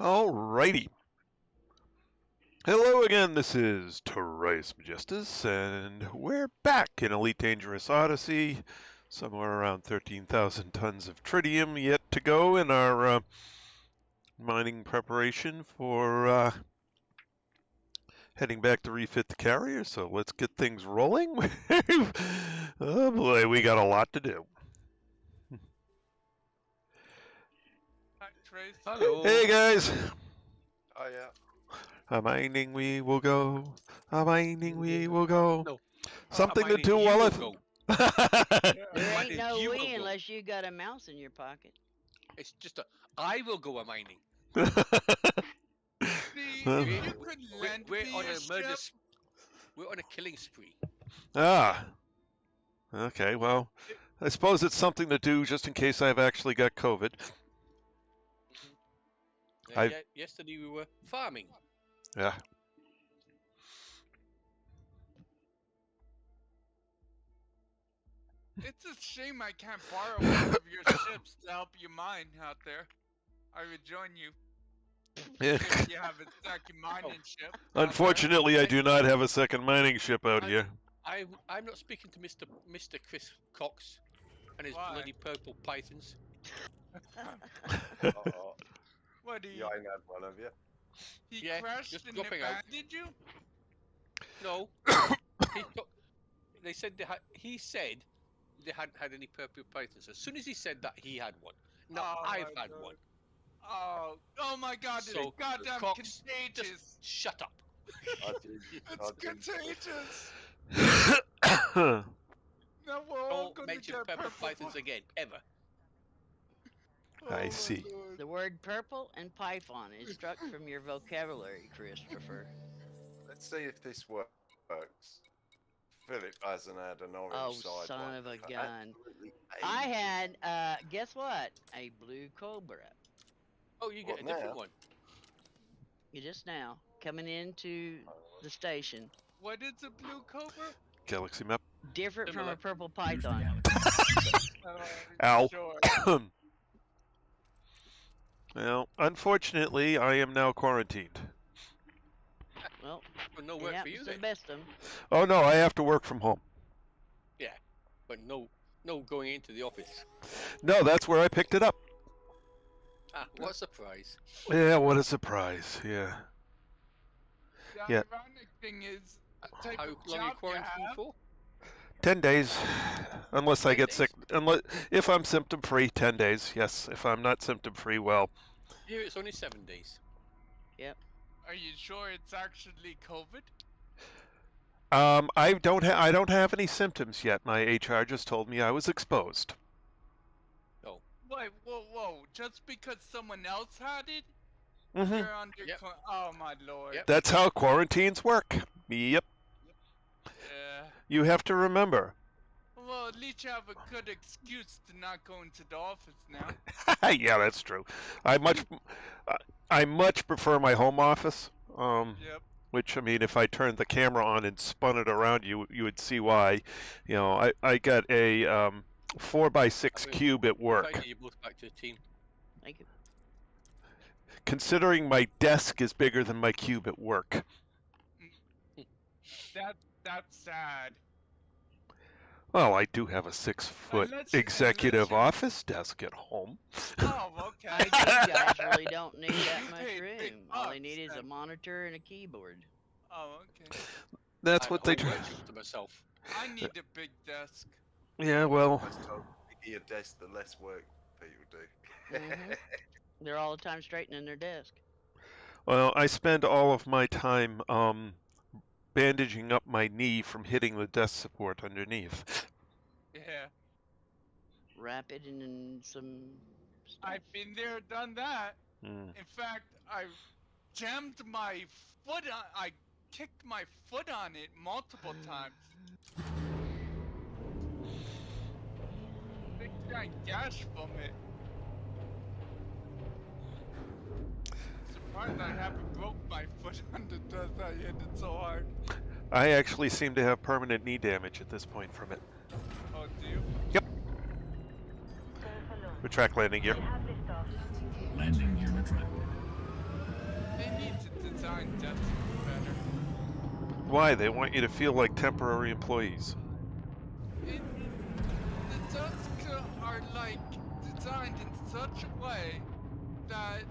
Alrighty. Hello again, this is Trice Majestus, and we're back in Elite Dangerous Odyssey. Somewhere around 13,000 tons of tritium yet to go in our mining preparation for heading back to refit the carrier, so let's get things rolling. Oh boy, we got a lot to do. Hi, Trace. Hello. Hey guys! Oh yeah. A mining we will go. A mining we will go. No. Something to Mining do you while will it. go. There ain't Mining no you will we go. unless you got a mouse in your pocket. It's just a. I will go a mining. See, Huh? if you could lend We're me on a a murder. ship, We're on a killing spree. Ah. Okay, well, I suppose it's something to do just in case I've actually got COVID. Yesterday we were farming. Yeah. it's a shame I can't borrow one of your ships to help you mine out there. I would join you if you have a second mining ship. out there. Unfortunately, I do not have a second mining ship out here. I'm not speaking to Mr. Chris Cox and his Why? bloody purple pythons. Oh, What do you? yeah, I had one of you. He Yeah, crashed just and dropping out. abandoned you? No. They said he said they hadn't had any purple pythons. As soon as he said that, he had one. Now Oh I've my had God. one. Oh my God! It's So, goddamn Cox, contagious. Shut up. I did. It's contagious. Now we're all Don't gonna mention get purple purple pythons again, ever. Oh I my see. Lord. The word purple and python is struck from your vocabulary, Christopher. Let's see if this works. Philip hasn't had an orange Oh, side son one of a for gun. absolutely I ages. had, guess what? A blue cobra. Oh, you get What a different now? one. Just now, coming into the station. What is a blue cobra? Galaxy map. Different from Similar. a purple python. Ow. Sure. Well, unfortunately, I am now quarantined. Well, But no it work for happens you to the then. best of them. Oh no, I have to work from home. But no going into the office. No, that's where I picked it up. Ah, what a surprise. Yeah, what a surprise. Yeah. The Yeah. ironic thing is, the type How of long are you job you quarantined have, for? 10 days. Unless I 10 get days? sick. If I'm symptom free, 10 days. Yes. If I'm not symptom free, well. Here it's only 7 days. are you sure it's actually COVID? I don't have any symptoms yet. My HR just told me I was exposed. Wait, whoa! Just because someone else had it, Hmm. you're under. Yep. Oh my Lord. Yep. That's how quarantines work. Yep. Yeah. You have to remember. Well, at least you have a good excuse to not go into the office now. Yeah, that's true. I much prefer my home office. Yep. Which, I mean, if I turned the camera on and spun it around, you would see why. You know, I got a 4x6 cube at work. Inviting you both back to the team. Thank you. Considering my desk is bigger than my cube at work. That's sad. Well, I do have a 6-foot Unless executive you're- office desk at home. Oh, okay. I think you guys really don't need that much Hey, big room. All they bucks, need is a then. monitor and a keyboard. Oh, okay. That's I what had they a do. whole workshop to myself. I need a big desk. Yeah, well, I was told the bigger your desk, the less work people do. Mhm. They're all the time straightening their desk. I spend all of my time bandaging up my knee from hitting the desk support underneath. Yeah. Wrap it in some stuff. I've been there, done that. Mm. In fact, I jammed my foot on. I kicked my foot on it multiple times. Big giant gash from it. Surprised I haven't broke my foot on the desk. I hit it so hard. I actually seem to have permanent knee damage at this point from it. Oh, do you? Retract landing gear. Landing gear retracted. design death better. Why? They want you to feel like temporary employees. The Dusk are like designed in such a way that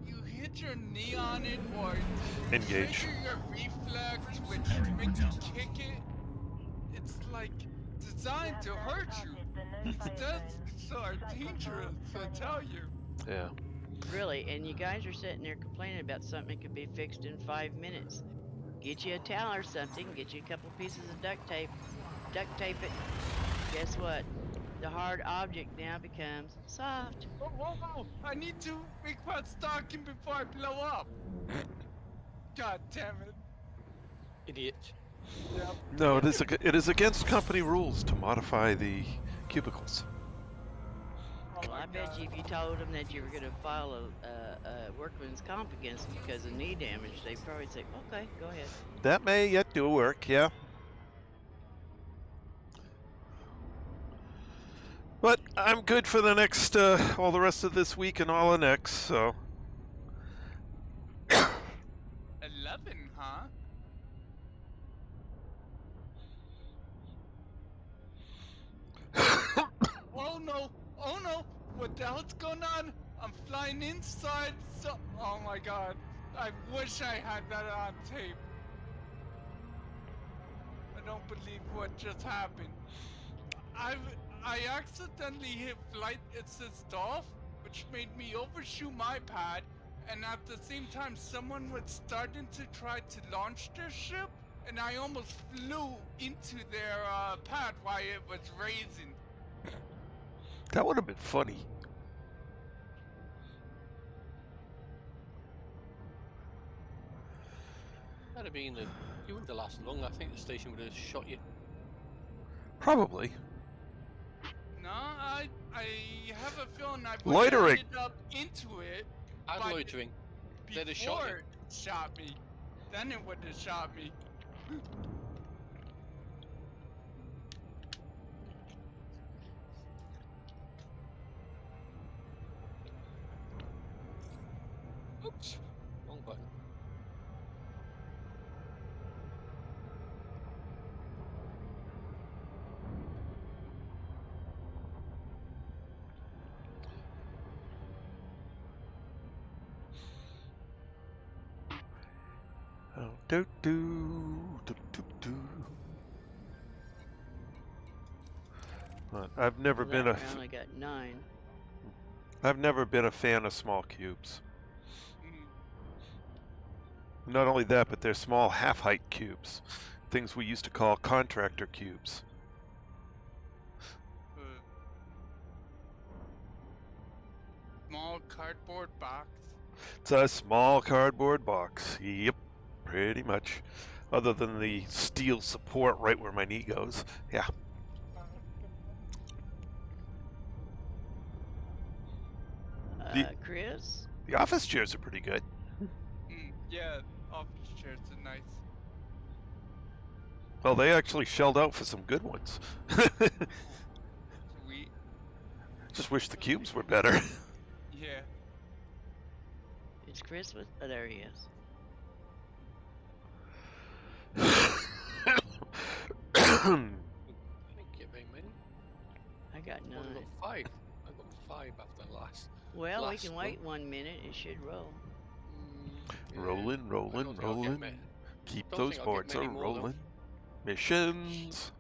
you hit your knee on it or Engage. trigger your reflex, which makes you kick it. It's like designed to hurt you. These Dusks are dangerous, I tell you. Yeah. Really, and you guys are sitting there complaining about something that could be fixed in 5 minutes. Get you a towel or something, get you a couple pieces of duct tape it. Guess what? The hard object now becomes soft. Whoa, I need to request stocking before I blow up. God damn it. Idiot. Yep. No, it is against company rules to modify the cubicles. Oh Well, my I bet God. you if you told them that you were going to file a workman's comp against them because of knee damage, they'd probably say, okay, go ahead. That may yet do work, yeah. But I'm good for the next, all the rest of this week and all the next, so. 11, huh? Oh no, what the hell's going on? I'm flying inside, so, oh my God. I wish I had that on tape. I don't believe what just happened. I accidentally hit flight assist off, which made me overshoot my pad, and at the same time someone was starting to try to launch their ship, and I almost flew into their pad while it was raising. That would have been funny. That'd have been you wouldn't have lasted long. I think the station would have shot you. Probably. No, I have a feeling I would Loitering. have ended up into it And but loitering. They'd have shot before you. it shot me. Then it would have shot me. Oops. Wrong button. Oh, do. But I've never Well, been that a. I only got 9. I've never been a fan of small cubes. Mm. Not only that, but they're small half-height cubes. Things we used to call contractor cubes. Small cardboard box. It's a small cardboard box. Yep, pretty much. Other than the steel support right where my knee goes. Yeah. Chris? The office chairs are pretty good. Yeah, office chairs are nice. Well, they actually shelled out for some good ones. Sweet. Just wish the cubes were better. Yeah. It's Christmas? Oh, there he is. I didn't get very many. I got I 9. got 5. I got 5 after last. Well, we last can one. wait 1 minute. It should roll. Yeah, Rolling, I rolling, don't think I'll get rolling. many. Keep Don't those think I'll get boards many a more, though. rolling. Missions.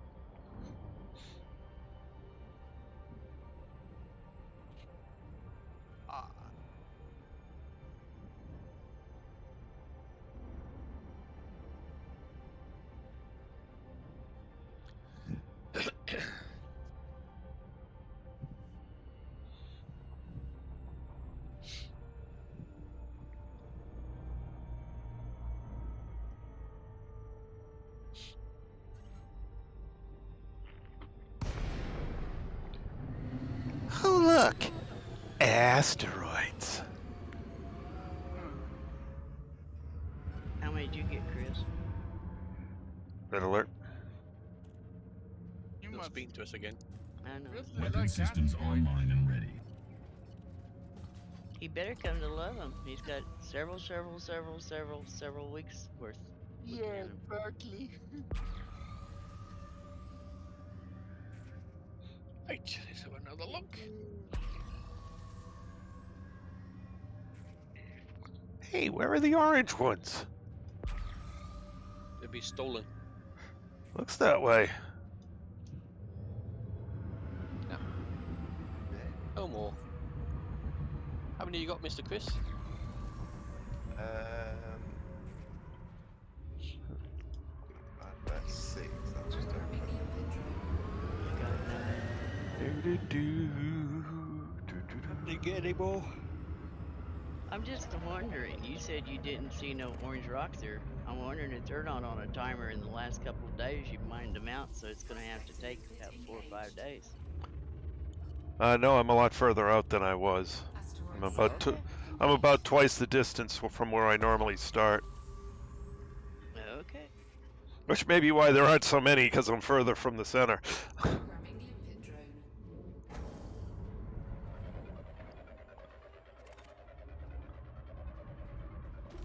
Ah. Oh, look. Asteroids. How many did you get, Chris? Red alert. You They'll must speak to us again. I know. really Weapon like systems asteroids. online and ready. He better come to love him. He's got several weeks worth. Yeah, looking at him. exactly. Right, let's have another look. Hey, where are the orange ones? They'll be stolen. Looks that way. No more. How many you got, Mr. Chris? About 6. I'll just open Did you get any more? I'm just wondering. You said you didn't see no orange rocks there. I'm wondering if they're not on a timer in the last couple of days. You mined them out, so it's going to have to take about 4 or 5 days. No, I'm a lot further out than I was. I'm about twice the distance from where I normally start. Okay. Which may be why there aren't so many, because I'm further from the center.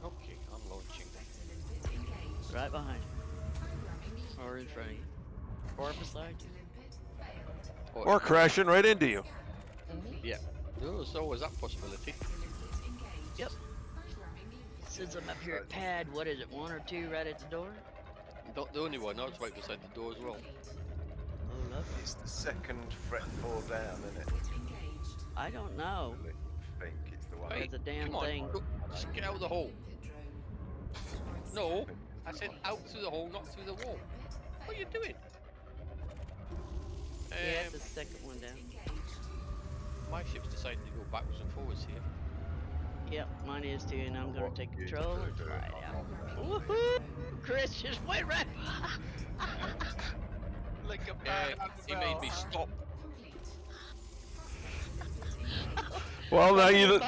Okay, I'm launching. Right behind you. Or in front of you. Or beside you. Or crashing right into you. Yeah, there's always that possibility. Yep. Since I'm up here at pad, what is it, 1 or 2 right at the door? Not the only one, I was right beside the door as well. Oh, lovely. It's the second fretboard down, isn't it? I don't know. I think it's the one. Hey, That's a damn come on, thing. go, just get out of the hole. No, I said out through the hole, not through the wall. What are you doing? Yeah, it's the second one down. My ship's decided to go backwards and forwards here. Yep, mine is too, and I'm gonna take control and fly it out. Woohoo! Chris just went right by. Like a bad He made me stop. Well, now you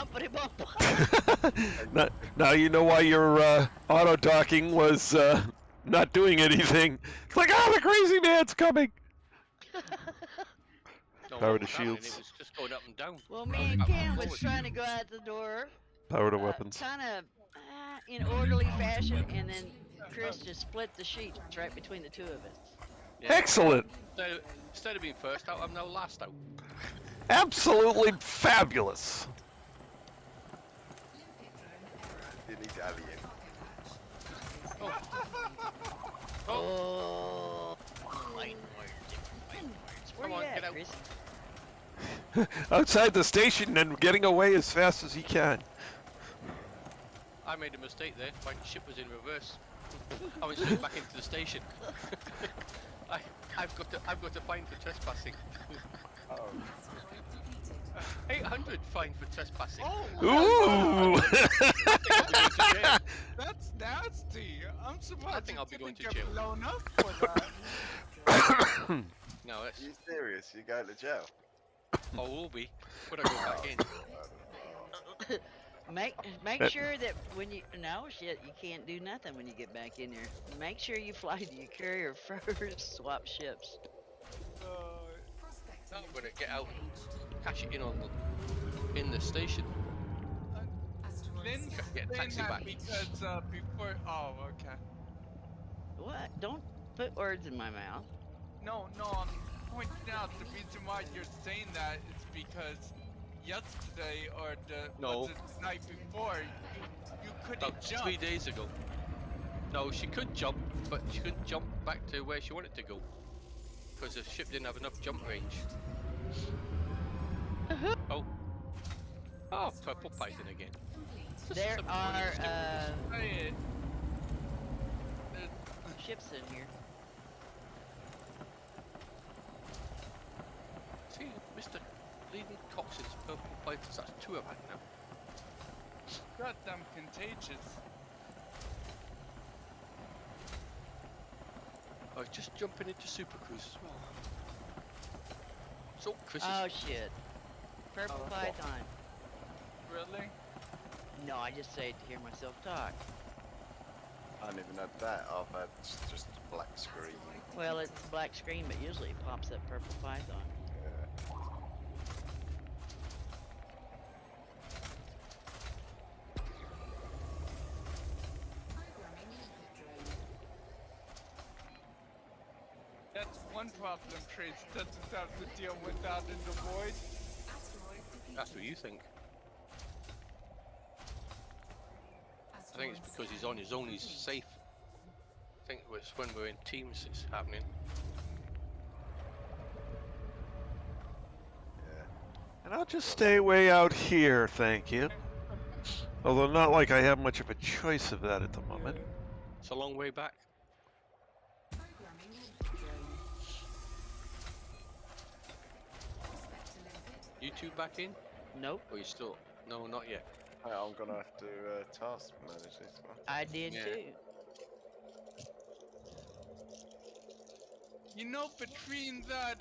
now you know why your auto docking was not doing anything. It's like, oh, the crazy man's coming. No, Power what to was happening, shields. It was just going up and down. Well, me and Ken was trying to go out the door, Power to weapons. kind of in orderly fashion, and then Chris just split the sheet right between the two of us. Yeah. Excellent. Instead of being first out, I'm now last out. Absolutely fabulous. Dilly-dallying. Oh. Where Come you on, at, get out. Chris? Outside the station and getting away as fast as he can. I made a mistake there. My ship was in reverse. I went straight back into the station. I've got a fine for trespassing. Oh. 800 fine for trespassing. Ooh! That's nasty. I'm surprised I think I'll be going to get jail. blown up for that. No, that's. Are you serious? You going to jail? I will be. But I go back in. Make sure that when you you can't do nothing when you get back in there. Make sure you fly to your carrier first. Swap ships. I'm gonna get out, cash it in on in the station. Lynn's Get a saying taxi that back. because before. Oh, okay. What? Don't put words in my mouth. No, I'm pointing out the reason why you're saying that is because yesterday or No. the night before you couldn't About jump. 3 days ago. No, she could jump, but she couldn't jump back to where she wanted to go because the ship didn't have enough jump range. Oh, purple python again. There are Say it. ships in here. See, Mr. Leading Cox's purple pythons. That's 2 I've had now. Goddamn contagious. I was just jumping into Super Cruise as well. So, Chris Oh is shit. Purple python. Really? No, I just say it to hear myself talk. I haven't even had that. I've had just a black screen. Well, it's a black screen, but usually it pops up purple python. one problem Trace doesn't have to deal with out in the void. That's what you think. I think it's because he's on his own, he's safe. I think it's when we're in teams it's happening. Yeah. And I'll just stay way out here, thank you. Although not like I have much of a choice of that at the moment. It's a long way back. You two back in? Nope. Or you still? No, not yet. Hey, I'm gonna have to task manage this one. I did Yeah. too. You know, between that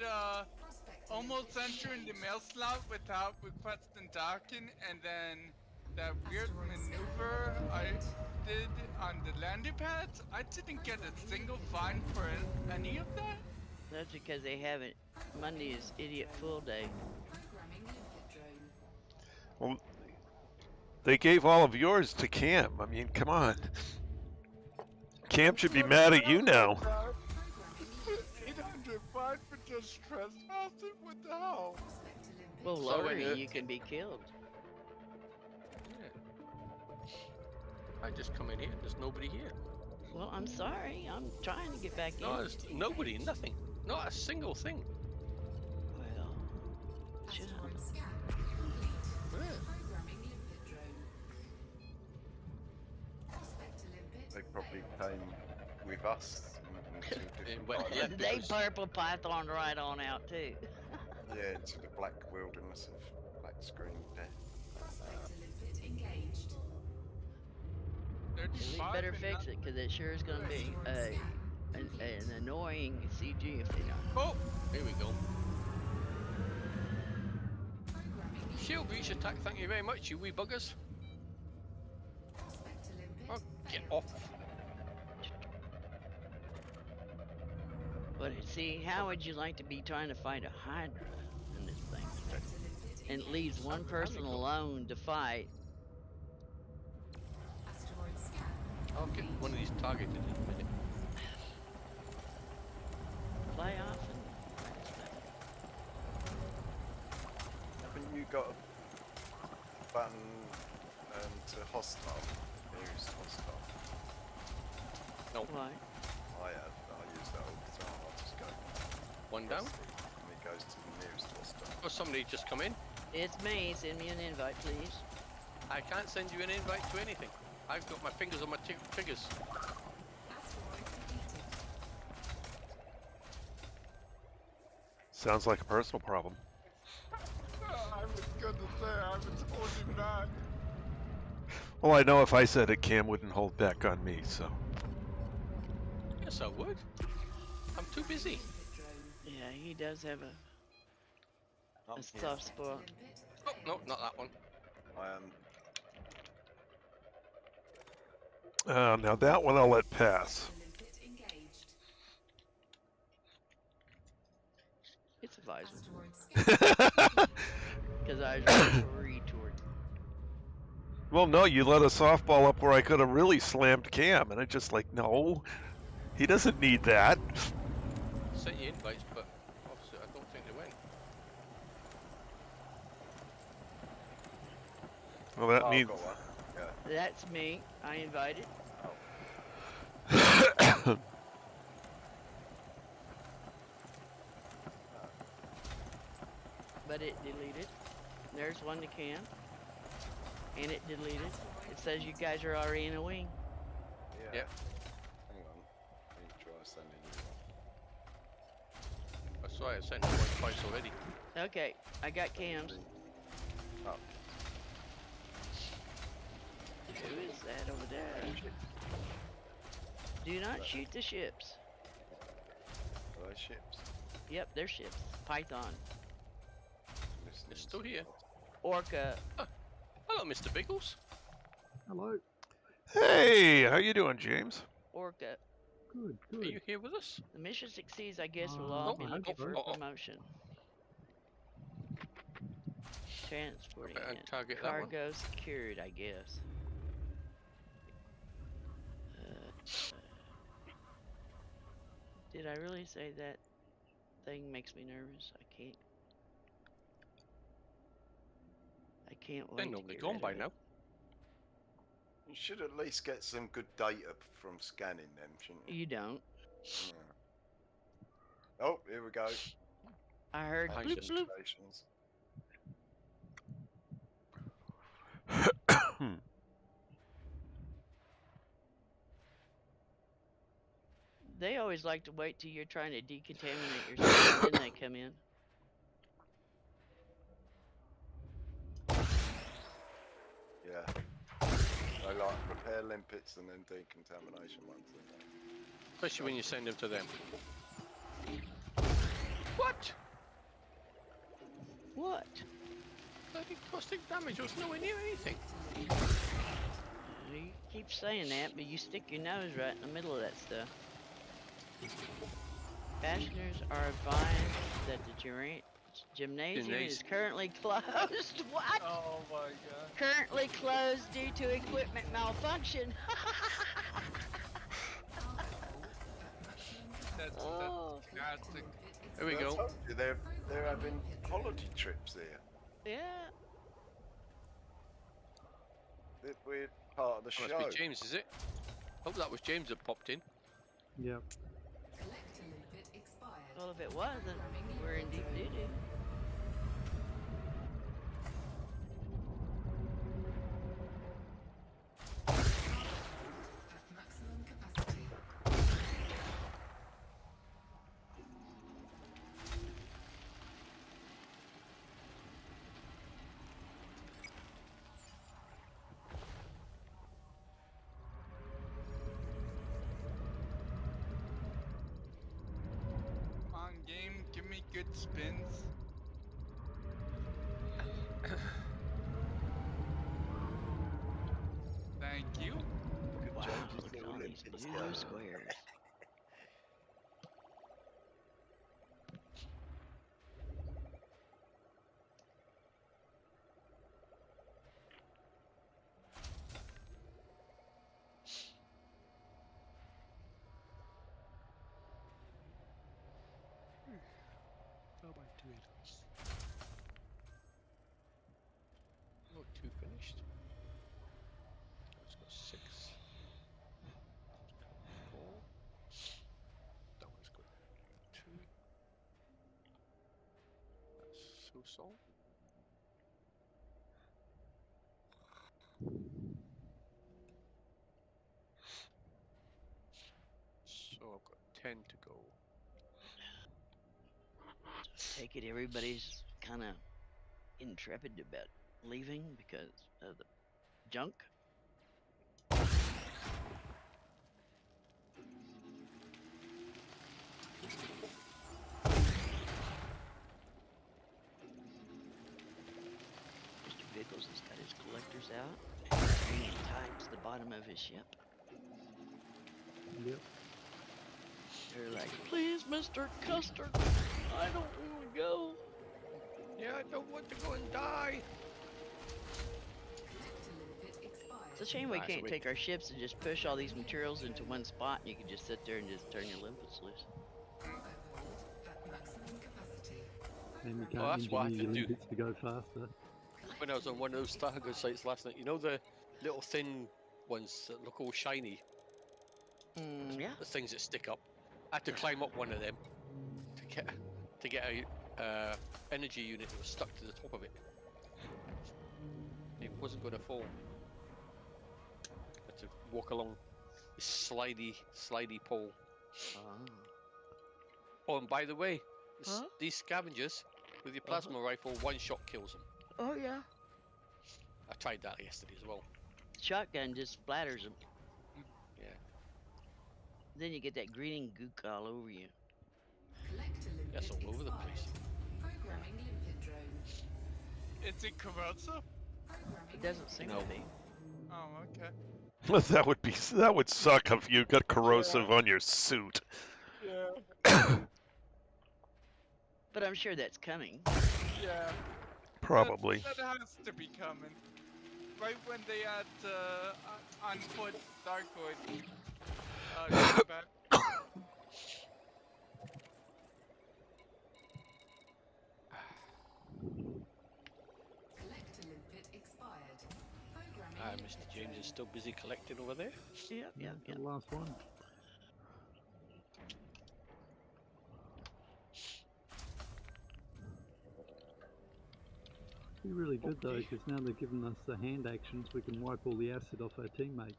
almost entering the mail slot without requesting docking and then that weird maneuver I did on the landing pads, I didn't get a single fine for any of that. That's because they haven't. Monday is idiot full day. Well, they gave all of yours to Cam. I mean, come on. Cam should be mad at you now. 800 fine for just trespassing? What the hell? Well, So lottery, when you can be killed. I just come in here, there's nobody here. Well, I'm sorry. I'm trying to get back No, in. there's nobody, nothing. Not a single thing. Well, shut up. Yeah. They probably came with us into a different went part. left. They because- purple pythoned right on out too. Yeah, into the black wilderness of black screen death. We better fix it, because it sure is going to be an annoying CG if they don't. Oh, here we go. Shield breach attack, thank you very much, you wee buggers. Oh, get off. But see, how would you like to be trying to fight a Hydra in this thing? And it leaves one person alone to fight. I'll get one of these targeted in a minute. Play off Haven't you got a button to hostile? Use hostile. No, and what? I have. I use that all the time. I just go. one down. And it goes to the nearest hostile. Oh, somebody just come in. It's me. Send me an invite, please. I can't send you an invite to anything. I've got my fingers on my triggers. Sounds like a personal problem. I was gonna say, I was holding back. Well, I know if I said it, Cam wouldn't hold back on me, so. Yes, I would. I'm too busy. Yeah, he does have a soft spot. Oh, no, not that one. I am. Now that one I'll let pass. It's a visor. Because I was a retort. Well, no, you let a softball up where I could have really slammed Cam, and it's just like, no, he doesn't need that. Sent you invites, but obviously I don't think they went. Well, that Oh, I've means got one. Yeah. That's me. I invited. But it deleted. There's one to Cam. And it deleted. It says you guys are already in a wing. Yeah. Yep. Hang on. Let me try sending you one. That's why I sent you one twice already. Okay, I got Cam's. Oh. Who is that over there? Do not shoot the ships. Are they ships? Yep, they're ships. Python. Listening They're still to here. what? Orca. Hello, Mr. Biggles. Hello. hey, how you doing, James? Orca. Good, Are good. you here with us? The mission succeeds, I guess we'll all be I hope looking so. for Oh, a oh. promotion. Transporting Okay, I'll it. target that one. Cargo secured, I guess. Did I really say that? thing makes me nervous. I can't wait They're to normally get gone rid by of it. now. You should at least get some good data from scanning them, shouldn't you? You don't. Yeah. Oh, here we go. I heard I bloop just- bloop. Congratulations. They always like to wait till you're trying to decontaminate yourself and then they come in. Yeah. I like repair limpets and then decontamination ones. Don't they? Especially when you send them to them. What? What? Bloody caustic damage was nowhere near anything. You keep saying that, but you stick your nose right in the middle of that stuff. Passengers are advised that the gymnasium is currently closed. What? Oh my god. Currently closed due to equipment malfunction. That's Oh. classic. There we I go. told you, they're having holiday trips here. Yeah. We're part of the That show. must be James, is it? Oh, that was James that popped in. Yep. Well, if it wasn't, we're in deep doo-doo. Come on, game, give me good spins. Thank you. Wow, James' look at little all these limpets blue there. squares. Oh, 2 finished. That's got 6. 4. That one's got 2. That's so. So I've got 10 to go. Take it everybody's kind of intrepid about leaving because of the junk. Mr. Bickles has got his collectors out and hanging tight to the bottom of his ship. Yep. They're like, please, Mr. Custard, I don't want to go. Yeah, I don't want to go and die. It's a shame we Nice, can't we- take our ships and just push all these materials into one spot and you can just sit there and just turn your limpets loose. And you Well, can't that's what I engineer have your to do. limpets to go faster. When I was on one of those Stargo sites last night, you know the little thin ones that look all shiny? Yeah. The things that stick up. I had to climb up one of them to get a energy unit that was stuck to the top of it. It wasn't going to fall. Had to walk along this slidey pole. Oh, and by the way, Huh? these scavengers with your plasma rifle, one shot kills them. Oh, yeah. I tried that yesterday as well. Shotgun just splatters them. Yeah. Then you get that green gook all over you. That's all over the place. Is it corrosive? It doesn't seem No. to be. Oh, okay. That would suck if you got corrosive on your suit. Yeah. But I'm sure that's coming. Yeah. Probably. That has to be coming. Right when they had on foot Darkwood. Come back. Mr. James is still busy collecting over there. Yep, Yeah, yep, yep. the last one. Be really good though, Okay. because now they've given us the hand actions, we can wipe all the acid off our teammates.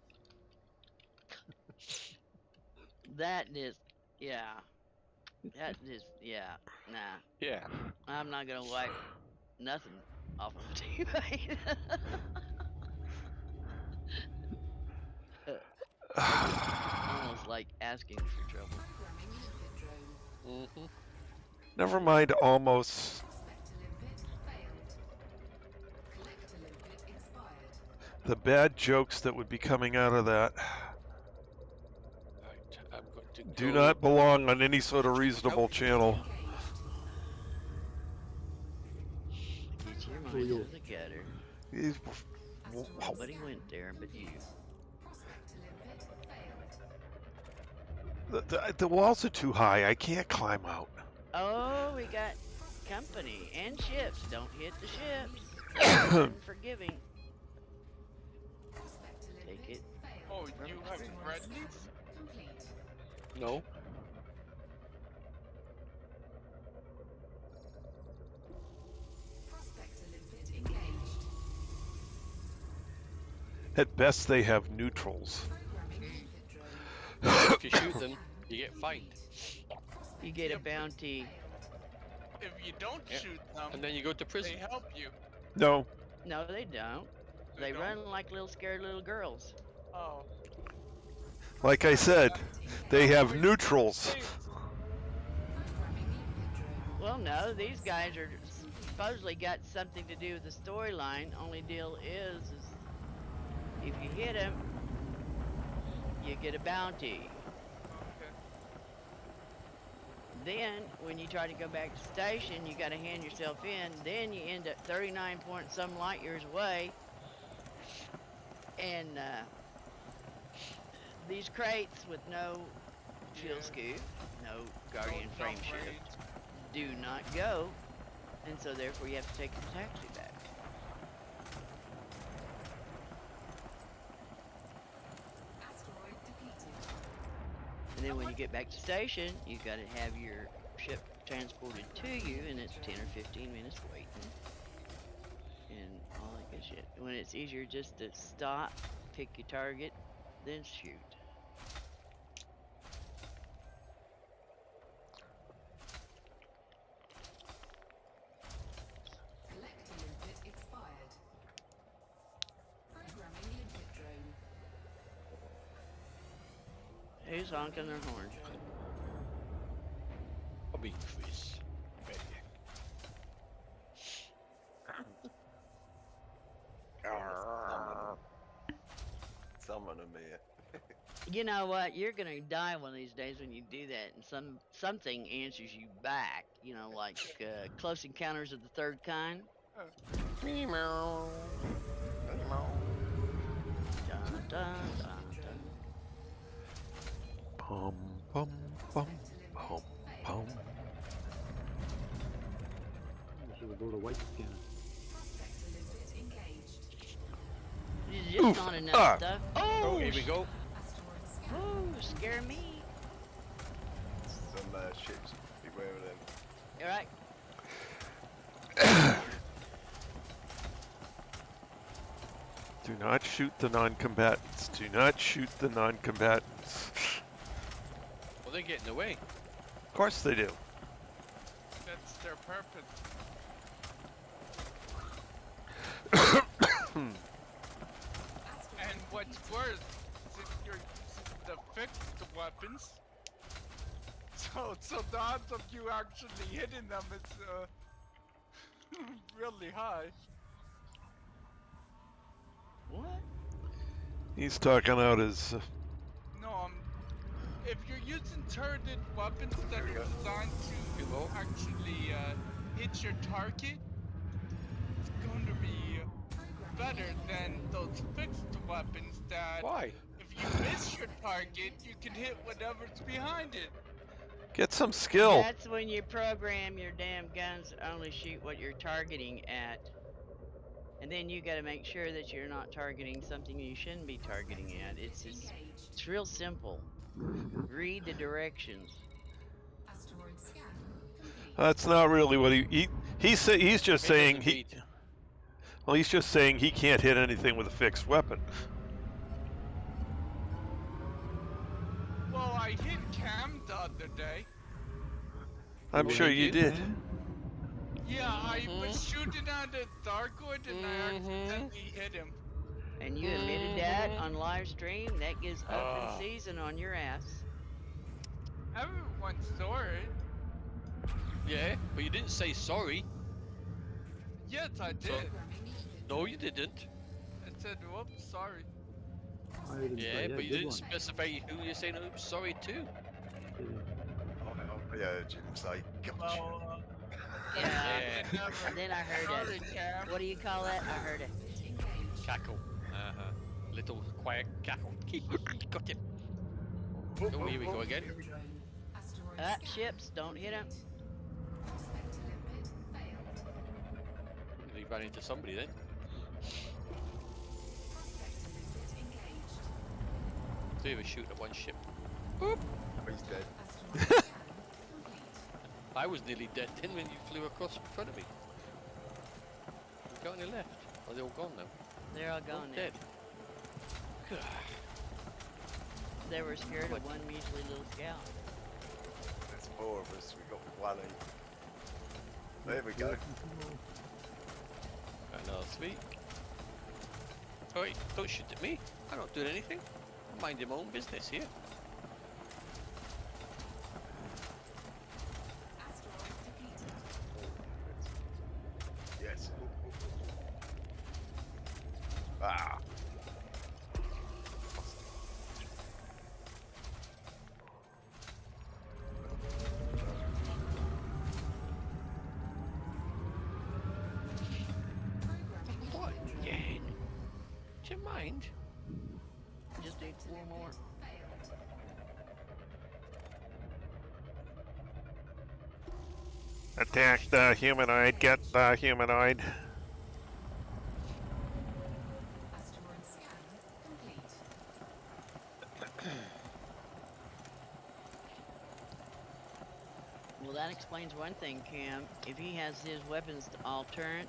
That is, yeah. That is, yeah. Nah, Yeah. I'm not gonna wipe nothing off of a teammate. Almost like asking for trouble. Mm-hmm. Never mind, almost. The bad jokes that would be coming out of that Right, I'm going to do go. not belong on any sort of reasonable channel. Get your Oh, mind yeah. out of the gutter. These- Nobody went there but you. The walls are too high. I can't climb out. Oh, we got company and ships. Don't hit the ships. Unforgiving. Take it. Oh, you have red leaf? No. At best, they have neutrals. If you shoot them, you get fined. You get a bounty. If you don't Yeah. shoot them, And then you go to prison. they help you. No, No, they don't. They They don't? run like little scared little girls. Oh. like I said, they have neutrals. Well, no, these guys are supposedly got something to do with the storyline. Only deal is if you hit them, you get a bounty. Okay. Then, when you try to go back to station, you got to hand yourself in. Then you end up 39 point some light years away. And these crates with no shield scoop, no guardian No frame jump shift, range. do not go. And so therefore you have to take the taxi back. And then when you get back to station, you got to have your ship transported to you, and it's 10 or 15 minutes waiting. And all that good shit. When it's easier just to stop, pick your target, then shoot. Who's honking their horn? Bobby Chris. Someone of me. You know what? You're gonna die one of these days when you do that, and something answers you back. You know, like Close Encounters of the Third Kind. Meow. Dun, dun, dun, dun. Pum, pum, pum, pum, pum. I should have brought a weight scanner. There's just Oof, not enough stuff. Oh, here we go. Oh, scare me. Some ships. Beware of them. All right. Do not shoot the non-combatants. Do not shoot the non-combatants. Well, they're getting away. Of course they do. That's their purpose. And what's worse is if you're using the fixed weapons. So the odds of you actually hitting them is really high. What? He's talking out his. No, if you're using turreted weapons that are designed to Hello? actually hit your target, it's going to be better than those fixed weapons that Why? if you miss your target, you can hit whatever's behind it. Get some skill. That's when you program your damn guns to only shoot what you're targeting at. And then you got to make sure that you're not targeting something you shouldn't be targeting at. It's real simple. Read the directions. Asteroid scan complete. That's not really what he's just He saying doesn't he. read. Well, he's just saying he can't hit anything with a fixed weapon. Well, I hit Cam the other day. I'm Well, sure thank you did. Yeah, I Mhm. was shooting at a Darkwood and I accidentally hit him. And you admitted that Mhm. on live stream. That gives open Ah. season on your ass. Everyone saw it. Yeah, but you didn't say sorry. Yes, I did. Programming unit No, you drone. didn't. I said, whoops, sorry. I heard him Yeah, say, yeah, but you good didn't one. specify who you're saying oops sorry to. Did he? I heard you say, gosh. Well, Yeah. Yeah. never. And then I heard Sorry, it. Cam. What do you call that? I heard it. Engaged. Cackle. Little quiet cackle. Got him. Oh, here we go again. Drone. Asteroid scan Ships, don't hit 'em. complete. Prospect limpet failed. He ran into somebody then. Prospect limpet engaged. Three of us shoot at one ship. He's dead. Asteroid scan complete. I was nearly dead then when you flew across in front of me. We got any left? Are they all gone now? They're all All gone now. dead. They were scared of one measly little scout. There's 4 of us. We got one each. There we go. Working some more. Another 3. Oi, don't shoot at me. I'm not doing anything. I'm minding my own business here. Asteroid depleted. Yes. Ah. Programming What? unit drone. Again? Do you mind? Just need 4 more. Failed. Attack the humanoid. Get the humanoid. Asteroid scan complete. Well, that explains one thing, Cam. If he has his weapons all turned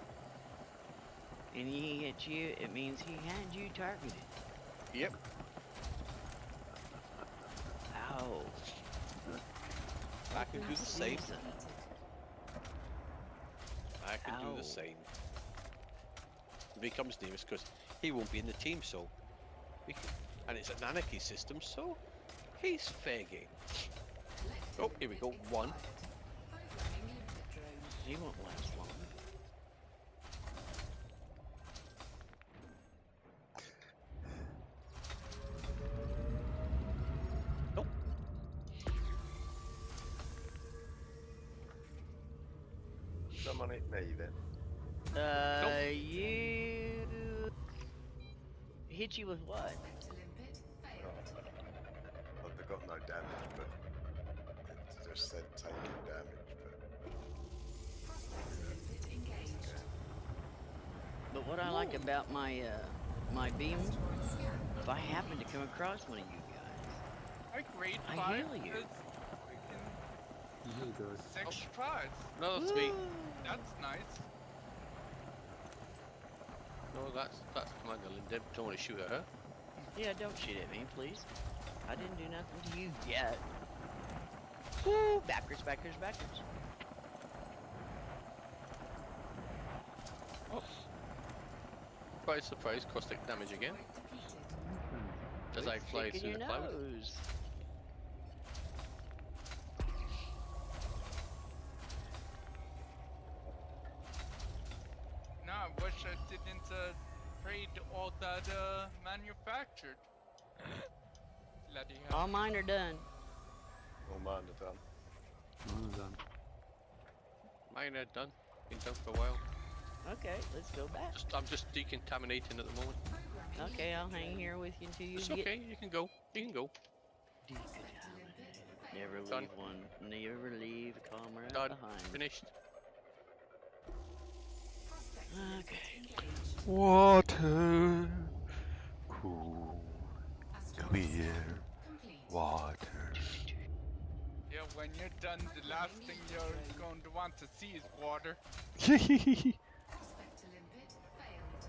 and he hit you, it means he had you targeted. Yep. Ow. I can do the same. Season. I can do Ow. the same. If he comes near us, because he won't be in the team, so we can, and it's an anarchy system, so he's fair game. Oh, here we go. 1. Programming unit drone. He won't last long. Nope. Someone hit me then. You hit you with what? Prospect limpet failed. Well, they got no damage, but it just said taking damage. But Prospect limpet engaged. But what I like about my my beam, Asteroid scan. if I happen to come across one of you guys, I grade I 5 heal you. is freaking Here we go. 6 tries. Another 3. That's nice. No, that's Commander Linda. Don't want to shoot at her. yeah, don't shoot at me, please. I didn't do nothing to you yet. Woo! Backwards, backwards, backwards. Surprise, surprise, caustic damage again. Asteroid depleted. As I Quit fly sticking through your the cloud. nose. No, I wish I didn't trade all that manufactured. Bloody hell. All mine are done. all mine are done. Mine are done. Mine are done. Been done for a while. Okay, let's go back. I'm just decontaminating at the moment. Programming Okay, I'll unit hang drone. here with you until you It's get okay. You can go. You can go. decontaminated. Never Done. leave one. Never leave a comrade Done. behind. Finished. Prospect Okay. engaged. Water, cool, Asteroid clear scan complete. water. Yeah, when you're done, the last thing you're going to want to see is water. Prospector limpet failed.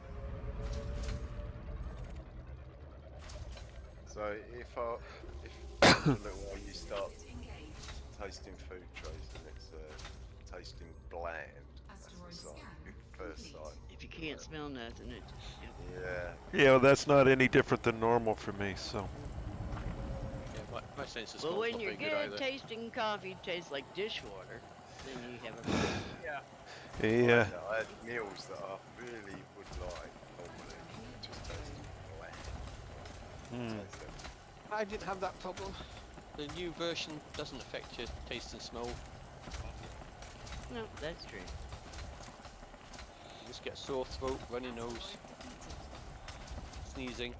So if after a little while you start Limpet engaged. tasting food trays and it's tasting bland, that's Asteroid a sign. scan First complete. sign. If you can't smell nothing, it. Yeah. Yeah, well, that's not any different than normal for me, so. Yeah, my sense of Well, smell's when not you're very good good at either. tasting coffee tastes like dishwater, then you have a problem. Yeah. Yeah. I had meals that I really would like normally. Just tasting bland. Hmm. Taste them. I didn't have that problem. The new version doesn't affect your taste and smell. No, that's true. You just get sore throat, runny nose, sneezing.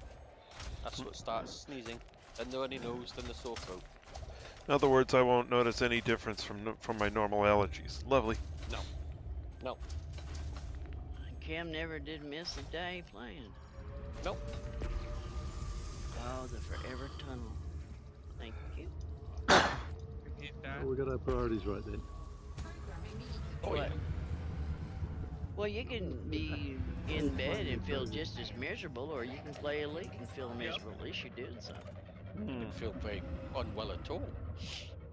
That's what starts sneezing. Then the runny nose, then the sore throat. In other words, I won't notice any difference from my normal allergies. Lovely. No. Cam never did miss a day playing. Nope. Oh, the forever tunnel. Thank you. Need that. Well, we got our priorities right then. Oh What? yeah. Well, you can be in bed and feel just as miserable, or you can play a leak and feel miserable. At least you're doing something. Didn't feel very unwell at all.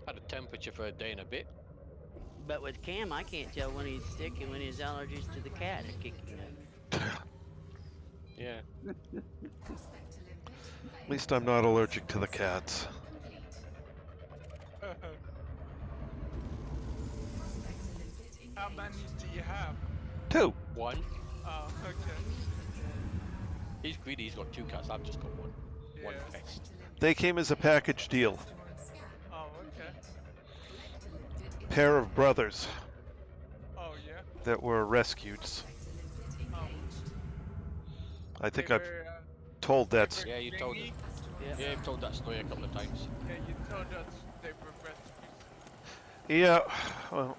Had a temperature for a day and a bit. But with Cam, I can't tell when he's sick and when his allergies to the cat are kicking up. Yeah. Prospector limpet At least I'm not allergic to the cats. complete. Prospector limpet engaged. How many do you have? 2. One. Oh, okay. He's greedy, he's got 2 cats, I've just got one. Yeah. One pest. They came as a package deal. Asteroid scan. Oh, okay. Collector limpet Pair of brothers Oh, yeah. that were rescued. Prospector limpet engaged. I think They I've were, told they that. were Yeah, you told thingy. it. Yeah. Yeah, you've told that story a couple of times. Yeah, you told us they were rescued. Yeah, well,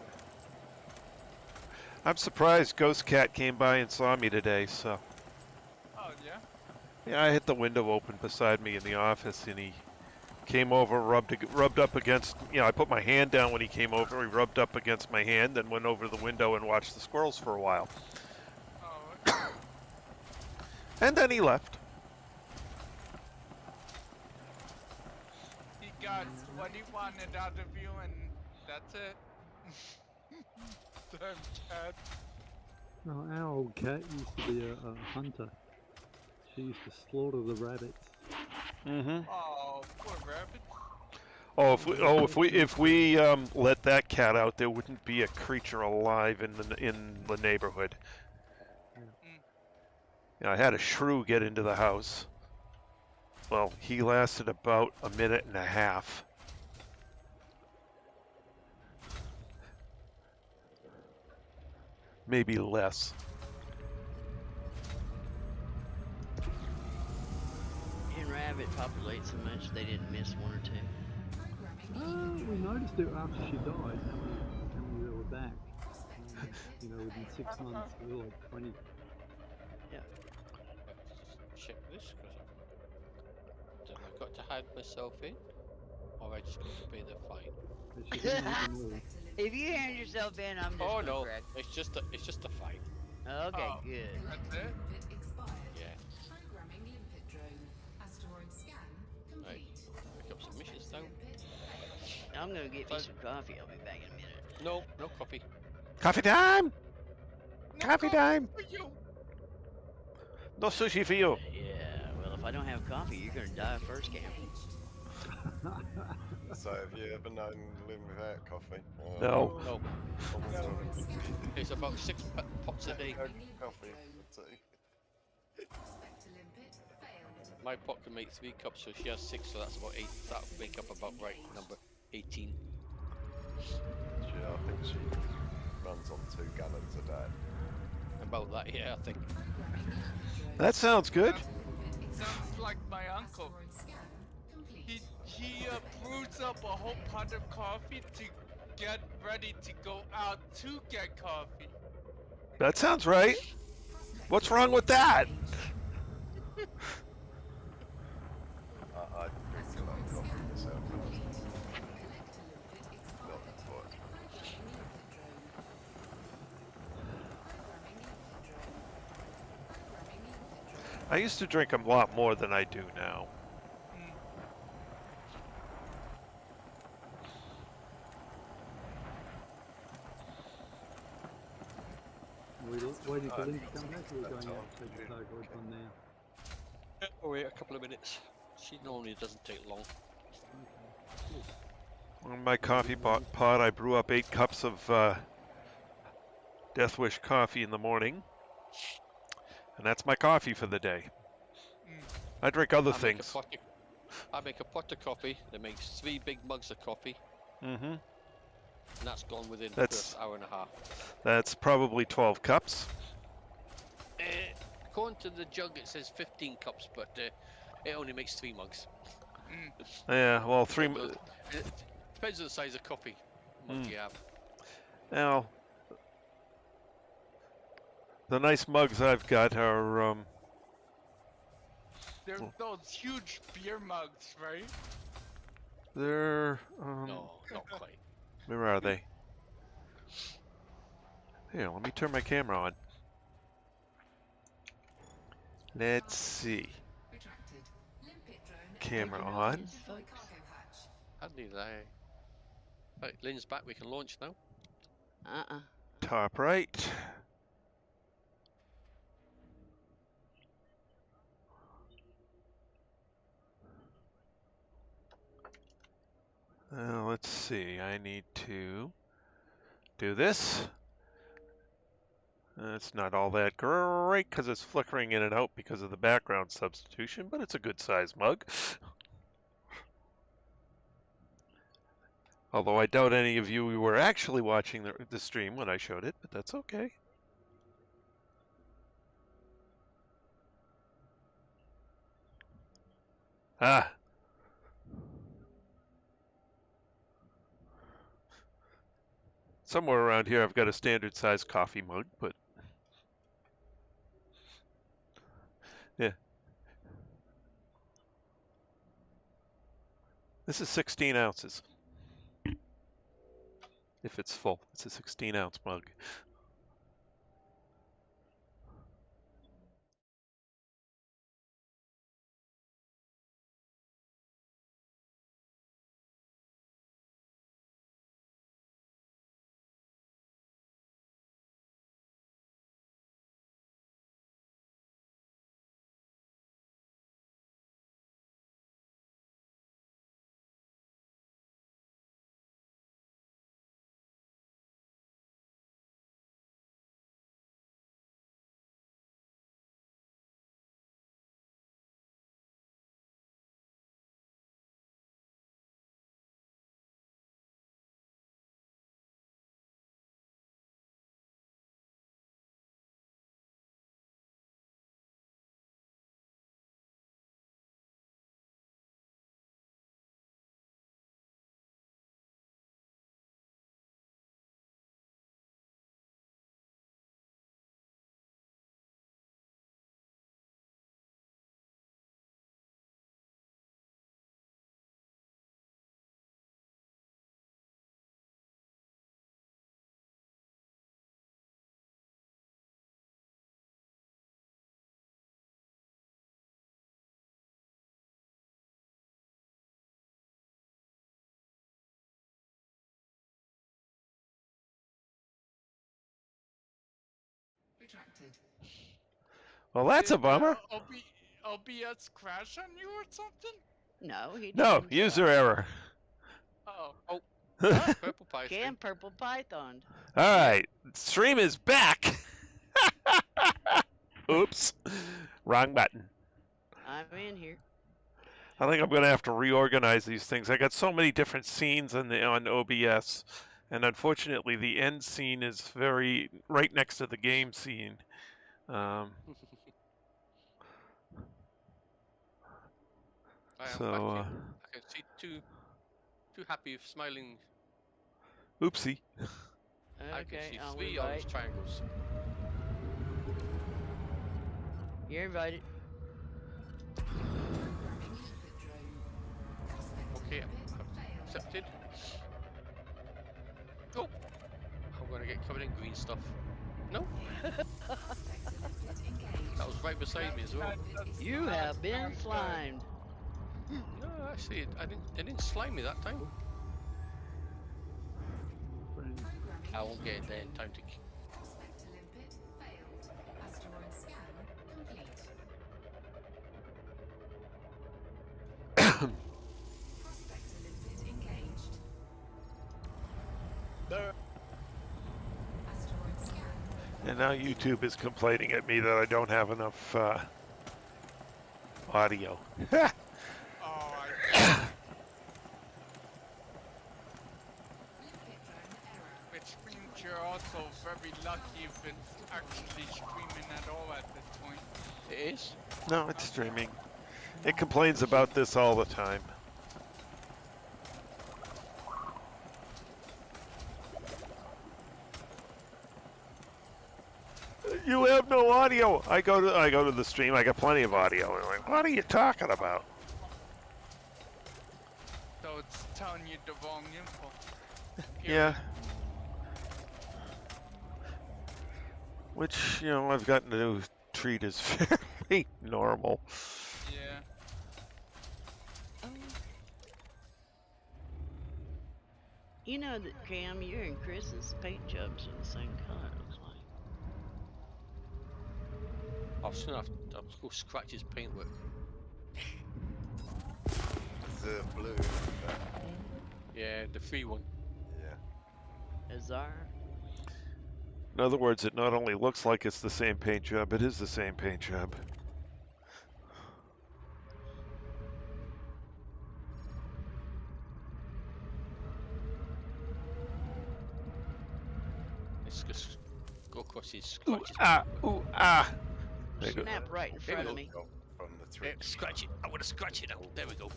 I'm surprised Ghost Cat came by and saw me today, so. Oh, yeah? Yeah, I had the window open beside me in the office, and he came over, rubbed up against, I put my hand down when he came over, he rubbed up against my hand, then went over the window and watched the squirrels for a while. Oh, okay. And then he left. He got what he wanted out of you, and that's it. Damn cat. No, our old cat used to be a hunter. She used to slaughter the rabbits. Mm-hmm. Oh, poor rabbit. If we let that cat out, there wouldn't be a creature alive in the neighborhood. I had a shrew get into the house. Well, he lasted about a minute and a half. Maybe less. And rabbit populate so much they didn't miss one or two. We noticed it after she died. How many there were back? Within 6 months there were like 20. Check this, because I've got to hide myself in, or I just got to pay the fine. And she didn't eat them all. If you hand yourself in, I'm just Oh gonna no, correct. it's just a fine. Okay, Oh. good. That's it? Limpet expired. Yeah. Programming limpet drone. Asteroid scan complete. Pick up some missions now. Limpet failed. I'm gonna get me some coffee. I'll be back in a minute. No coffee. Coffee time! No Coffee time! for you. No sushi for you. Yeah, well, if I don't have coffee, you're gonna die first, Cam. So have you ever known living without coffee? No. No. It's about 6 pots a day. Coffee for tea. Prospector limpet failed. My pot can make 3 cups, so she has 6, so that's about 8. That'll make up about right number 18. I think she runs on 2 gallons a day. About that, yeah, I think. That sounds good. Sounds like my uncle. Asteroid scan complete. He brews up a whole pot of coffee to get ready to go out to get coffee. That sounds right. What's wrong with that? I drink a lot of coffee myself when I was not employed. I used to drink a lot more than I do now. Mm. Are we waiting for Oh, Lynn to come back, or are we that going time. out to take the cargo on now? Oh, wait a couple of minutes. She normally doesn't take long. Okay. Cool. On my coffee pot, I brew up 8 cups of Death Wish coffee in the morning. And that's my coffee for the day. Mm. I drink other I things. make a pot of coffee that makes 3 big mugs of coffee, Mm-hmm. and that's gone within the That's- first hour and a half. That's probably 12 cups. According to the jug, it says 15 cups, but it only makes 3 mugs. Mm. Yeah, well, 3... It depends on the size of coffee mug you have. Now, the nice mugs I've got are, They're those huge beer mugs, right? they're, No, not quite. where are they? Here, let me turn my camera on. Let's see. Retracted. Limpet drone. Camera Taking on. his Deploy folks. cargo hatch. Hadn't they? Right, Lynn's back. We can launch now. Top right. Let's see. I need to do this. It's not all that great because it's flickering in and out because of the background substitution, but it's a good size mug. Although I doubt any of you were actually watching the stream when I showed it, but that's okay. Ah. Somewhere around here I've got a standard size coffee mug, but yeah. This is 16 ounces. If it's full, it's a 16-ounce mug. Retracted. Well, that's a Did bummer. OBS crash on you or something? No, he did No, himself. user error. Oh. Oh, Oh, purple pie stream. Cam Purple Python. All right, stream is back. Oops, wrong button. I'm in here. I think I'm going to have to reorganize these things. I got so many different scenes on OBS, and unfortunately, the end scene is right next to the game scene. I am So, back in. I can see two happy, smiling. oopsie. I can Okay, see I'll 3 invite. orange triangles. You're invited. Programming liquid drone. Prospect Okay, limpet I've failed. accepted. Oh, I'm gonna get covered in green stuff. No, Prospect limpet engaged. that was right beside me as well. You have been slimed. No, actually, it didn't slime me that time. Friends. Programming I won't get in liquid there in drone. time to. Prospect limpet failed. Asteroid scan complete. Prospect limpet engaged. Asteroid scan. And now YouTube is complaining at me that I don't have enough audio. Oh, I get it. Limpet drone error. Which means you're also very lucky if it's actually streaming at all at this point. It is. No, it's streaming. It complains about this all the time. You have no audio. I go to the stream. I got plenty of audio. And I'm like, what are you talking about? So it's telling you the wrong info. Yeah. Which, you know, I've gotten to treat as fairly normal. Yeah. You know that, Cam, you and Chris's paint jobs are the same color, it looks like. I'll soon have to go scratch his paintwork. The blue. Yeah, the free one. Yeah. Azar. In other words, it not only looks like it's the same paint job, it is the same paint job. Let's just go across his Ooh, scratch his ah, paintwork. ooh, ah. There you go. Snap right in There we front of go. me. Got from the Yeah, three. scratch it. I want to scratch it now. There we go.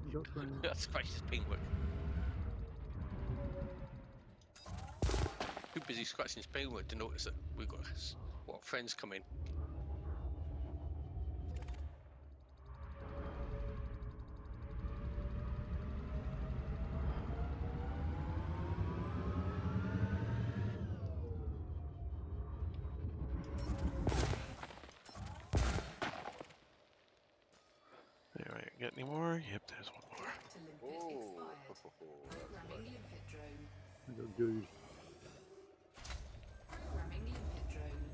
You got friends. That's scratch his paintwork. Too busy scratching his paintwork to notice that we've got friends come in. Alright, got any more? Yep, there's one more. Prospect limpet Oh, expired. that's Programming limpet drone. I got good. Programming limpet drone.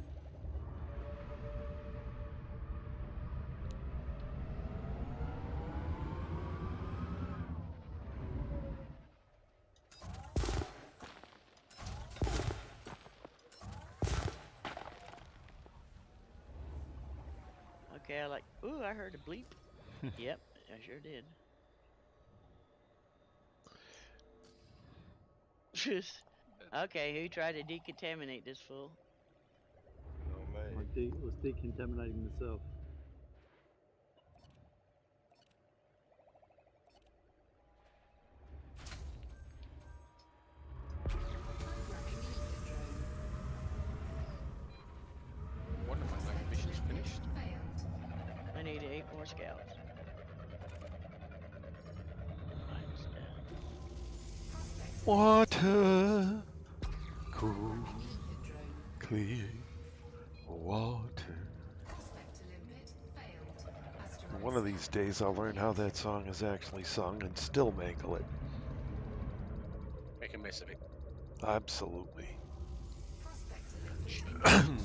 Okay, I like. Ooh, I heard a bleep. Yep, I sure did. Okay, who tried to decontaminate this fool? No, I mate. was decontaminating myself. Programming limpet drone. One of my night missions finished. Failed. I need 8 more scouts. Mine's down. Prospect Water, cool, limpet drone. clear water. Prospect limpet failed. Asteroid One of these days I'll learn how that song is actually sung and still mangle it. Make a mess of it. Absolutely. Prospect limpet engaged. Programming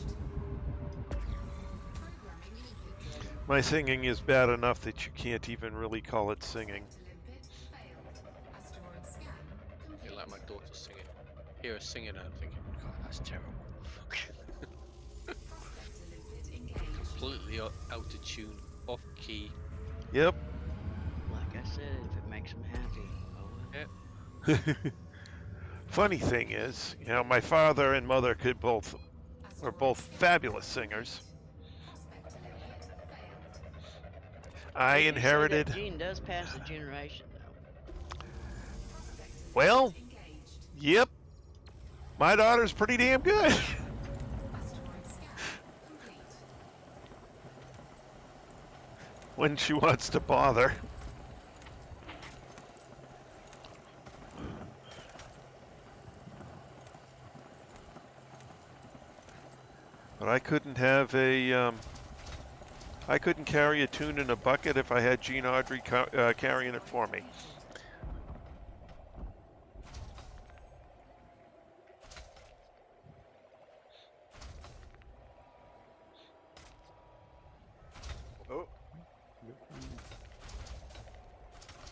limpet drone. My singing is bad enough that you can't even really call it singing. Prospect limpet failed. Asteroid scan I complete. like my daughter singing. Hear her singing and I'm thinking, God, that's terrible. Prospect limpet engaged. Completely out of tune, off key. Yep. Like I said, if it makes them happy, oh well. Funny thing is, you know, my father and mother were Asteroid both scan fabulous singers. Prospect limpet failed. I So inherited, that gene does pass a generation, though. Prospect limpet well, engaged. yep, my daughter's pretty damn good. Asteroid scan complete. when she wants to bother. But I couldn't have a, I couldn't carry a tune in a bucket if I had Gene Audrey carrying it for me. Oh,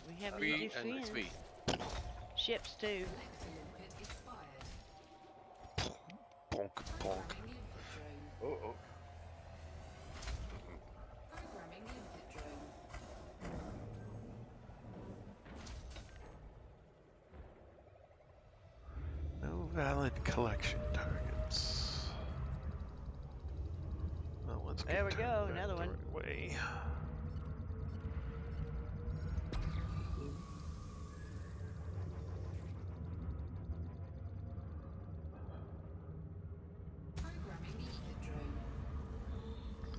We have Three any and defense. three. Ships too. Limpet expired. Bonk, bonk. Programming limpet drone. oh. Programming limpet drone. No valid collection targets. Well, let's There we get go, that another the one. right way. Programming limpet drone.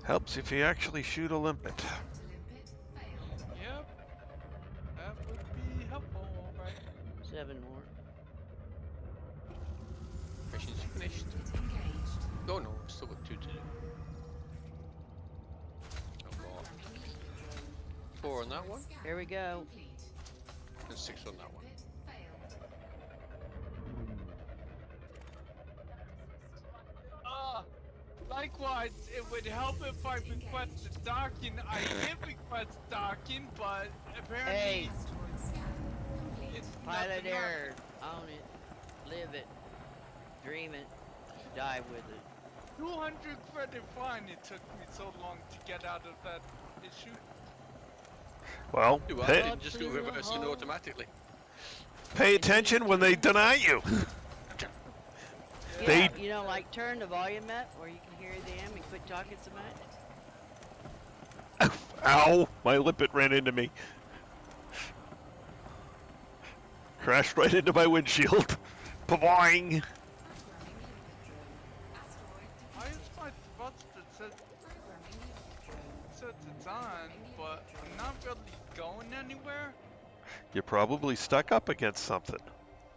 Helps if you actually shoot a limpet. To limpet failed. Yep. That would be helpful, alright. 7 more. Mission's finished. Limpet engaged. Oh no, still got 2 to do. I've got Programming limpet drone. 4 on that one, Scan Here we go. complete. and 6 on that one. Limpet failed. Likewise, it would help if I requested docking. I did request docking, but apparently Hey, Asteroid scan complete. it's pilot nothing error. Own it. Live it. Dream it. Die with it. 200 credit fine. It took me so long to get out of that issue. Well, Do well, pay, you just go reverse and automatically. pay attention when they deny you. Yeah, They- you know, like turn the volume up where you can hear them and quit talking so much. Ow! My limpet ran into me. Crashed right into my windshield. Boing! Programming limpet drone. Asteroid Why defeated. is my thruster says Programming limpet drone. it's on, but I'm not really going anywhere? You're probably stuck up against something.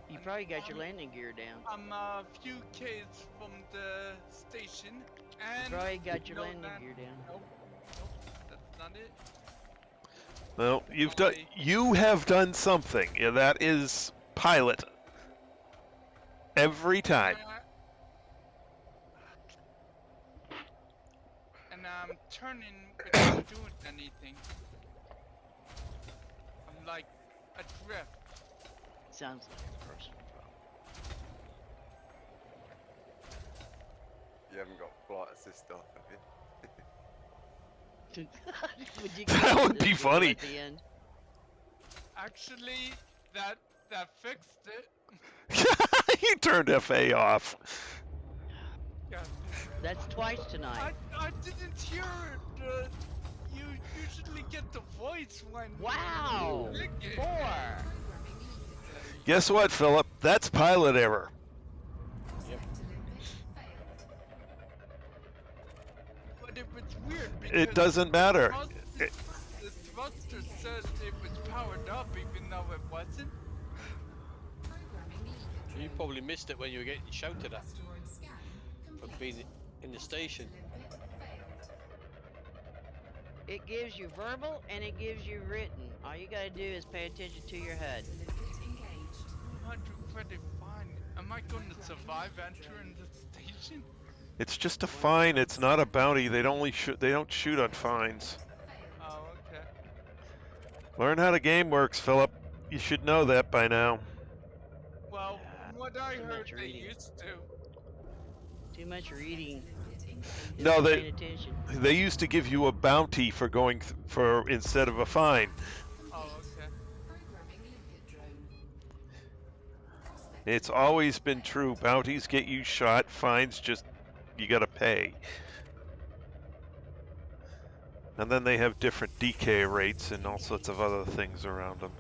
You probably got your landing gear down. I'm a few Ks from the station, and You probably got your no, landing that- gear down. Nope, that's not it. Well, you have done something. Yeah, that is pilot. Every time. And I'm turning without doing anything. I'm like adrift. Sounds like a personal You haven't got flight assist off, have you? problem. Would you That get would this be video funny. At the end? Actually, that fixed it. He turned FA off. Yeah. That's twice tonight. I didn't hear it. You usually get the voice when Wow! you click it. 4! Programming limpet drone. Guess what, Philip? That's pilot error. Yep. To limpet failed. But it was weird because It doesn't matter. the thruster says it was powered up even though it wasn't. Programming limpet drone. You probably missed it when you were getting shouted at Asteroid scan for complete. being in the station. Limpet failed. It gives you verbal and it gives you written. All you gotta do is pay attention to your HUD. Limpet engaged. 200 credit fine. Am I going to survive entering the station? It's just a fine. It's not a bounty. They don't shoot on fines. Oh, okay. Learn how the game works, Philip. You should know that by now. Well, from what I too heard, much they reading. used to. Too much reading. Limpet engaged. No, Isn't they- paying attention. They used to give you a bounty for going for instead of a fine. Oh, okay. Programming limpet drone. Prospect. It's always been true. Bounties get you shot. Fines just you gotta pay. And then they have different decay rates and all sorts of other things around them.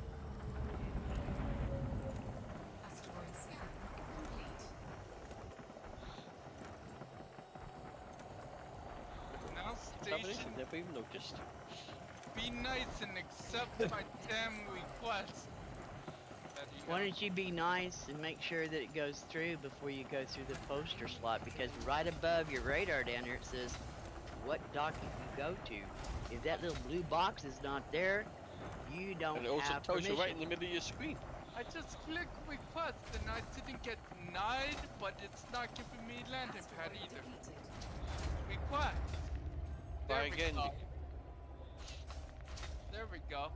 Asteroid scan complete. Now Travelers, station. never even noticed. be nice and accept my damn request. Why don't you be nice and make sure that it goes through before you go through the poster slot? Because right above your radar down there it says what dock you can go to. If that little blue box is not there, you don't And it also have tells permission. you right in the middle of your screen. I just clicked request and I didn't get denied, but it's not giving me landing pad either. Request. Try There we again. go. There we go.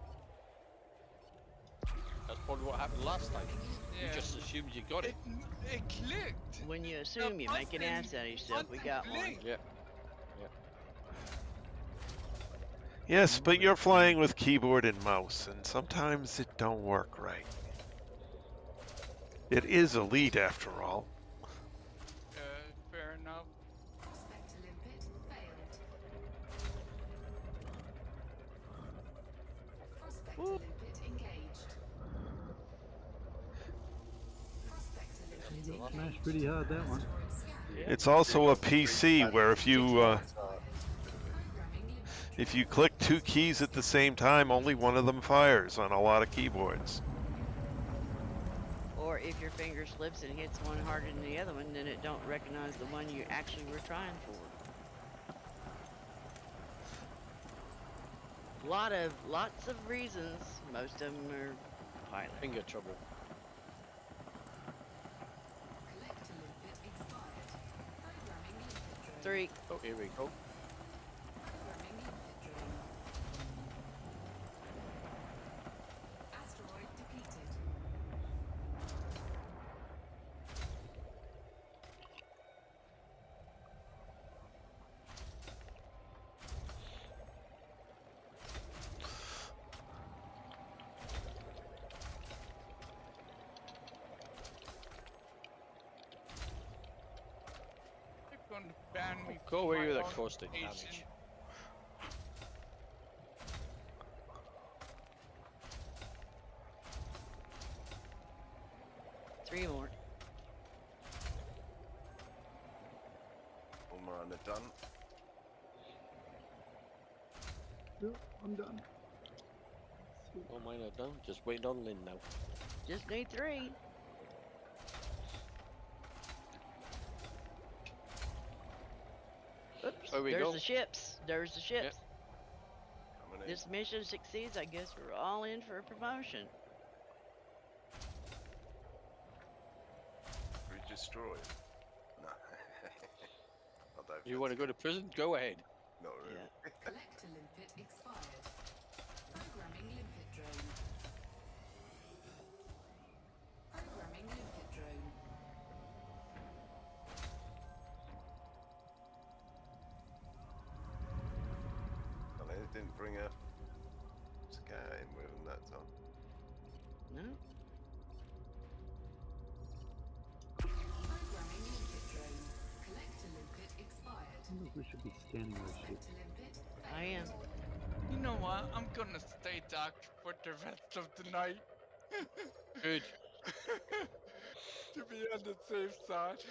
That's probably what happened last time. Yeah. You just assumed you got it. It clicked. When you assume, you make an button- ass out of yourself. We button got one. blinked. Yeah. Yes, but you're flying with keyboard and mouse, and sometimes it don't work right. It is Elite after all. Fair enough. Prospect limpet failed. Prospect limpet engaged. Prospect limpet You got engaged. smashed pretty hard, that one. Asteroid scan. It's also a PC where if you Programming limpet if you click two keys at the same time, only one of them fires on a lot of keyboards. Or if your finger slips and hits one harder than the other one, then it don't recognize the one you actually were trying for. Lots of reasons. Most of them are pilot. Finger trouble. Collector limpet expired. Programming limpet drone. 3. Oh, here we go. Programming limpet drone. Asteroid depleted. They're going to ban me. Go from away my with that own caustic nation. damage. Three more. All mine are done. Yep, I'm done. All mine are done. Just waiting on Lynn now. Just need 3. Oops. There we There's go. the ships. There's the ships. Coming in. This mission succeeds, I guess we're all in for a promotion. We destroyed. No. I don't You want to go to prison? Go ahead. Not really. Yeah. Collector limpet expired. Programming limpet drone. Programming limpet drone. I mean, it didn't bring a scout in with them that time. No? Programming limpet drone. Collector limpet expired. I wonder if we should be scanning those ships. Collector limpet I am. You know what? I'm gonna stay docked for the rest of the night. Good. To be on the safe side.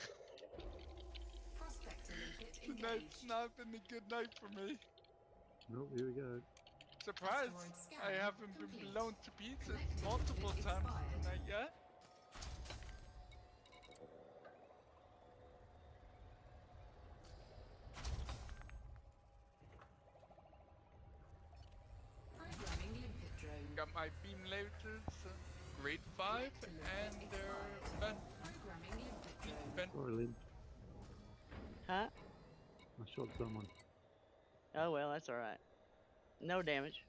Prospector limpet Tonight's engaged. not been a good night for me. Oh, here we go. Surprised Asteroid scan I haven't been complete. blown to pieces Collector multiple limpet times expired. tonight yet. Programming limpet drone. Got my beam lasers, grade 5, and their vent. Programming limpet drone. vent. Sorry, Lynn. Huh? I shot someone. Oh well, that's alright. No damage.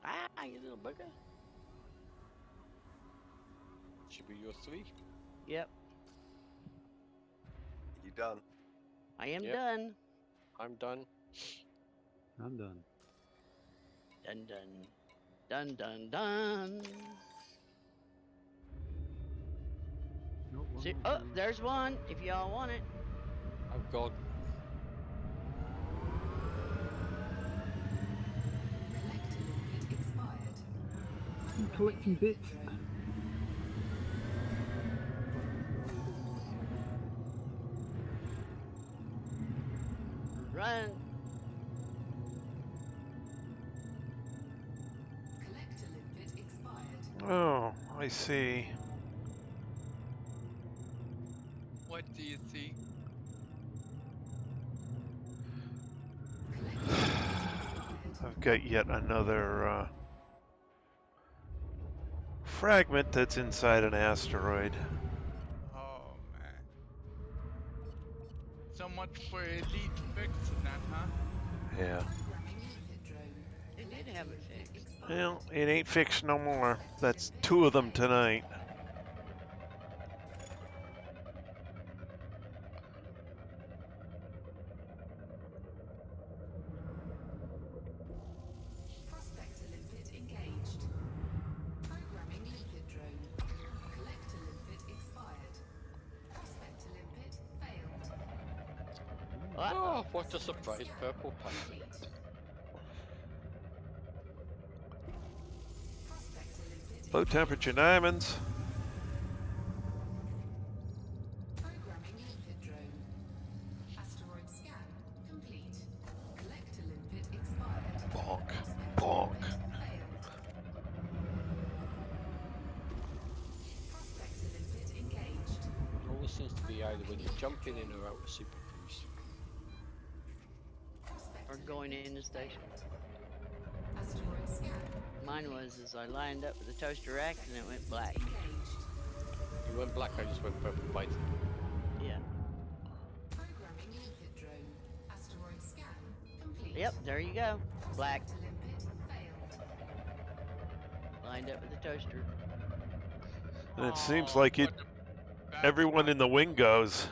Ah, you little bugger. Should be your 3. Yep, You done? I am Yep. done. I'm done. I'm done. Dun dun. Dun dun dun. Nope, one See, more oh, down. there's one. If y'all want it. Oh God. Collector limpet expired. I'm collecting bits. Drone. Run. Collector limpet expired. Oh, I see. What do you see? Collector limpet expired. I've got yet another fragment that's inside an asteroid. Oh man. So much for elite fixing that, huh? Yeah. Programming limpet drone. They did have it Limpet fixed. expired. Well, it ain't fixed no more. That's 2 of them tonight. Prospector limpet engaged. Programming limpet drone. Collector limpet expired. Prospector limpet failed. What? Oh, what a surprise, purple panther. Complete. Prospector limpet Low temperature diamonds. Programming limpet drone. Asteroid scan complete. Collector limpet expired. Bonk. Prospector Bonk. limpet failed. Prospector limpet engaged. Always seems to be either when you're jumping in or out of super cruise. Prospector Or going in the station. Asteroid scan Mine was as I lined up with the toaster rack and it went black. engaged. You went black, I just went purple white. Yeah. Programming limpet drone. Asteroid scan complete. Yep, there you go. Black. Prospector limpet failed. Lined up with the toaster. And it seems Oh, like it. what a bad Everyone in the wing goes.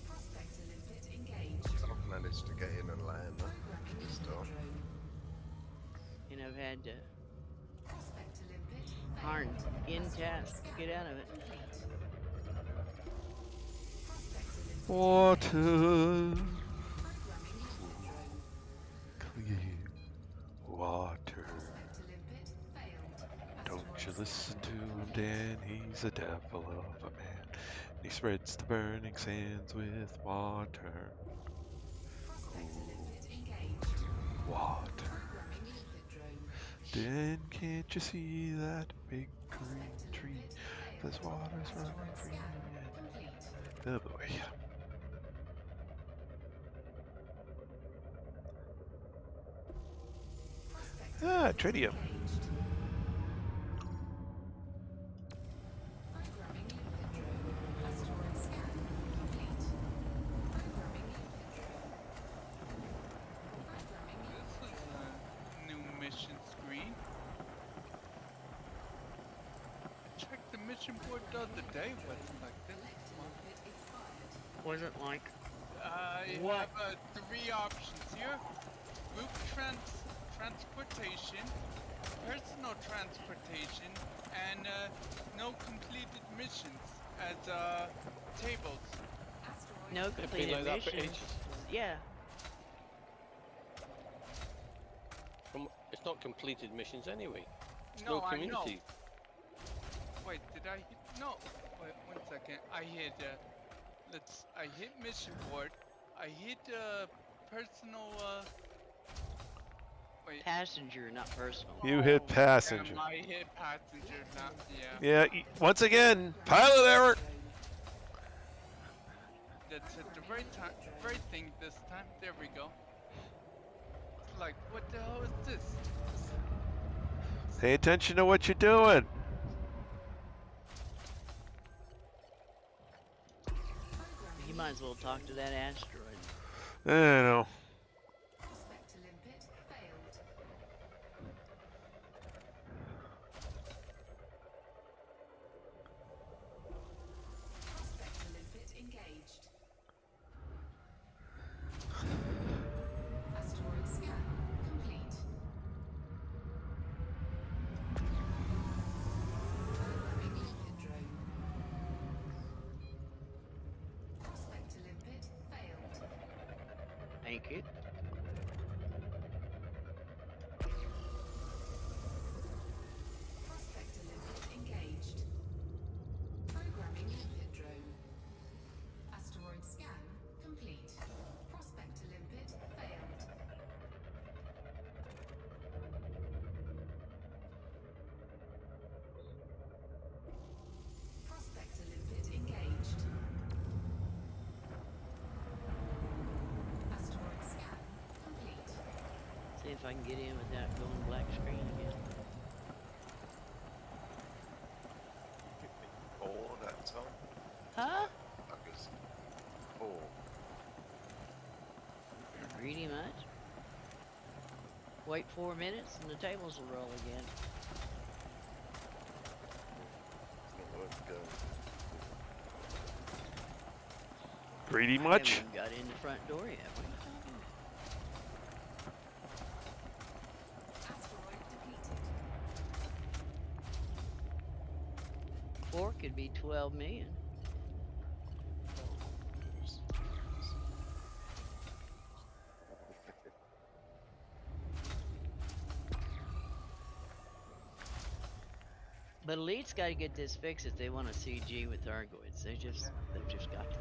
Prospector limpet engaged. I've managed to get in and land Programming this limpet time. drone. And I've had to Prospector limpet hard failed. in task to get out of it. Complete. Prospector limpet Water. programming limpet drone. Clear water. Prospector limpet failed. Don't you Asteroid listen to him, Dan. He's a devil of a man. He spreads the burning sands with water. Prospector limpet engaged. Water. Programming limpet drone. Dan, can't you see that big green Prospector tree? limpet failed. This water's running Asteroid free. scan complete. Oh boy. Prospector Ah, limpet Tritium. engaged. Programming limpet drone. Asteroid scan complete. Programming limpet drone. Programming This limpet is a new mission screen. I checked the mission board the other day. Wasn't like this. collector limpet expired. Wasn't like You What? have 3 options here: group transportation, personal transportation, and no completed missions as tables. Asteroid no It's been completed like that for missions. ages. Yeah. It's not completed missions anyway. It's No, no I know. community. Wait, did I hit? No. Wait, 1 second. I hit. I hit mission board. I hit personal. Wait. Passenger, not personal. You hit Oh, passenger. damn, I hit passenger. Not Yeah, once again, pilot error. That's hit the right thing this time. There we go. It's like, what the hell is this? Pay attention to what you're doing. You might as well talk to that asteroid. I don't know. Prospector limpet failed. Prospector limpet engaged. Asteroid scan complete. Programming limpet drone. Prospector limpet failed. Thank you. Prospector limpet engaged. Programming limpet drone. Asteroid scan complete. I can get in without going black screen again. Or that time. Huh? Buggers. Or. Pretty much. Wait 4 minutes and the tables will roll again. It's not worth going. Pretty We much. haven't even got in the front door yet. What are you talking about? Asteroid depleted. 4 could be 12 million. But Elite's got to get this fixed if they want to CG with Argoids. They've just got to.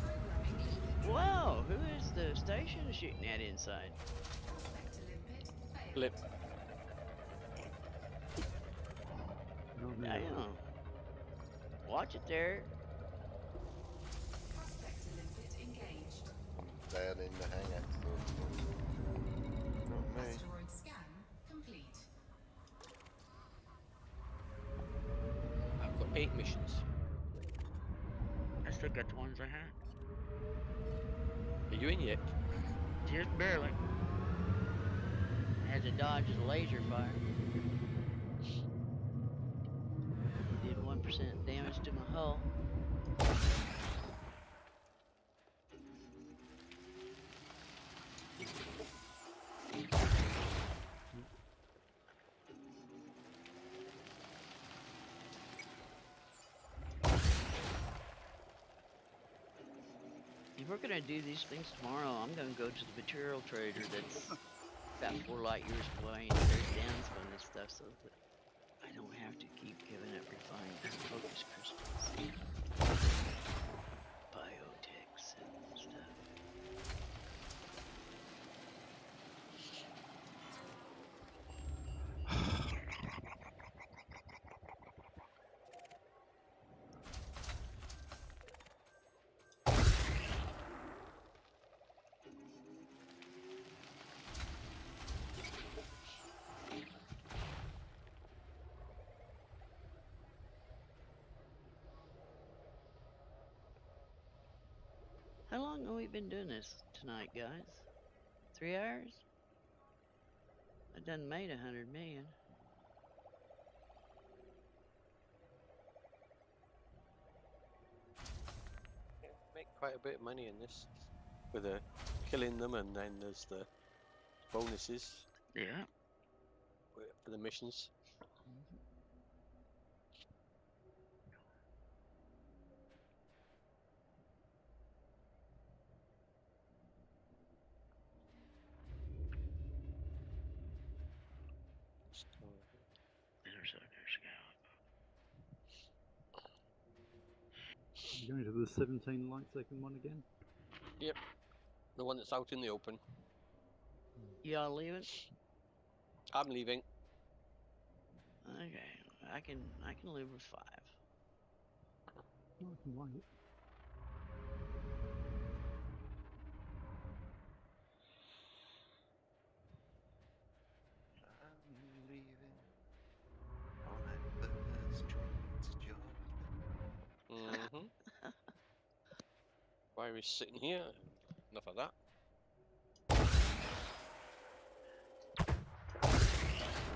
Programming input. Whoa, who is the station shooting at inside? Prospector limpet failed. Lip. Not me. Damn. Watch it there. Prospector limpet engaged. I'm down in the hangar. So. Not me. Asteroid scan complete. I've got 8 missions. I still got the ones I had. Are you in yet? Just barely. I had to dodge the laser fire. Did 1% damage to my hull. If we're gonna do these things tomorrow, I'm gonna go to the material trader that's about 4 light years away and trade down some of this stuff so that I don't have to keep giving up refined focus crystals, biotechs and stuff. How long have we been doing this tonight, guys? 3 hours? I done made 100 million. Yeah, make quite a bit of money in this. With killing them, and then there's the bonuses Yeah. for the missions. There's Going to the 17 light second one again? The one that's out in the open. y'all leaving? I'm leaving. Okay, I can live with 5. No, I can wait. I'm leaving on that first train to Georgia. Mm-hmm. Why are we sitting here? Enough of that.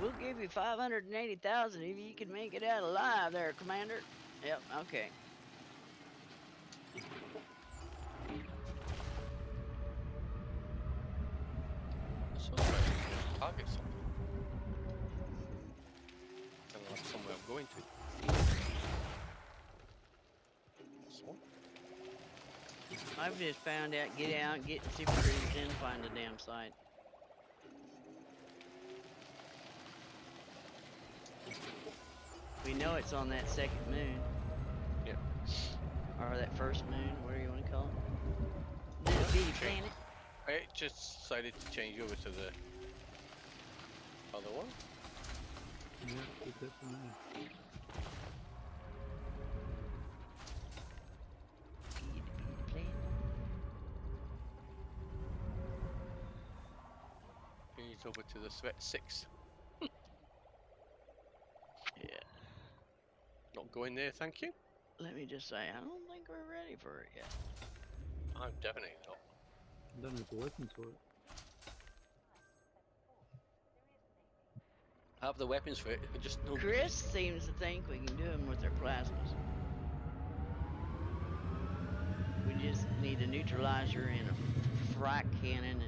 We'll give you 580,000 if you can make it out alive there, Commander. Yep, okay. So I'm trying to target something. Kind of like somewhere I'm going to. This one. I've just found out, get out, get in super trees, then find the damn site. We know it's on that second moon. Yeah. Or that first moon, whatever you want to call it. Little bitty planet. I just decided to change over to the other one. Yeah, good that for me. Bitty planet. He's it over to the threat 6. Yeah. Not going there, thank you. Let me just say, I don't think we're ready for it yet. I'm definitely not. I don't have the weapons for it. I have the weapons for it, I just don't. Chris seems to think we can do them with their plasmas. We just need a neutralizer and a frag cannon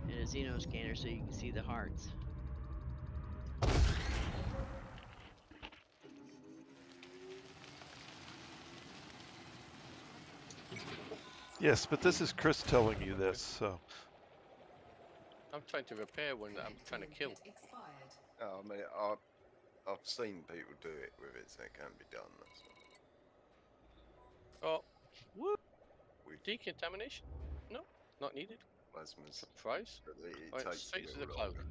and a xeno scanner so you can see the hearts. Yes, but this is Chris telling you this, so. I'm trying to repair one that I'm trying to kill. Expired. Oh, I mean, I've seen people do it with it, so it can be done. That's all. Oh, whoop. With Decontamination? No, not needed. plasmas, Surprise. but it Right, takes straight a to little the cloud. longer.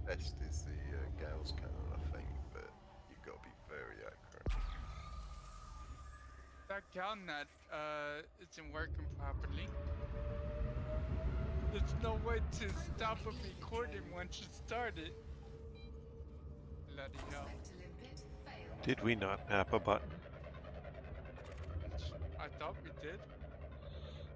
Best is the Gauss cannon, I think, but you've got to be very accurate. That galnet isn't working properly. There's no way to stop a recording once you start it. Bloody hell. Prospector limpet failed. Did we not map a button? I thought we did.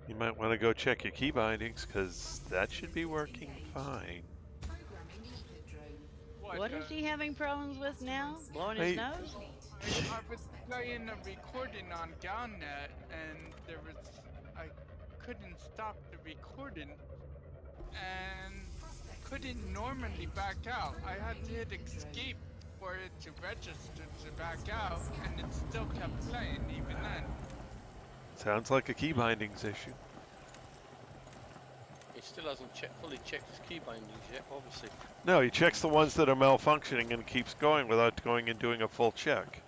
You might want to go check your key bindings, because that should be working fine. Programming limpet drone. What is he having problems with now? Blowing his Hey. nose? I was playing a recording on Galnet and I couldn't stop the recording and couldn't normally back out. I had to hit escape for it to register to back out and it still kept playing even then. Sounds like a key bindings issue. He still hasn't fully checked his key bindings yet, obviously. No, he checks the ones that are malfunctioning and keeps going without going and doing a full check.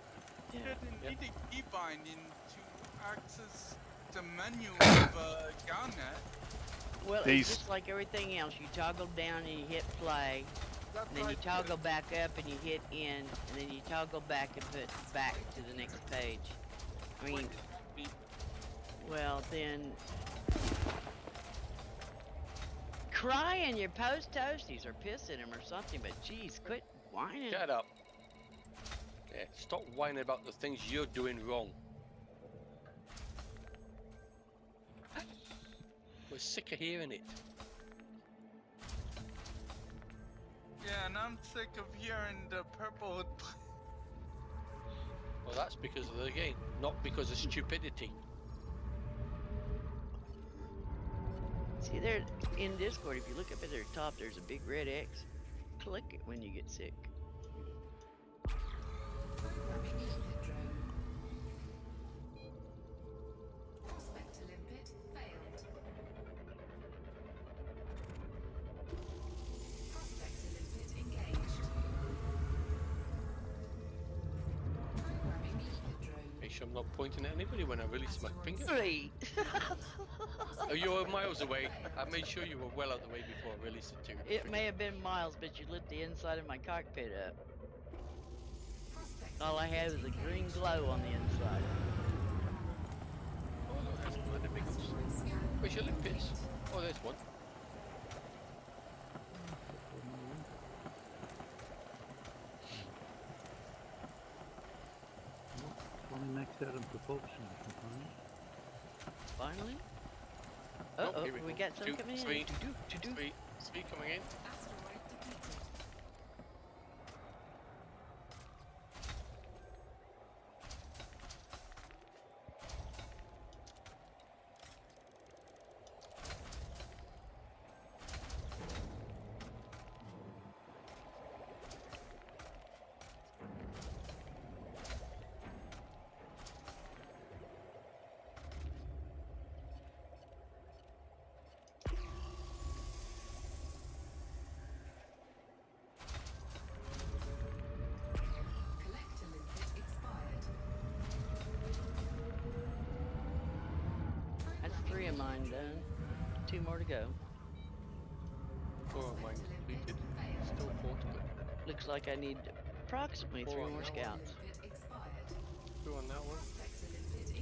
You Yeah. didn't Yeah. need a key binding to access the menu of Galnet. Well, These- it's just like everything else. You toggle down and you hit play, That's and then you like toggle back up and you hit in, and then you toggle back and put back to the next page. I mean, well then, crying your post toasties or pissing him or something. But geez, quit whining. Shut up. Yeah, stop whining about the things you're doing wrong. We're sick of hearing it. Yeah, and I'm sick of hearing the purple. Well, that's because of the game, not because of stupidity. See there in Discord, if you look up at their top, there's a big red X. Click it when you get sick. Programming limpet drone. Prospector limpet failed. Prospector limpet engaged. Programming limpet drone. Make sure I'm not pointing at anybody when I release my finger. Three. Oh, you were miles away. I made sure you were well out of the way before I released it to you. It may have been miles, but you lit the inside of my cockpit up. Prospector All I had was a green glow on the inside. Oh, no, there's one of the big ones. asteroid scan. Where's your limpets? Oh, there's one. Finally maxed out on propulsion component. Finally. Oh, Uh oh, here we we go. got some Two, coming in. three, To-do. Three coming in. Asteroid depleted. Collector limpet expired. That's three of mine done. Two more to go. Four of mine completed. Still four to go. Looks like I need approximately Four three on more that one. scouts. Limpet expired. Two on that one. Prospector limpet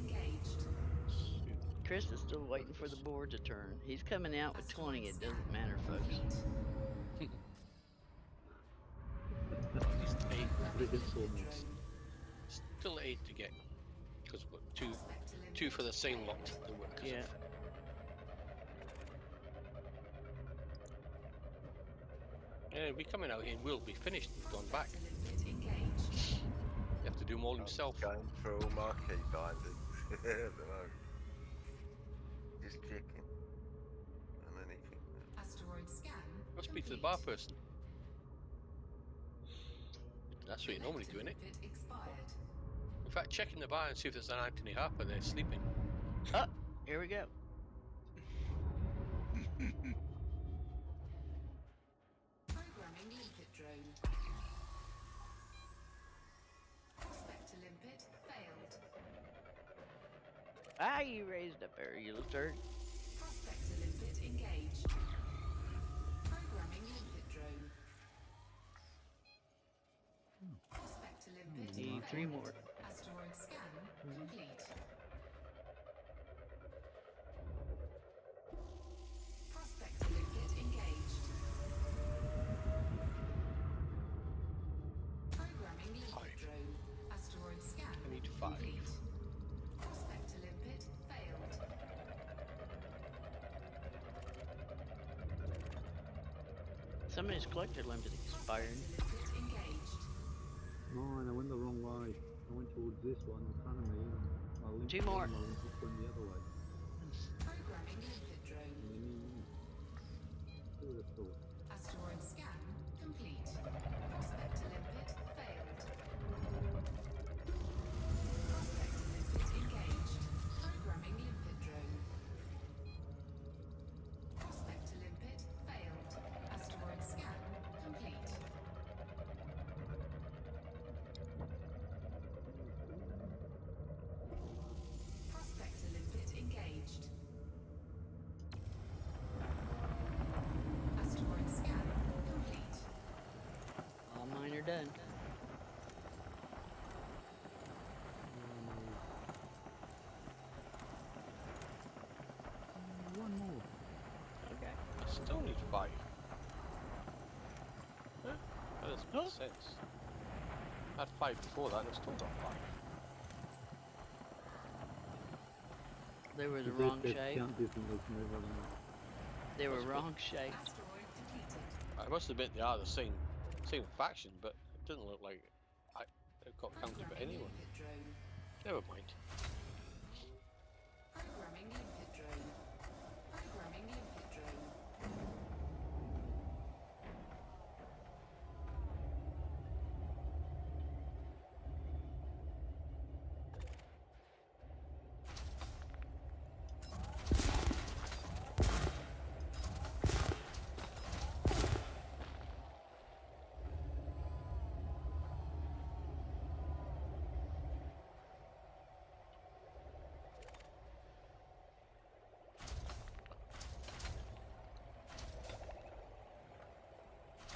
Chris is still waiting for the board to turn. He's coming out with 20. It doesn't matter, folks. At least 8. What it is for me. Still 8 to get. Because we've got two for the same lot to work. Yeah. Yeah, we coming out here and we'll be finished and gone back. You have to do them all himself. Going through all my key bindings. I don't know. Just checking. And anything. Asteroid scan. Go speak to the bar person. That's what you normally do, innit? Expired. In fact, check in the bar and see if there's an Anthony Harper there sleeping. Oh, here we go. Programming limpet drone. Prospect to limpet failed. Ah, you raised up there, you little turd. Prospect to limpet engaged. Programming limpet drone. Prospect to limpet Need 3 failed. more. Asteroid scan complete. Prospect to limpet engaged. Programming limpet 5. drone. Asteroid scan I need 5. complete. Prospect to limpet failed. Somebody's collector limit expired. Limpet engaged. Mine, I went the wrong way. I went towards this one in front of me. And my link 2 more. My link just went the other way. Programming limpet drone. And then who would have thought? Asteroid scan complete. Prospect to limpet failed. Prospect to limpet engaged. Programming limpet drone. Prospect to limpet failed. Asteroid scan complete. Prospect to limpet engaged. Asteroid scan complete. All mine are done. One more. Okay. I still need 5. Huh? That doesn't make sense. I had 5 before that and I've still got 5. They were the They- wrong they shape. count differently from everyone else. They were wrong shape. Asteroid depleted. I must admit they are the same faction, but it doesn't look like it got counted by anyone. Limpet drone. Never mind. Programming limpet drone. Programming limpet drone.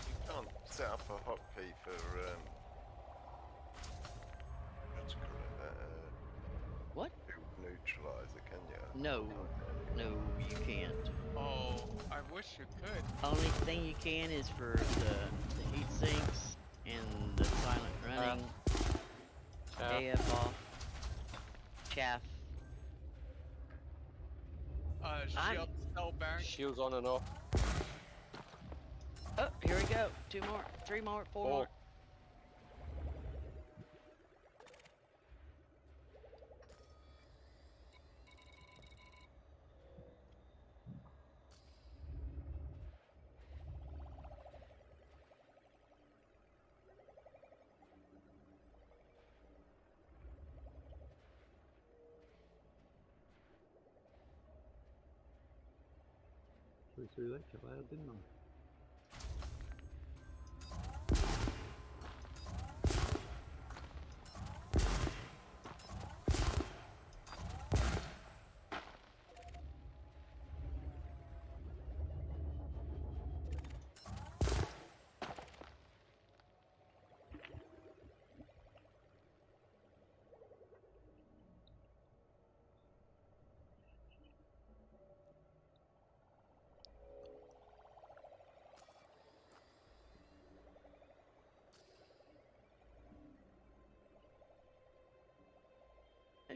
You can't set up a hotkey for what do you call it? What? Neutralizer, can you? No. No, you can't. Oh, I wish you could. Only thing you can is for the heat sinks and the silent running, AF off, chaff. Shield cell bank. Shields on and off. Oh, here we go. 2 more, 3 more, 4 4. more. Threw that cut out, didn't I?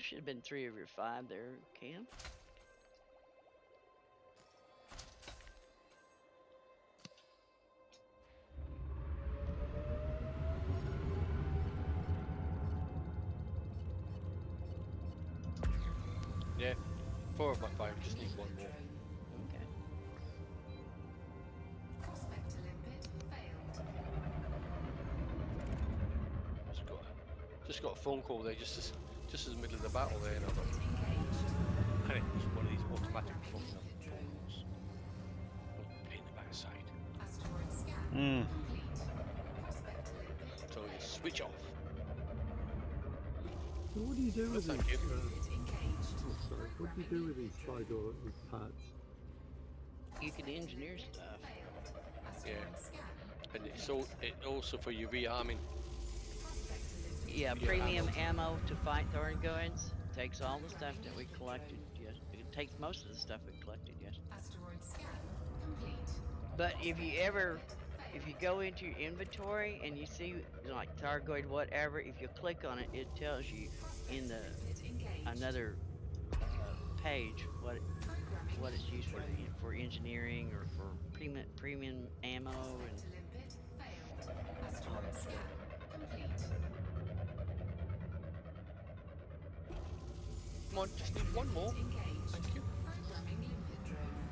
There should have been 3 of your 5 there, Cam. Yeah, 4 of my 5. Just need 1 more. Okay. Prospector limpet failed. Just got a phone call there, just as the middle of the battle there, and I got, Engaged. and it was one of these automatic phone calls. Pain in the backside. Asteroid scan Hmm. complete. Prospector limpet So you switch off. So what do you do with Thank these? you. engaged. Oh, sorry. What do you do with these Spygor parts? You can engineer stuff. Failed. Asteroid scan. And it's so it also for your rearming. Prospector limpet Yeah, Yeah, premium ammo to fight Thargoids. Takes all the stuff that we collected. Yes, it takes most of the stuff we collected. Yes. asteroid scan complete. But if you ever, Failed. if you go into your inventory and you see like Thargoid whatever, if you click on it, it tells you in the Limpet engaged. another page what Programming it's used for, drone. for engineering or for premium ammo and. Prospector limpet failed. Asteroid scan complete. Come on, just need 1 more. Engaged. Thank you. Programming limpet drone.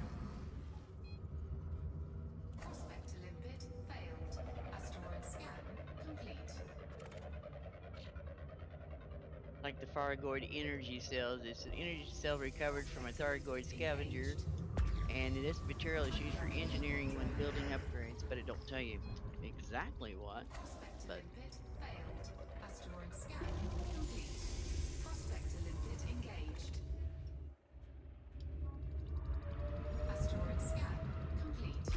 Prospector limpet failed. Asteroid scan complete. Like the Thargoid energy cells, it's an energy cell recovered from a Thargoid scavenger, and this material is used for engineering when building upgrades, but it don't tell you exactly what. Prospector But limpet failed. Asteroid scan complete. Prospector limpet engaged. Asteroid scan complete.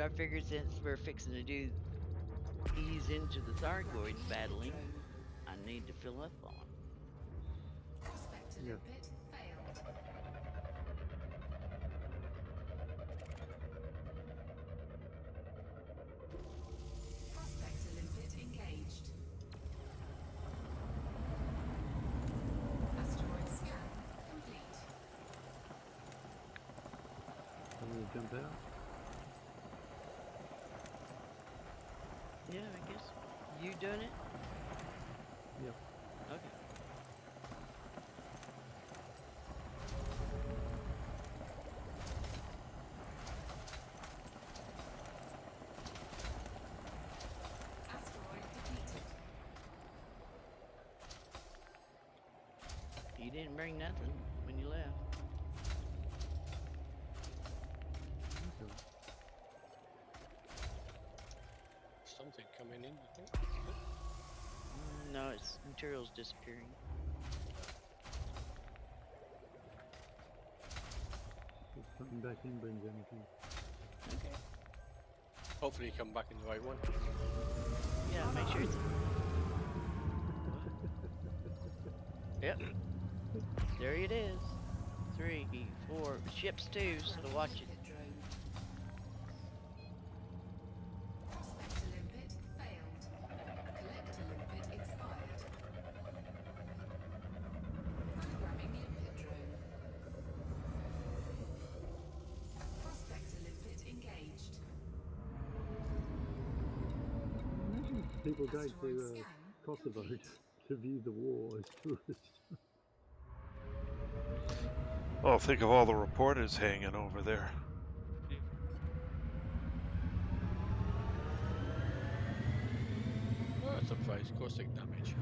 I figured since we're fixing to do ease into the Thargoids battling, I need to fill up on them. Prospector Yeah. limpet failed. Prospector limpet engaged. Asteroid scan complete. I'm going to jump out. Yeah, I guess. You doing it? Yep. Okay. Asteroid depleted. You didn't bring nothing when you left. Okay. Something coming in, I think. No, it's materials disappearing. If something back in brings anything. Okay. Hopefully you come back in the right one. Yeah, make sure it's. Yep. There it is. 3, 4 ships too, so watch it. Prospector limpet failed. Collector limpet expired. Programming limpet drone. Prospector limpet engaged. Imagine people going Asteroid to scan Kosovo complete. to view the war as tourists. Oh, think of all the reporters hanging over there. Oh, that's a price. Caustic damage.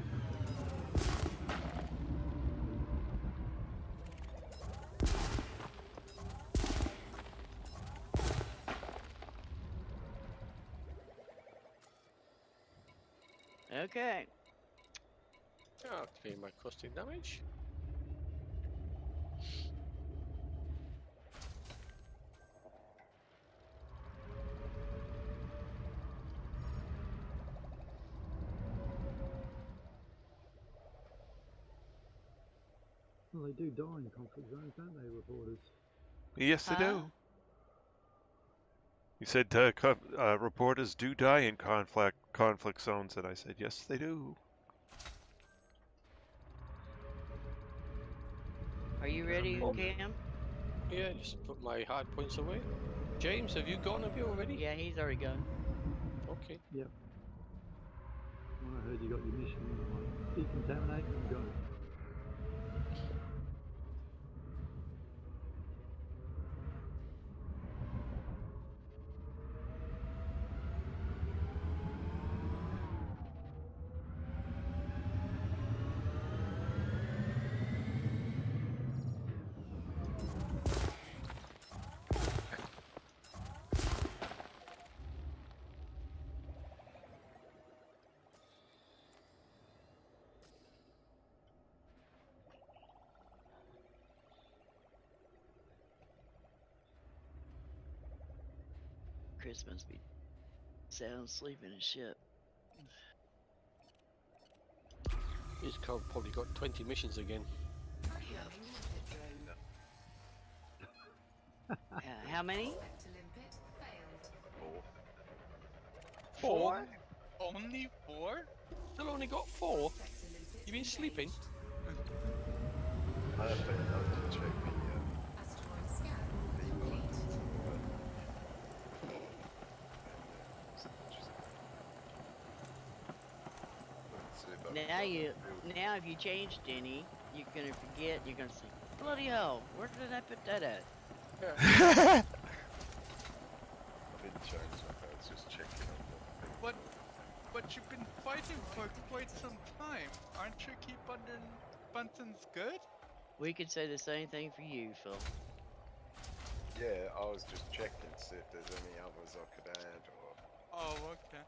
Okay. Oh, activate my caustic damage. Well, they do die in conflict zones, don't they, reporters? Yes, they Huh? do. You said reporters do die in conflict zones, and I said yes, they do. Are you ready, Cam? Yeah, just put my hard points away. James, have you gone? Have you already? Yeah, he's already gone. Okay. Yep. When I heard you got your mission, I'm like, decontaminate and go. Chris must be sound asleep in his ship. He's probably got 20 missions again. How many? Four? Only 4? Still only got 4? You been sleeping? I have been known to check the Now if you changed any, you're gonna forget. You're gonna say, "Bloody hell, where did I put that at?" I didn't change that, I was just checking on the thing. But you've been fighting for quite some time. Aren't you keep under Bunton's good? We could say the same thing for you, Phil. Yeah, I was just checking to see if there's any others I could add or... Oh, okay.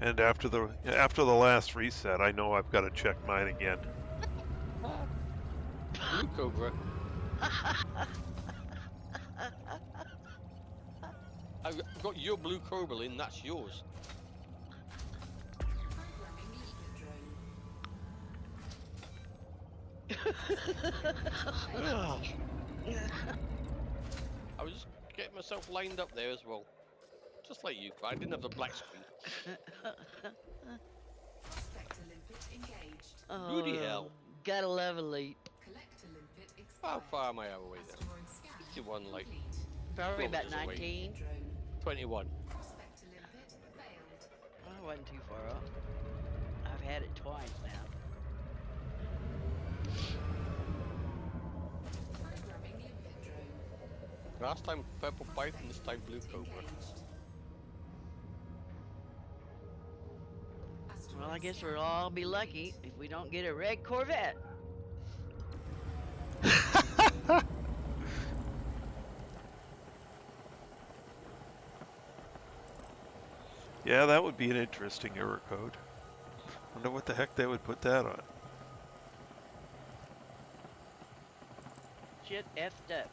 And after the last reset, I know I've got to check mine again. Blue Cobra. I've got your Blue Cobra in, that's yours. I was just getting myself lined up there as well. Just like you, but I didn't have the black screen. Bloody hell. Gotta love Elite. How far am I away then? 51 like. Probably about kilometers away. 19. 21. I wasn't too far off. I've had it twice now. Last time Purple Python, this time Blue Cobra. Well, I guess we'll all be lucky if we don't get a red Corvette. Yeah, that would be an interesting error code. Wonder what the heck they would put that on. Shit effed up.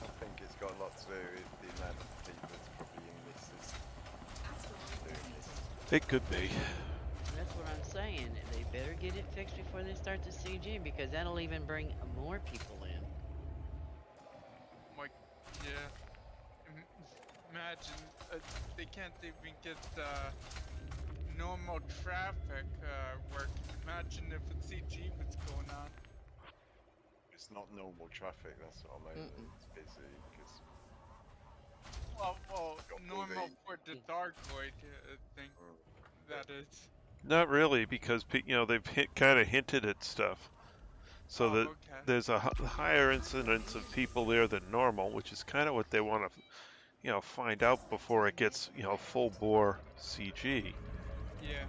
I think it's got a lot to do with the amount of people that's probably in this system doing this. It could be. That's what I'm saying. They better get it fixed before they start the CG because that'll even bring more people in. Like, yeah. Imagine they can't even get normal traffic working. Imagine if a CG was going on. It's not normal traffic, that's what I mean. It's busy because... Well, Got normal the- for the Darkoid thing. That is. Not really, because they've kind of hinted at stuff, so that Okay. there's a higher incidence of people there than normal, which is kind of what they want to, find out before it gets, full bore CG. Yeah.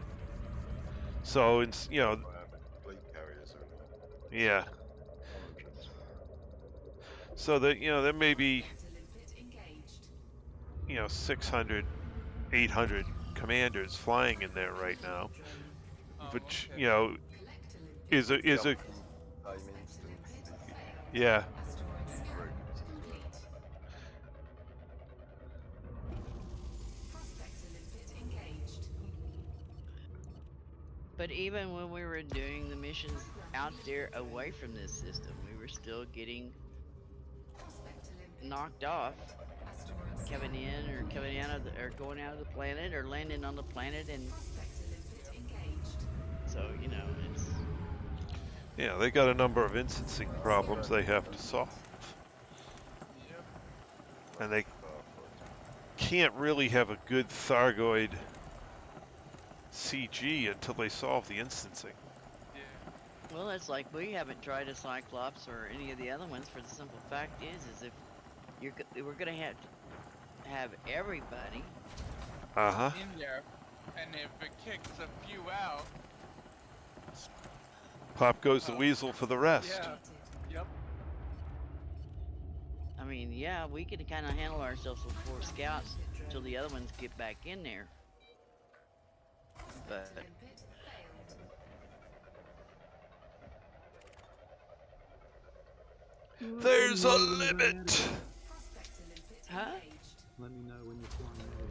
So it's, Not having fleet carriers or anything. yeah. So that there may be 600, 800 commanders flying in there right now, which Okay. is a Same instance, yeah. groups. But even when we were doing the missions out there away from this system, we were still getting knocked off, coming in or coming out of the, or going out of the planet or landing on the planet, and so you know it's Yeah, they got a number of instancing problems they have to solve, Yep. and they Starfoot. can't really have a good Thargoid CG until they solve the instancing. Yeah. well, it's like we haven't tried a Cyclops or any of the other ones for the simple fact is if we're gonna have everybody. Uh-huh. In there, and if it kicks a few out, Pop goes the weasel for the rest. yeah. Yep. I mean, yeah, we can kind of handle ourselves with 4 scouts till the other ones get back in there. But There's a limit! huh? Let me know when you're flying out of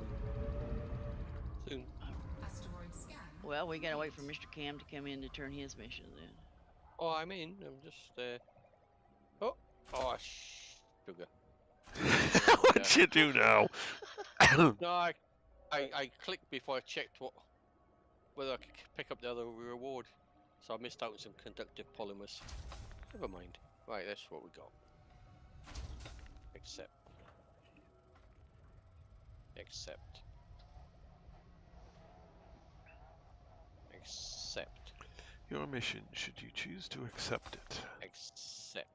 there. Soon. Well, we gotta wait for Mr. Cam to come in to turn his mission then. Oh, I'm in. I'm just. Oh, sugar. What'd you do now? No, I clicked before I checked whether I could pick up the other reward, so I missed out on some conductive polymers. Never mind. Right, that's what we got. Accept. Accept. Accept. Your mission, should you choose to accept it. Accept.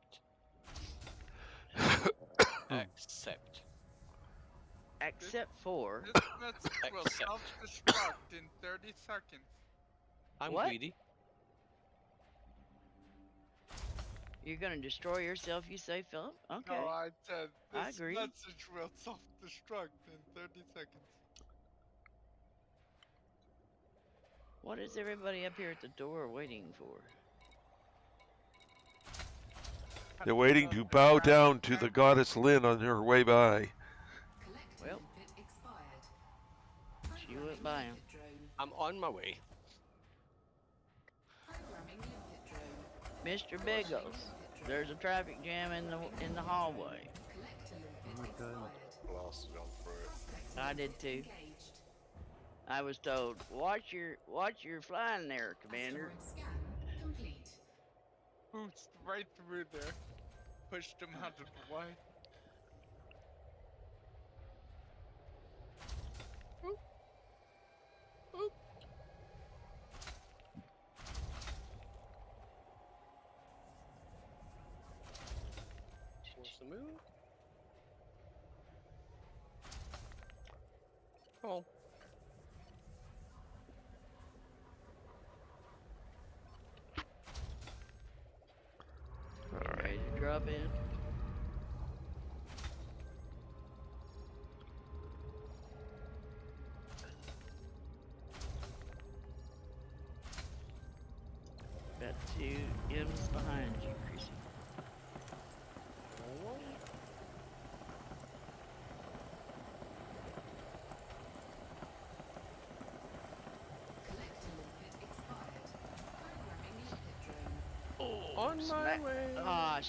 Accept. Except for This message will Accept. self-destruct in 30 seconds. I'm What? greedy. you're gonna destroy yourself, you say, Philip? Okay. No, I said I this agree. message will self-destruct in 30 seconds. What is everybody up here at the door waiting for? They're waiting to bow down to the goddess Lynn on her way by. Well, she went by him. I'm on my way. Mr. Biggles, there's a traffic jam in the hallway. Okay. Blasted on through it. I did too. I was told, watch your flying there, Commander. Boost right through there. Pushed him out of the way. What's the move? Come on. Alright. Ready to drop in? Got 2 M's behind you, Chrissy. On my Smack. way. Ah,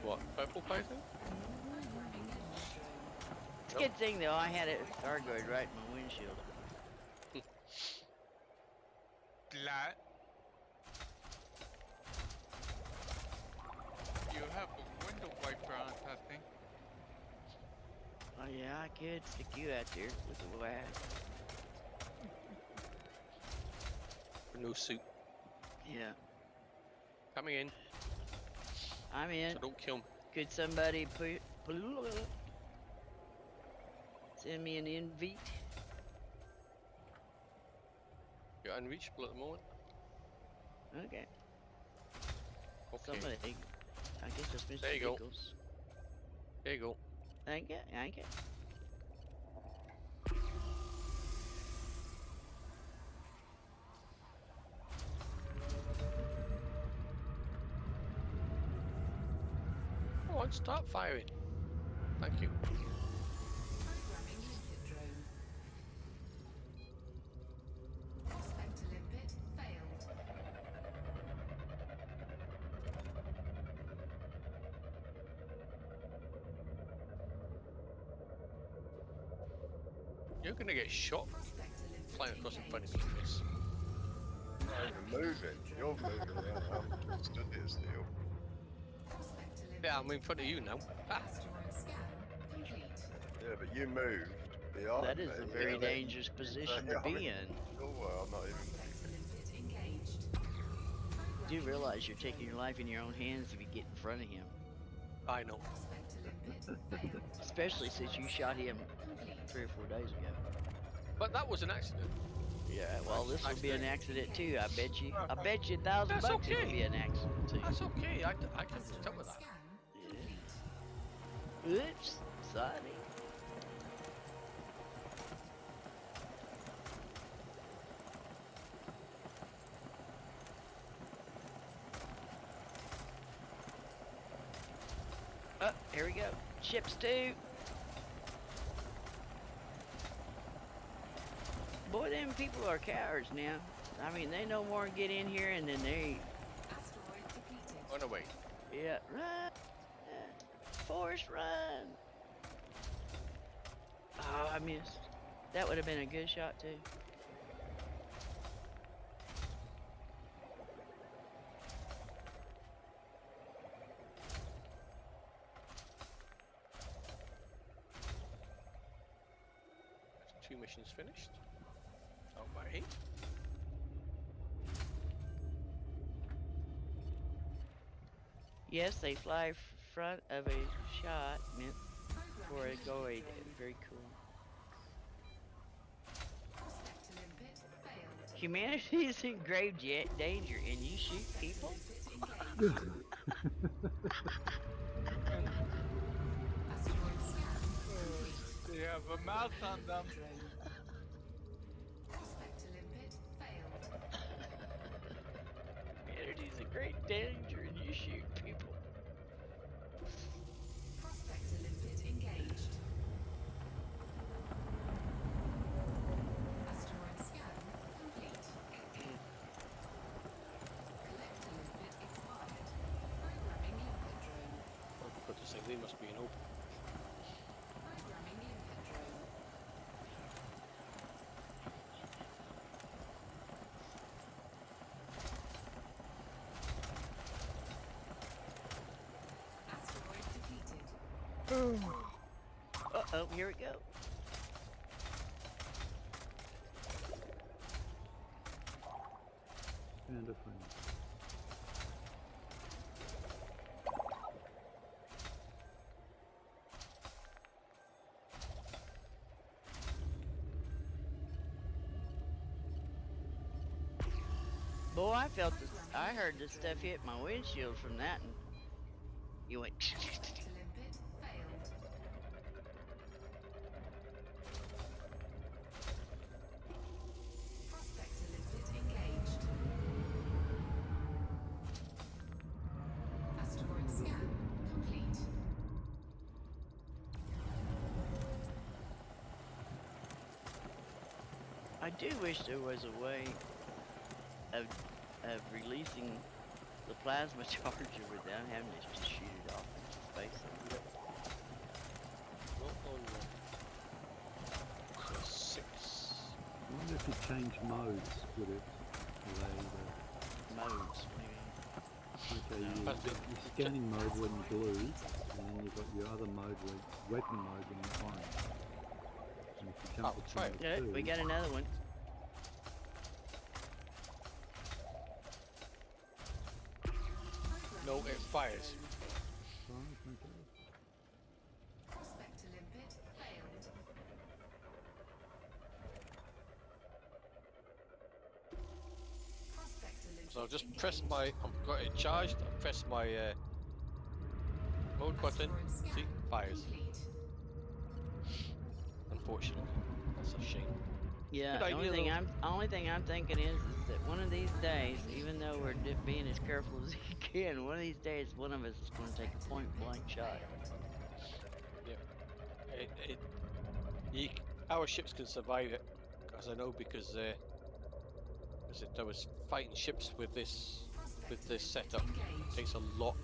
What? Purple python? it's a good thing though. I had it Thargoid right in my windshield. Glad. You have a window wiper on that thing. Oh yeah, I could stick you out there with the glass. No suit. Yeah, Coming in. I'm in. So don't kill me. Could somebody send me an invite? You're unreachable at the moment. Okay. Okay. Somebody. I guess that's Mr. There you go. Pickles. There you go. Thank you. Thank you. Go on, start firing. Thank you. You're gonna get shot flying across in front of me, Chris. I'm not even moving. You're moving around. I'm stood here still. Yeah, I'm in front of you now. Ha! Yeah, but you moved behind That me. is a very and then dangerous you position say, to I'm be in in. your way, I'm not even moving. You do realize you're taking your life in your own hands if you get in front of him. I know. Especially since you shot him 3 or 4 days ago. But that was an accident. Yeah, well, this will be an accident too. I bet you. I bet you $1,000 That's bucks it'll okay. be an accident too. That's okay. I can put up with that. Yeah. Oops, sorry. Oh, here we go. Ships too. Boy, them people are cowards now. I mean, they no more get in here and then they, Run away. yeah, run. Force run. Oh, I missed. That would have been a good shot too. That's 2 missions finished. Alright. Yes, they fly front of a shot meant for a goid. Very cool. Humanity is in grave danger, and you shoot people? They have a mouth on them. Humanity's in great danger, and you shoot people. Oh, for goodness sake, they must be an open. Uh-oh, here we go. Found a friend. Boy, I felt this. I heard this stuff hit my windshield from that, and you went. I do wish there was a way of releasing the plasma charger without having to just shoot it off into space. Not on the 6. I wonder if you change modes, would it allow you to... Modes, maybe. Okay, That's you've got your scanning mode when blue, and then you've got your other mode, weapon mode when orange. And if you jump Oh, between try the Yeah, two, we got another one. No, it fires. Right, okay. So I'll just press my. I've got it charged. I press my mode button. See, fires. Unfortunately, that's a shame. Yeah, Good the only idea, thing though. only thing I'm thinking is that one of these days, even though we're being as careful as we can, one of these days one of us is going to take a point blank shot. Our ships can survive it, as I know, because I was fighting ships with this setup. It takes a lot.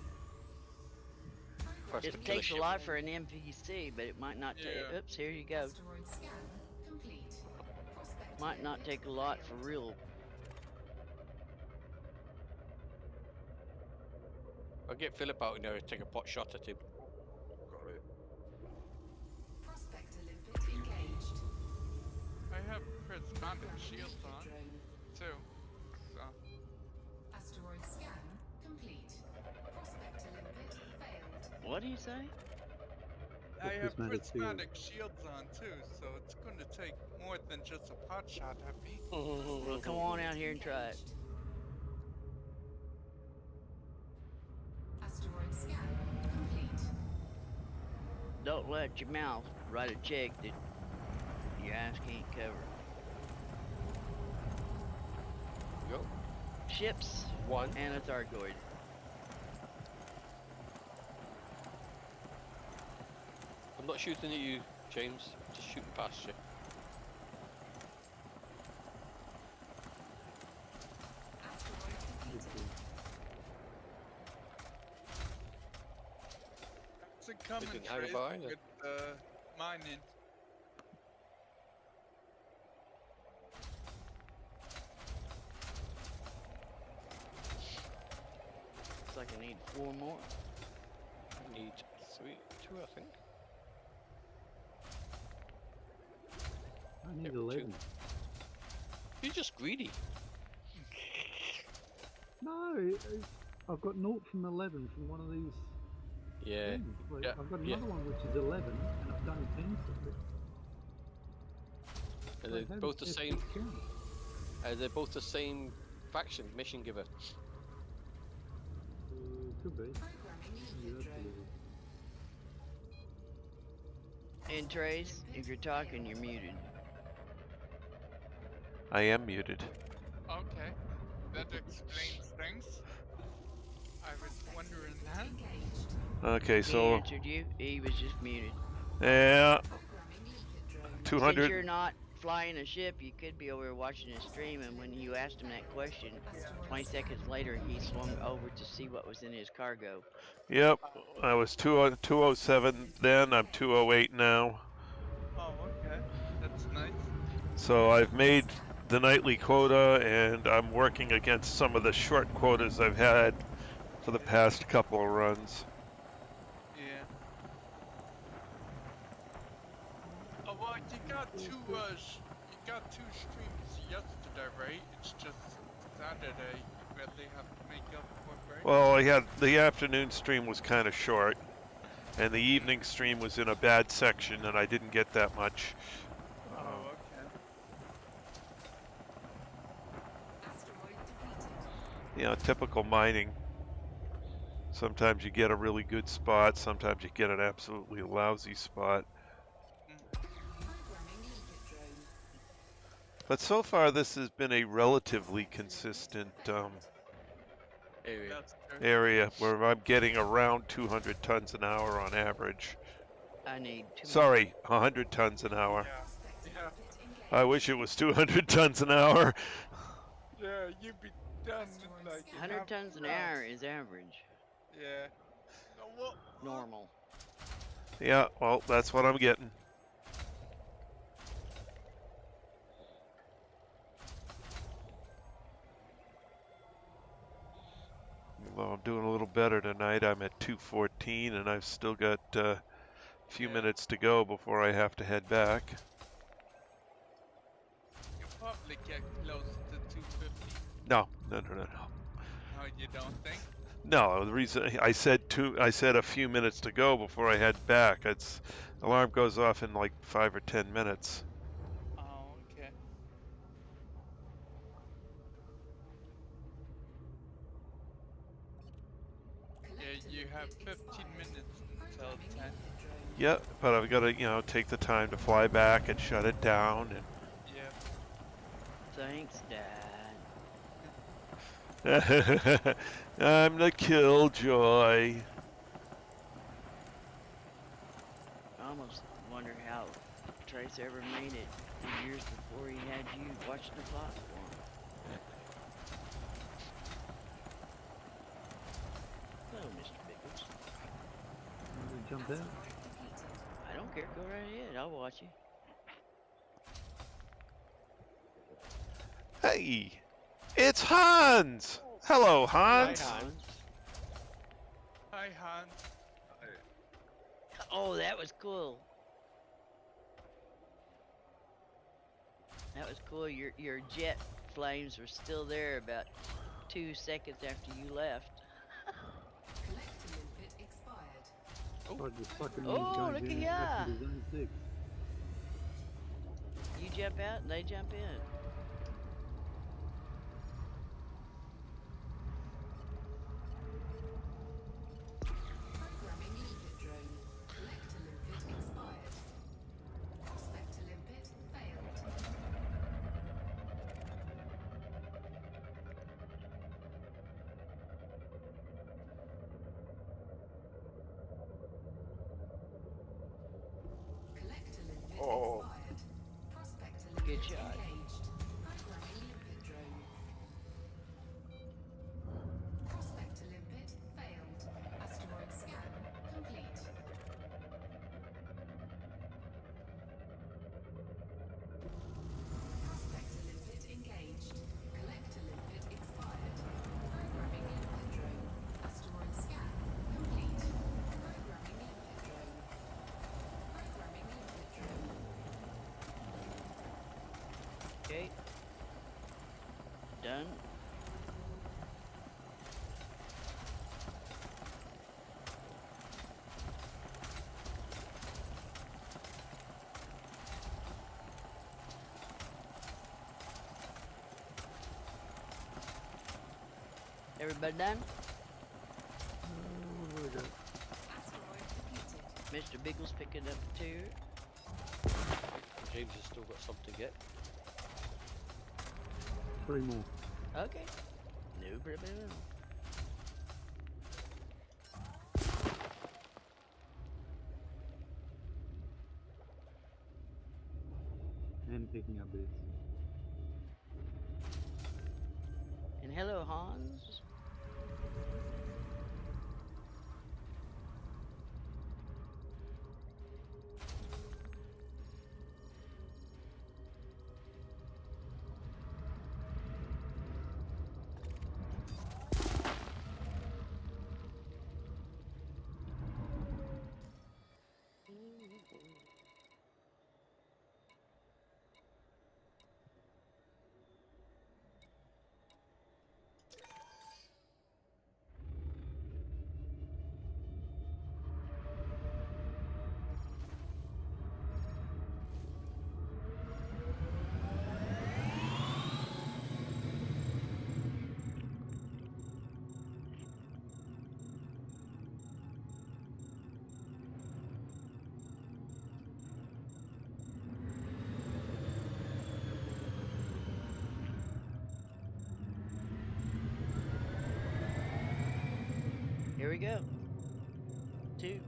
For us to It kill takes a ship. lot for an NPC, but it might not take. Yeah. Oops, here you go. Might not take a lot for real. I'll get Philip out in there and take a pot shot at him. Got it. Prospector limpet engaged. I have prismatic Programming shields limpet on drone. too. So Asteroid scan complete. Prospector limpet failed. What do you say? I have prismatic shield. prismatic shields on too, so it's going to take more than just a pot shot at me. Well, come on out here and try it. Engaged. Asteroid scan complete. Don't let your mouth write a check that your ass can't cover. Go. Ships One. and a Thargoid. I'm not shooting at you, James. Just shooting past you. Asteroid defeated. It's a common didn't hang trait about either. with mining. Looks like I need 4 more. I need two, I think. I need Yeah, 11. You're just greedy. No, I've got 0 from 11 from one of these Yeah. things. Like, yeah, I've got yeah. another one which is 11, and I've done 10 for it. And Like, they're how both does the this same. count? They're both the same faction, mission giver. Could be. Programming Yeah, limpet that's drone. weird. And Trace, if you're talking, you're muted. I am muted. Okay, that explains things. I was wondering that. Engaged. Okay, He so answered you. He was just muted. yeah, Programming limpet drone. 200. Since you're not flying a ship, you could be over here watching a stream, and when you asked him that question, 20 seconds later, he swung over to see what was in his cargo. Yep, I was 207 then. I'm 208 now. Oh, okay, that's nice. So I've made the nightly quota, and I'm working against some of the short quotas I've had for the past couple of runs. Yeah. Oh well, you got two streams yesterday, right? It's just Saturday you really have to make up for, right? Well, I had the afternoon stream was kind of short, and the evening stream was in a bad section, and I didn't get that much. Oh, okay. Asteroid defeated. You know, typical mining. Sometimes you get a really good spot, sometimes you get an absolutely lousy spot. Programming limpet drone. But so far, this has been a relatively consistent Area. That's good. area where I'm getting around 200 tons an hour on average. I need 2 Sorry, 100 tons an hour. Yeah. Yeah. Limpet engaged. I wish it was 200 tons an hour. Yeah, you'd be done like in 100 half tons an hour. hour is average. Yeah. No, well, Normal. Yeah, well, that's what I'm getting. Well, I'm doing a little better tonight. I'm at 214, and I've still got a few Yeah. minutes to go before I have to head back. you'll probably get close to 250. No. No, you don't think? No, the reason I said a few minutes to go before I head back. It's alarm goes off in like 5 or 10 minutes. Oh, okay. Yeah, you have 15 minutes until 10. Yeah, but I've got to, take the time to fly back and shut it down. And Thanks, Dad. I'm the killjoy. I almost wonder how Trace ever made it 2 years before he had you watching the clock for him. Hello, Mr. Pickles. You jump out? I don't care. Go right ahead. I'll watch you. Hey, it's Hans. Hello, Hi, Hans. Hans. Hi, Han. Oh, that was cool. That was cool. Your jet flames were still there about 2 seconds after you left. Collector limpet expired. Tried to sucker Oh, these guys look in at back ya. into zone 6. You jump out and they jump in. Programming limpet drone. Collector limpet expired. Prospector limpet failed. Collector limpet Oh. expired. Prospector Good limpet shot. engaged. Programming limpet drone. Prospector limpet failed. Asteroid scan complete. Prospector limpet engaged. Collector limpet expired. Programming limpet drone. Asteroid scan complete. Programming limpet drone. Programming limpet drone. Okay. Done. Everybody done? Oh, look at Asteroid depleted. Mr. Biggles picking up too. James has still got some to get. 3 more. Okay. No problem. And picking up bits. And hello, Hans. Here we go. 2.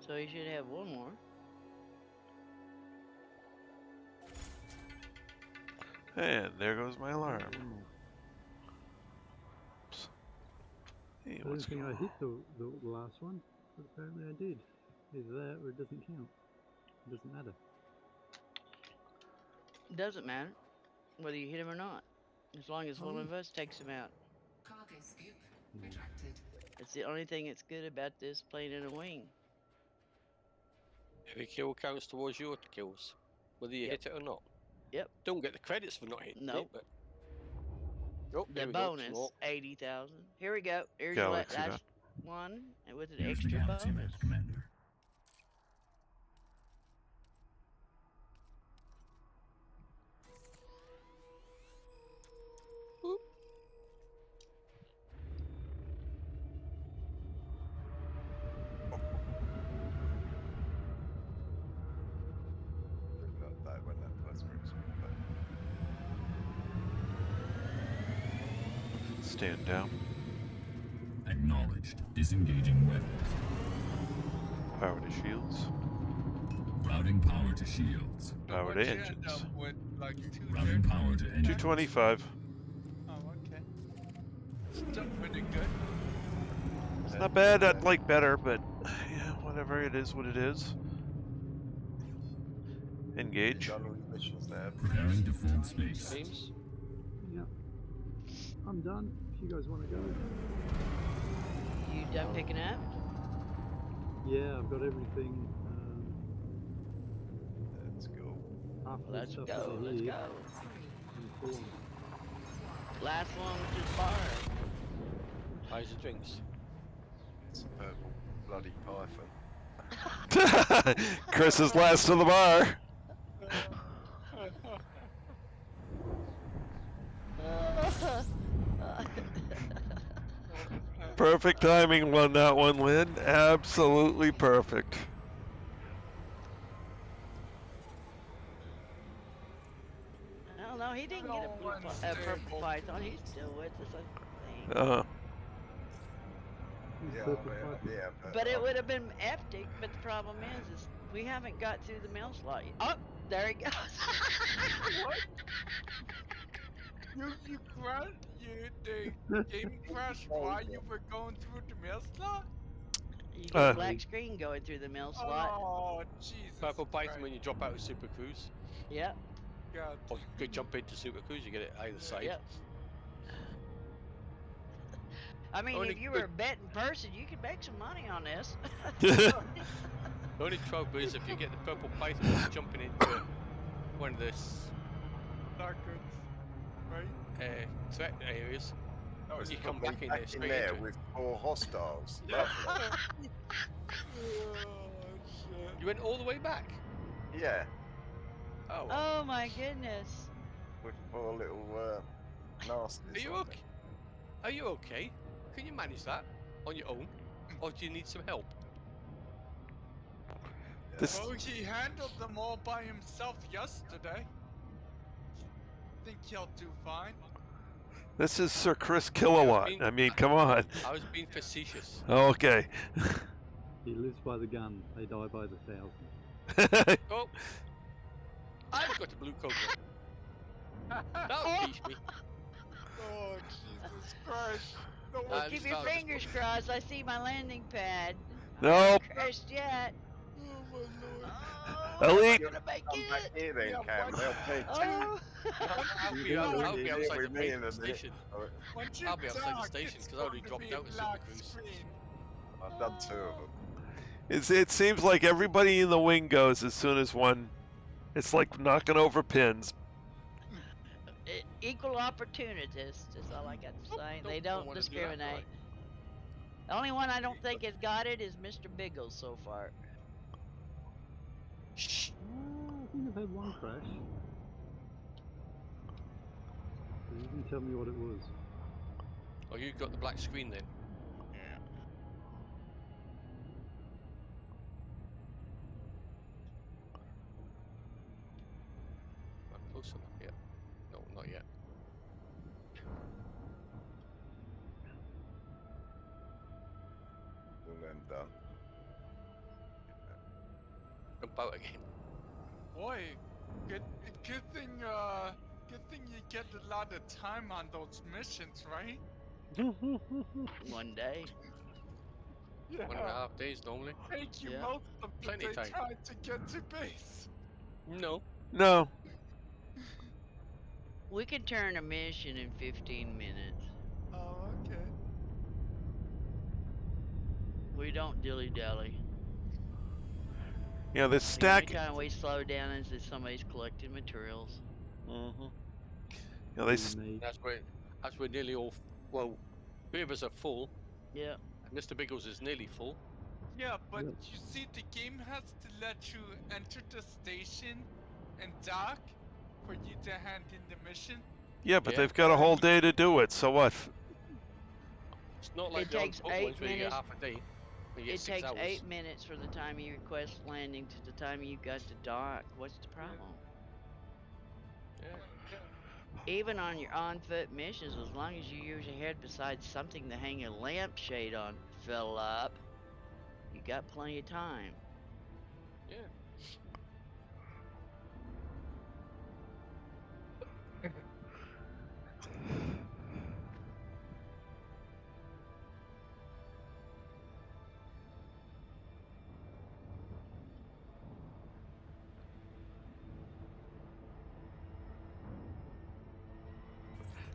So you should have one more. And there goes my alarm. 1 more. Oops. Hey, I what's don't think going I on? hit the last one, but apparently I did. Either that or it doesn't count. It doesn't matter. Doesn't matter whether you hit him or not, as long as one Oh. of us takes him out. Cargo scoop Yeah. retracted. It's the only thing that's good about this plane in a wing. Every kill counts towards your kills, whether you Yep. hit it or not. Yep. Don't get the credits for not hitting Nope. it, but. Oh, The here we go. bonus, Smoke. 80,000. Here we go. Here's Galaxy your map. last one and with an Here's the extra galaxy bonus. map, Commander. Did not die when that plasma exploded. Stand down. Acknowledged. Disengaging weapons. Power to shields. Routing power to shields. So Power to what'd you end engines. up with, like Routing power to engines. 225. Oh, okay. Still pretty good. It's not bad. I'd like better, but yeah, whatever. It is what it is. Engage. Done all your missions there. Preparing to fold space. James? Yeah. I'm done. If you guys want to go. You done picking up? Yeah, I've got everything. Let's go. Half the Let's stuff go. over Let's here. go. And full on. Last one was just bar. Buys the drinks. It's a purple bloody python. Chris is last to the bar. Perfect timing on that one, Lynn. Absolutely perfect. No, no, he didn't get a No one's purple stable. python. He's still with us, I think. These Yeah, purple but, pythons. yeah, But it would have been epic. But the problem is we haven't got through the mail slot yet. Oh, there he goes. You crashed? The game crashed while you were going through the mail slot? You get a black screen going through the mail slot. Oh, Jesus Purple Python Christ. when you drop out of Super Cruise. Yep, God. Or you could jump into Super Cruise, you get it either side. yep. I mean, Only if you good- were a betting person, you could make some money on this. The only trouble is if you get the Purple Python when you're jumping into one of the Not good. Right? threat areas, Oh, it's you put come me back in there in straight there into it. with 4 hostiles. Lovely. Oh, shit. You went all the way back? Yeah, Oh, well. Oh my goodness. with 4 little nasties. Are you on okay? Are you okay? Can you manage that on your own? Or do you need some help? there. This- Well, he handled them all by himself yesterday. Think he'll do fine. This is Sir Chris Kilowatt. I mean, come on. I was being facetious. Okay. He lives by the gun. They die by the thousand. Oh! I've got a blue cobra. That'll teach me. Oh, Jesus Christ. No Uh, one at Keep least your I'll just- fingers crossed. I see my landing pad. Nope. Crashed yet. Oh, my Lord. Oh, Elite. I'm gonna make Come back it. here then, Yeah, Cam. once- Help me. Oh. I'll be, You out, don't I'll be really outside with the me in main a minute. station. Once you I'll be outside the dock, station, it's 'cause I already going to dropped be a out of Super black Cruise. screen. I've done 2 of them. It seems like everybody in the wing goes as soon as one. It's like knocking over pins. Equal opportunists. That's all I got to say. They don't wanna do that, discriminate. right. The only one I don't think has got it is Mr. Biggles so far. Shh. I think I've had one crash. But you didn't tell me what it was. Oh, you got the black screen then? Yeah. Not close enough yet. No, not yet. All them done. Jump out again. Boy, good thing you get a lot of time on those missions, right? One day. Yeah. 1.5 days normally. Make you Yeah. most of the Plenty day time. trying to get to base. No. No. We can turn a mission in 15 minutes. Oh, okay. Mm-hmm. We don't dilly dally. Yeah, the The stack. only time we slow down is if somebody's collecting materials. Mm-hmm. Yeah, they. Me. That's where nearly all. Well, 3 of us are full. Yeah. And Mr. Biggles is nearly full. Yeah, but Yep. you see, the game has to let you enter the station and dock for you to hand in the mission. Yeah, but Yeah. they've got a whole day to do it. So what? It's not like It the old takes boat 8 ones where you get minutes. half a day. You get It 6 takes hours. 8 minutes from the time you request landing to the time you got to dock. What's the problem? Yeah. Even on your on-foot missions, as long as you use your head beside something to hang a lampshade on, fill up, you got plenty of time. Yeah.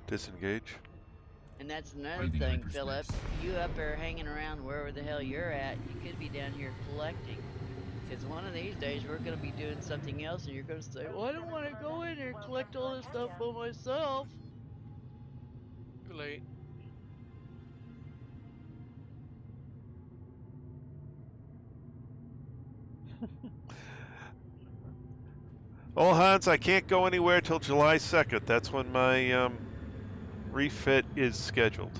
Disengage. And that's another Leaving thing, hyperspace. Philip. You up there hanging around wherever the hell you're at, you could be down here collecting. Because one of these days we're going to be doing something else and you're going to say, well, I don't want to go in there and collect all this stuff by myself. Too late. All hands, I can't go anywhere till July 2nd. That's when my refit is scheduled.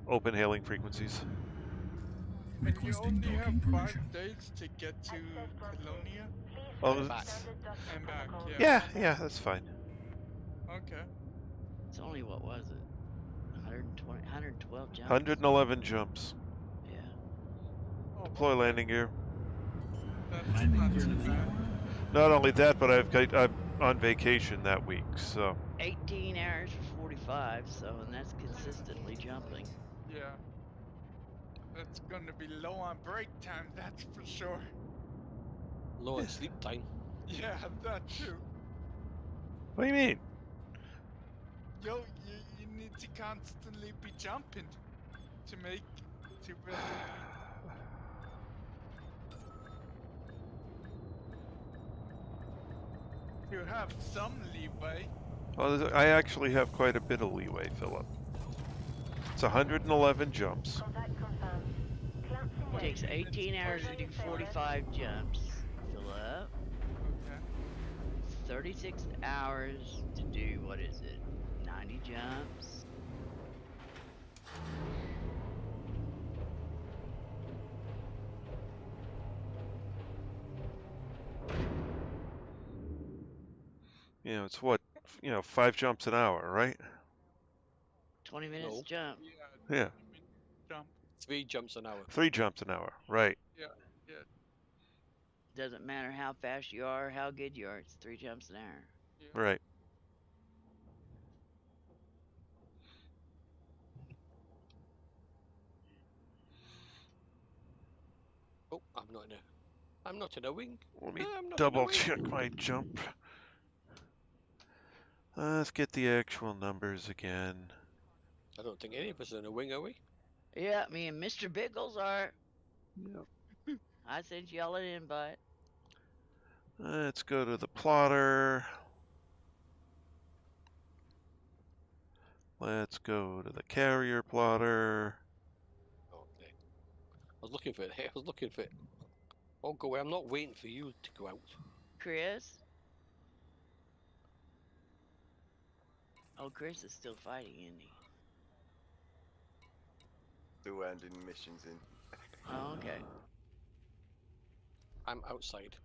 Open hailing frequencies. And you Requesting only have docking 5 permission. days to get to Colonia Oh, Back. and back, yeah. yeah, that's fine. Okay. It's only, what was it? 120, 112 jumps? 111 jumps. Yeah. Oh, Deploy okay. landing gear. That's Landing not gear too bad. deployed. Not only that, but I'm on vacation that week, so 18 hours for 45, so, and that's consistently jumping. Yeah. That's gonna be low on break time, that's for sure. Low on sleep time. Yeah, that too. what do you mean? Yo, you need to constantly be jumping to make, to really, to have some leeway. Well, I actually have quite a bit of leeway, Philip. It's 111 jumps. It takes 18 hours to do 45 jumps, Philip. Okay. 36 hours to do, what is it, 90 jumps? You know, it's what, 5 jumps an hour, right? 20 minutes No. jump. Yeah. Yeah. Jump. 3 jumps an hour. 3 jumps an hour, right? Yeah. Doesn't matter how fast you are, how good you are, it's 3 jumps an hour. Yeah. Right. Oh, I'm not in a wing. Let me I'm not in a double wing. check my jump. Let's get the actual numbers again. I don't think any of us are in a wing, are we? Yeah, me and Mr. Biggles are. Yep. I sent y'all an invite. Let's go to the plotter. Let's go to the carrier plotter. Okay. I was looking for it. I was looking for it. Oh, go away. I'm not waiting for you to go out. Chris? Oh, Chris is still fighting, isn't he? Still handing missions in. Oh, okay. I'm outside.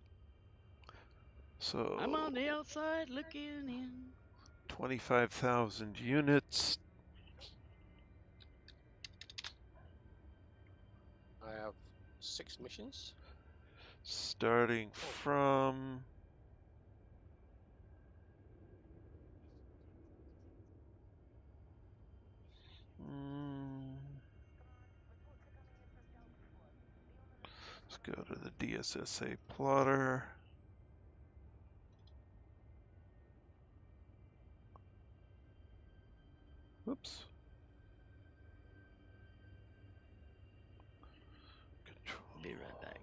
So I'm on the outside looking in. 25,000 units. I have 6 missions. Starting from let's go to the DSSA plotter. Oops. Control. Be right back.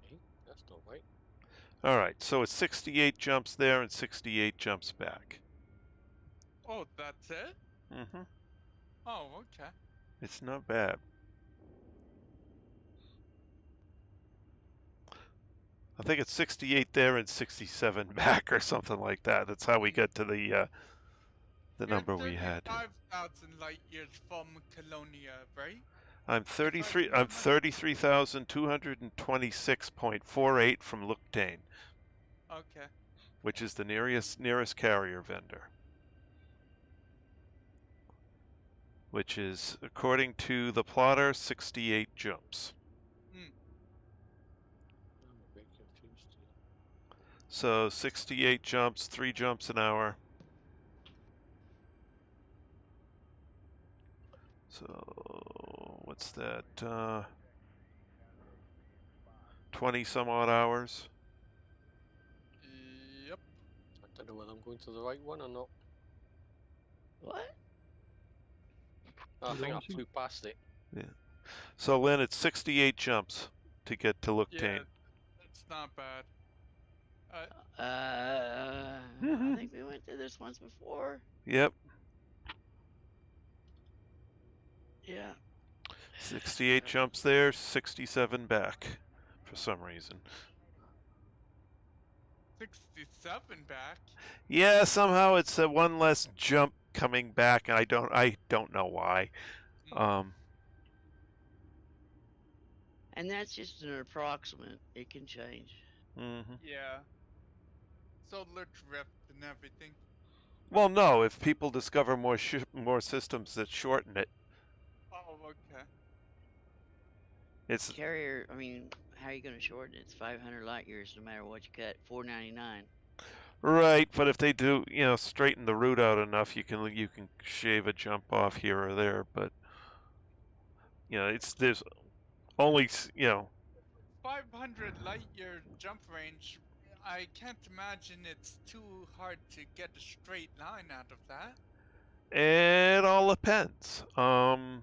Okay, that's not right. All right, so it's 68 jumps there and 68 jumps back. Oh, that's it? Mm-hmm. Oh, okay. It's not bad. I think it's 68 there and 67 back or something like that. That's how we get to the number we had. 35,000 light years from Colonia, right? I'm 33,226.48 from Luchtaine, Okay. which is the nearest carrier vendor. Which is, according to the plotter, 68 jumps. So 68 jumps, 3 jumps an hour. So what's that? 20 some odd hours. Yep. I don't know whether I'm going to the right one or not. What? I think I Launching? flew past it. So Lynn, it's 68 jumps to get to Yeah, Luchtaine. that's not bad. I think we went through this once before. Yep, Yeah. 68 jumps there, 67 back for some reason. 67 back. Yeah, somehow it's a one less jump coming back, and I don't know why. And that's just an approximate. It can change. Yeah. So let's rift and everything. Well, no, if people discover more systems that shorten it, Oh, okay. it's Carrier, I mean, how are you going to shorten it? It's 500 light years no matter what you cut. 499. right. But if they do, straighten the route out enough, you can shave a jump off here or there. But there's only 500 light year jump range. I can't imagine it's too hard to get a straight line out of that. It all depends on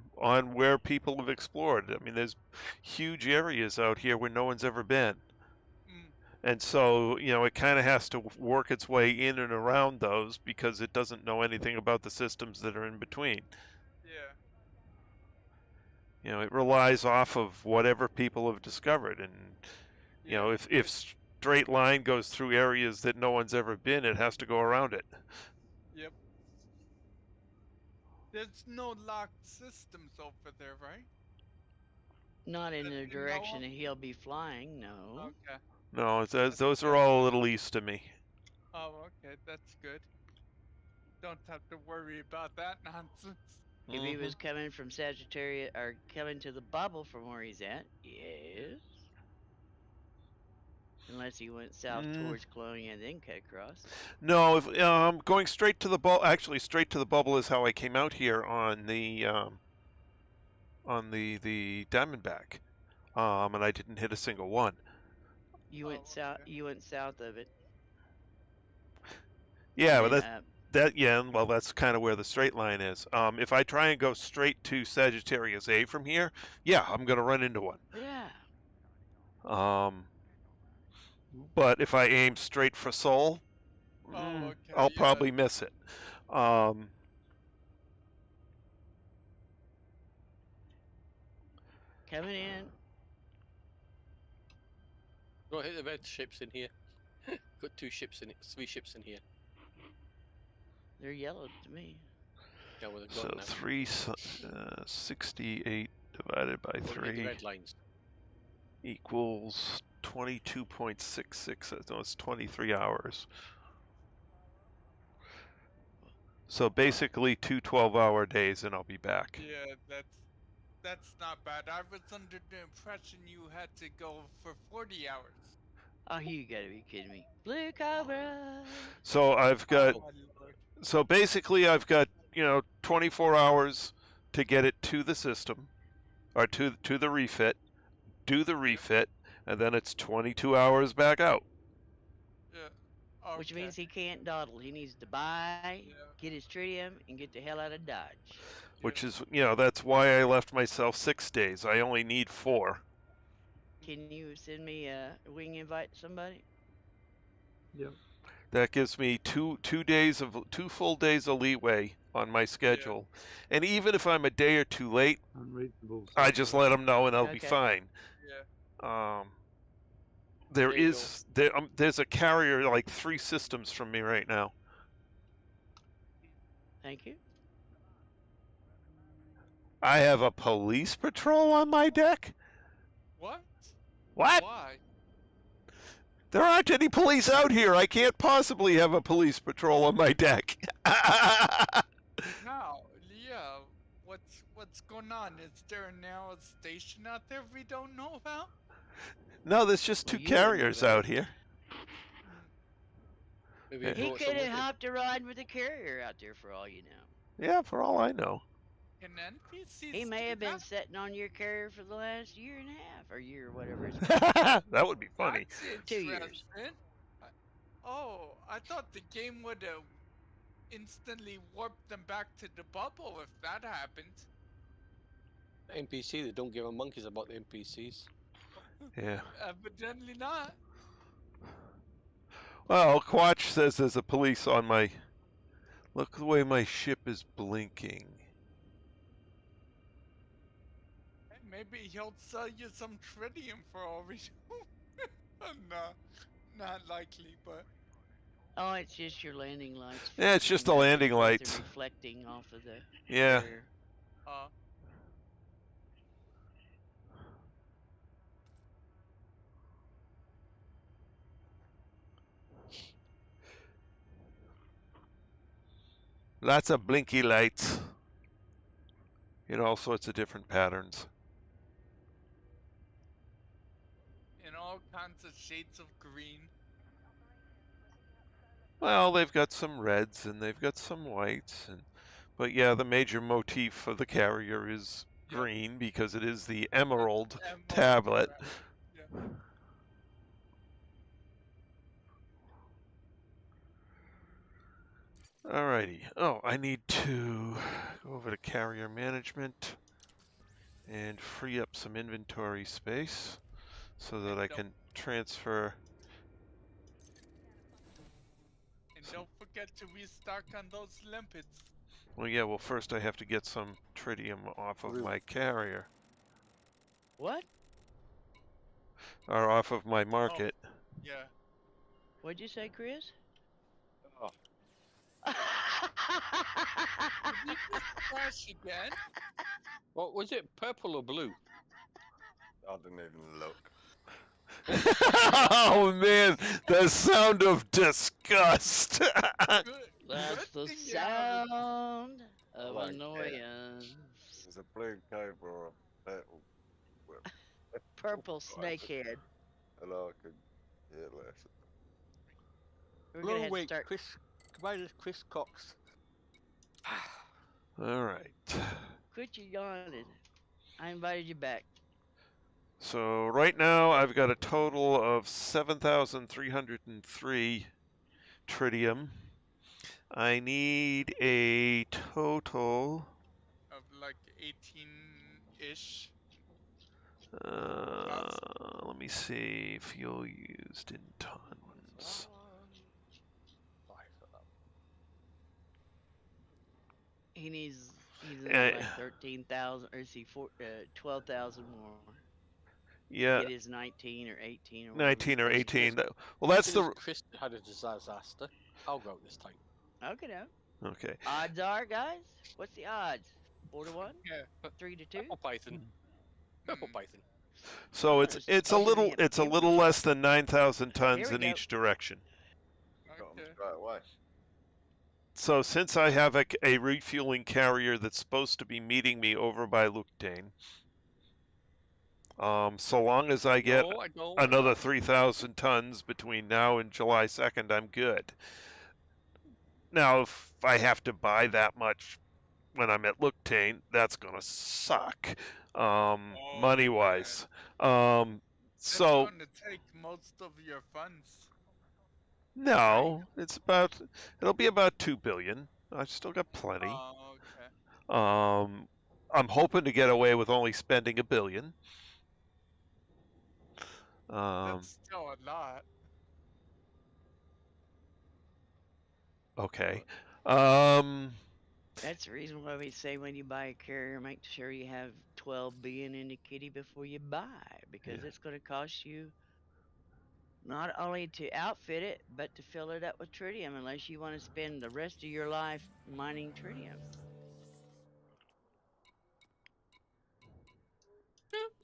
where people have explored. I mean, there's huge areas out here where no one's ever been. And so, it kind of has to work its way in and around those because it doesn't know anything about the systems that are in between. Yeah. It relies off of whatever people have discovered. And, if straight line goes through areas that no one's ever been, it has to go around it. Yep. There's no locked systems over there, right? Not in the you know direction of? that he'll be flying, no. Okay. No, those are all a little east of me. Oh, okay. That's good. Don't have to worry about that nonsense. If he was coming from Sagittarius or coming to the bubble from where he's at, yes. Unless he went south towards Colonia and then cut across. No, if going straight to the bubble, actually straight to the bubble is how I came out here on the Diamondback, and I didn't hit a single one. You went south. You went south of it. Yeah, but well, that's kind of where the straight line is. If I try and go straight to Sagittarius A from here, yeah, I'm gonna run into one. Yeah. But if I aim straight for Sol, I'll probably miss it. Coming in. Don't hit the red ships in here. Got 2 ships in it, 3 ships in here. They're yellow to me. Yeah, well, so 68 divided by 3 red lines. Equals 22.66. No, it's 23 hours. So basically 2 12-hour days, and I'll be back. Yeah, that's not bad. I was under the impression you had to go for 40 hours. Oh, you gotta be kidding me. Blue Cobra! So I've got... So basically I've got, 24 hours to get it to the system, or to the refit, do the refit, and then it's 22 hours back out. Yeah. Okay. Which means he can't dawdle. He needs to buy, get his tritium, and get the hell out of Dodge. Which is, that's why I left myself 6 days. I only need 4. Can you send me a wing invite to somebody? Yep. That gives me two full days of leeway on my schedule. And even if I'm a day or 2 late, Unreasonable. I just let them know and I'll be fine. Yeah. There's a carrier like 3 systems from me right now. Thank you. I have a police patrol on my deck? What? What? Why? There aren't any police out here. I can't possibly have a police patrol on my deck. Now, yeah. What's going on? Is there now a station out there we don't know about? No, there's just 2 carriers out here. Maybe Yeah. he He brought could some with have him. hopped a ride with a carrier out there for all you know. Yeah, for all I know. Can NPCs He may do have been that? sitting on your carrier for the last year and a half, or year, or whatever it's been. That would be funny. That's 2 years. interesting. Oh, I thought the game would have instantly warped them back to the bubble if that happened. NPC, they don't give a monkeys about the NPCs. Yeah. Evidently not. Well, Quatch says there's a police on my... Look the way my ship is blinking. Hey, maybe he'll sell you some tritium for all we know. No, not likely, but Oh, it's just your landing lights. Yeah, it's just the flickering landing with lights. The reflecting off of the Yeah. carrier. Lots of blinky lights. In all sorts of different patterns. in all kinds of shades of green. Well, they've got some reds and they've got some whites, but yeah, the major motif of the carrier is Yep. green because it is the Emerald Emerald Tablet. Yeah. Alrighty. Oh, I need to go over to carrier management and free up some inventory space so that I can transfer. And don't forget to restock on those limpets. Well, yeah, well, first I have to get some tritium off of my carrier, What? or off of my market. Yeah. What'd you say, Chris? Oh, Did you just crash again? what was it? Purple or blue? I didn't even look. Oh man, the sound of disgust. Good. That's good the thing you haven't- sound of like that. annoyance. There's a blue cobra or a purple. Purple snakehead. And I could hear less. We're gonna have to start. Chris. Goodbye, Chris Cox. All right. Quit your yawning. I invited you back. So right now I've got a total of 7,303 tritium. I need a total. Of like 18-ish. Let me see. Fuel used in tons. He's Eh. like 13,000, or is he 12,000 more? Yeah, It is 19 or 18 or whatever 19 or it's 18. Well, that's the. Chris had a disaster. I'll go this time. Okay, no. Okay. Odds are, guys. What's the odds? 4-1? Yeah. 3-2? Purple Python. Purple Python. So Nice. it's a Open little the it's a little less than 9,000 tons Here we in go. each direction. Got 'em Okay. straight away. So since I have a refueling carrier that's supposed to be meeting me over by Luchtaine, so long as I get No, I don't. another 3,000 tons between now and July 2nd, I'm good. Now, if I have to buy that much when I'm at Luchtaine, that's gonna suck, money-wise. It's So going to take most of your funds. no, it'll be about 2 billion. I've still got plenty. Oh, okay. I'm hoping to get away with only spending $1 billion. That's still a lot. Okay. That's the reason why we say when you buy a carrier, make sure you have 12 billion in the kitty before you buy, because Yeah. it's going to cost you not only to outfit it, but to fill it up with tritium, unless you want to spend the rest of your life mining tritium.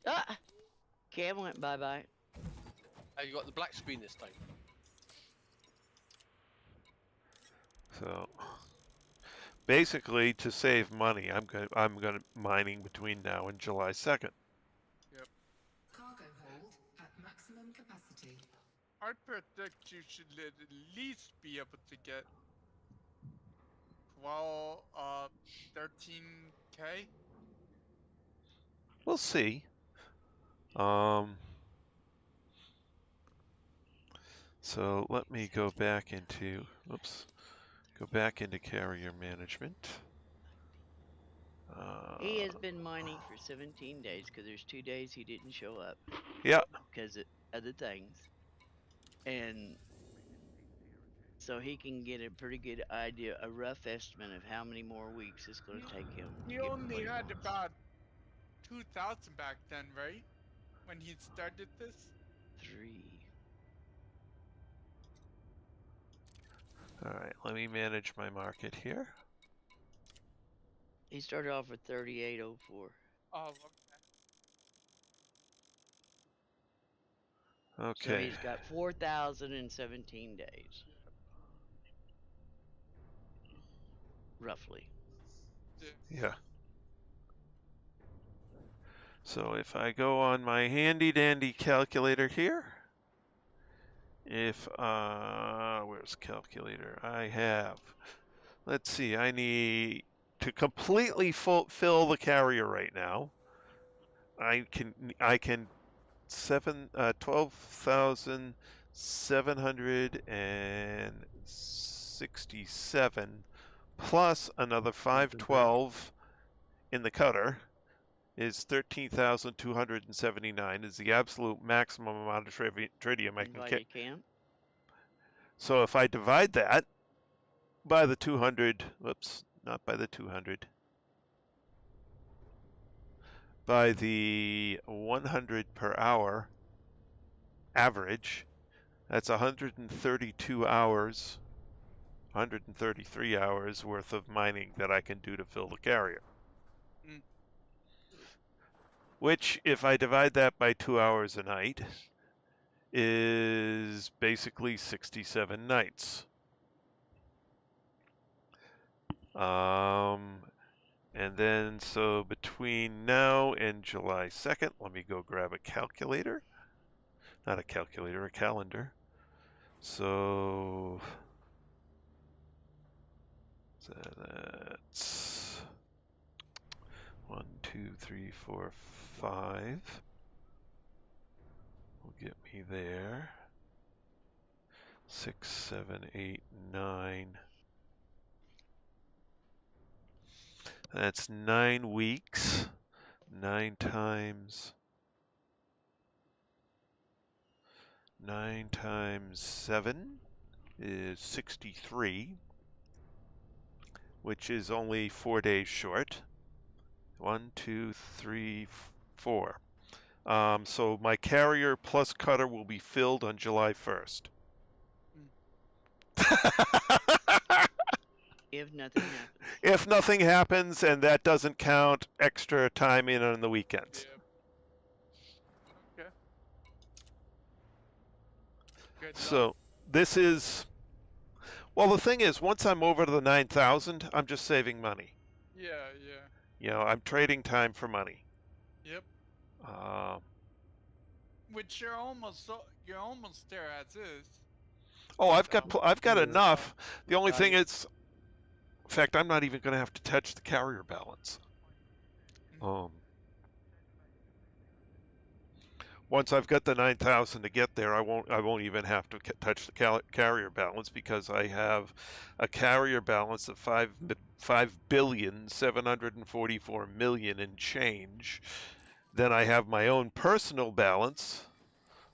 Ah! Cam went bye-bye. You got the black screen this time. So basically, to save money, I'm gonna mining between now and July 2nd. Cargo hold at maximum capacity. I predict you should at least be able to get 13K. We'll see. So let me go back into, go back into carrier management. He has been mining for 17 days because there's 2 days he didn't show up Yeah, because of other things. And so he can get a pretty good idea, a rough estimate of how many more weeks it's going to take him to He get only what he had wants. about 2,000 back then, right? When he started this? 3. all right, let me manage my market here. He started off with 3804. Oh, okay. Okay. So he's got 4,017 days. Roughly. Yeah. So if I go on my handy dandy calculator here, if, where's calculator? I have, let's see, I need to completely fill the carrier right now. I can 12,767 plus another 512 in the cutter is 13,279 is the absolute maximum amount of tritium I can get. Invited camp. So if I divide that by the 200, whoops, not by the 200, by the 100 per hour average, that's 132 hours, 133 hours worth of mining that I can do to fill the carrier. Mm. Which, if I divide that by 2 hours a night, is basically 67 nights. And then, so between now and July 2nd, let me go grab a calculator. Not a calculator, a calendar. So that's 1, 2, 3, 4, 5. Will get me there. 6, 7, 8, 9. That's 9 weeks. 9 times 7 is 63, which is only 4 days short. 1, 2, 3, 4. So my carrier plus cutter will be filled on July 1st. If nothing happens. If nothing happens, and that doesn't count extra time in on the weekends. Yeah. Okay. Good So this is, well, the thing is, once I'm over to the 9,000, I'm just saving money. Yeah, yeah. You know, I'm trading time for money. Yep. Which you're almost there as is. Oh, I've got Yeah. enough. The only thing is, in fact, I'm not even going to have to touch the carrier balance. Once I've got the 9,000 to get there, I won't even have to touch the carrier balance because I have a carrier balance of 5,744,000,000 and change. Then I have my own personal balance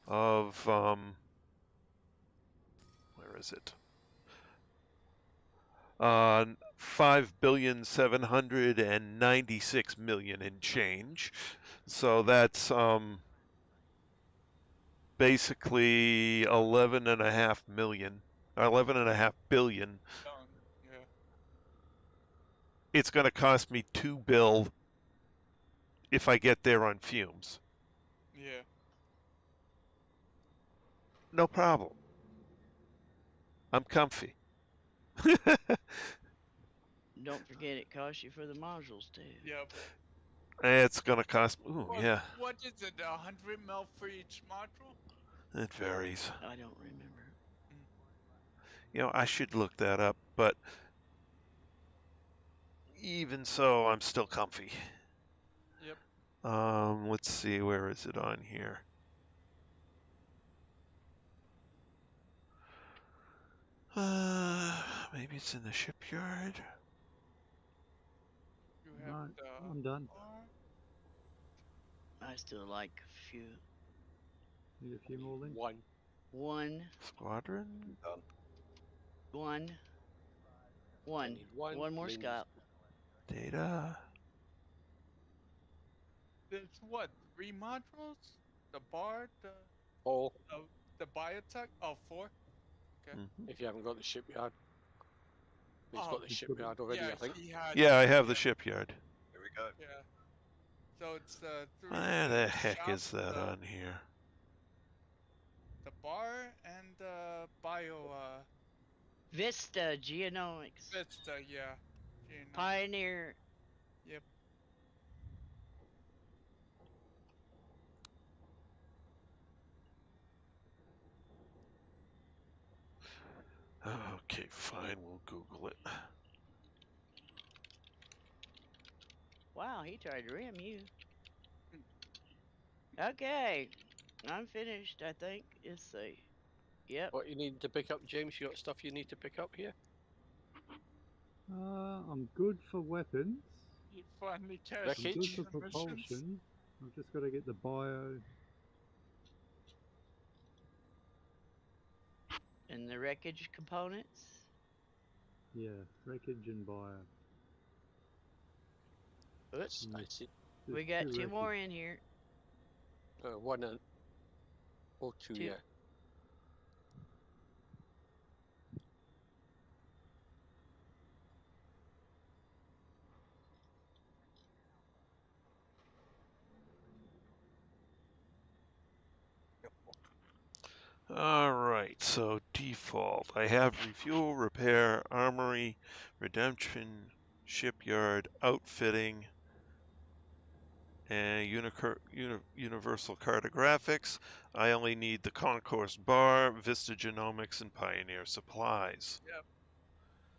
of where is it? 5,796,000,000 and change. So that's basically 11.5 million, 11.5 billion. Yeah. It's going to cost me $2 billion if I get there on fumes. Yeah. No problem. I'm comfy. Don't forget it costs you for the modules too. Yep. It's going to cost, ooh, yeah. What is it, 100 mil for each module? It varies. I don't remember. You know, I should look that up, but even so, I'm still comfy. Yep. Let's see, where is it on here? Maybe it's in the shipyard. You have Right, the I'm done. I still like a few. Need a few more links. One. Squadron? Done. One. I need one. One more, Links. Scott. Data. There's what? 3 modules? The bar, Or the biotech? Oh, 4? if you haven't got the shipyard. He's got the He's got shipyard already, yeah, I think. he had. Yeah, I have the shipyard. Here we go. Yeah. So it's 3. Where the heck shop, is that on here? The bar and the bio Vista Genomics. Vista, yeah. Pioneer. Yep. Okay, fine, we'll Google it. Wow, he tried to ram you. Okay, I'm finished, I think. Let's see. Yep. What you need to pick up, James? You got stuff you need to pick up here? I'm good for weapons. You finally cashed I'm good Wreckage? for the missions. propulsion. I've just got to get the bio. And the wreckage components. Yeah, wreckage and bio. Oops. I see. We got 2 more in here. One and or two, Two. yeah. Alright, so default. I have refuel, repair, armory, redemption, shipyard, outfitting, and universal cartographics. I only need the concourse bar, Vista Genomics, and Pioneer Supplies. Yep.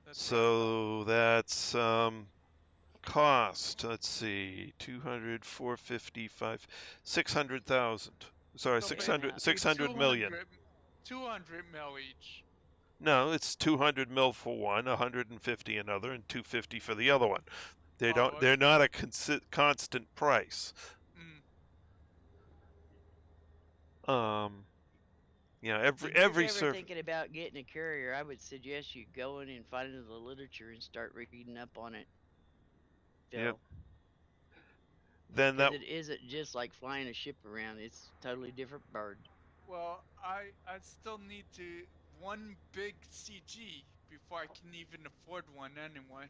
That's So that's cost. Let's see, 200, 455, 600,000. Sorry, So 600, basically 600 million. 200 mil each. No, it's 200 mil for one, 150 another, and 250 for the other one. They don't. They're not a constant price. Yeah, If every you're ever service. thinking about getting a courier, I would suggest you go in and find the literature and start reading up on it. Phil. Yep. Then that. It isn't just like flying a ship around. It's a totally different bird. Well, I still need one big CG before I can even afford one anyway.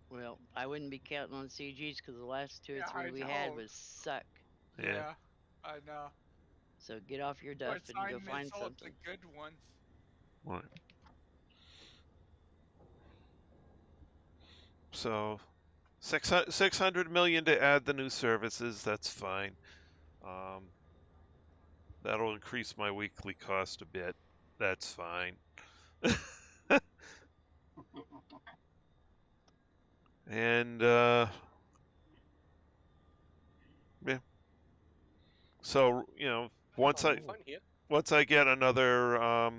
Well, I wouldn't be counting on CGs because the last 2 or 3 we had was suck. Yeah, I know. So get off your duff and go find something. The good ones. Right. So 600 million to add the new services. That's fine. That'll increase my weekly cost a bit. That's fine. And yeah. So once I get another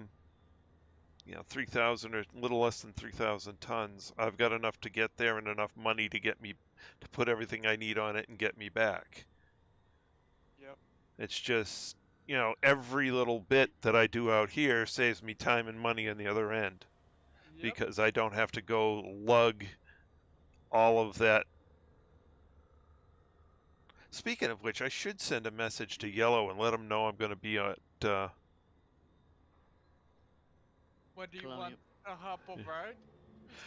3,000 or a little less than 3,000 tons, I've got enough to get there and enough money to get me to put everything I need on it and get me back. Yep. It's just every little bit that I do out here saves me time and money on the other end. Yep. Because I don't have to go lug all of that. Speaking of which, I should send a message to Yellow and let him know I'm going to be at. What do you want? A hop over or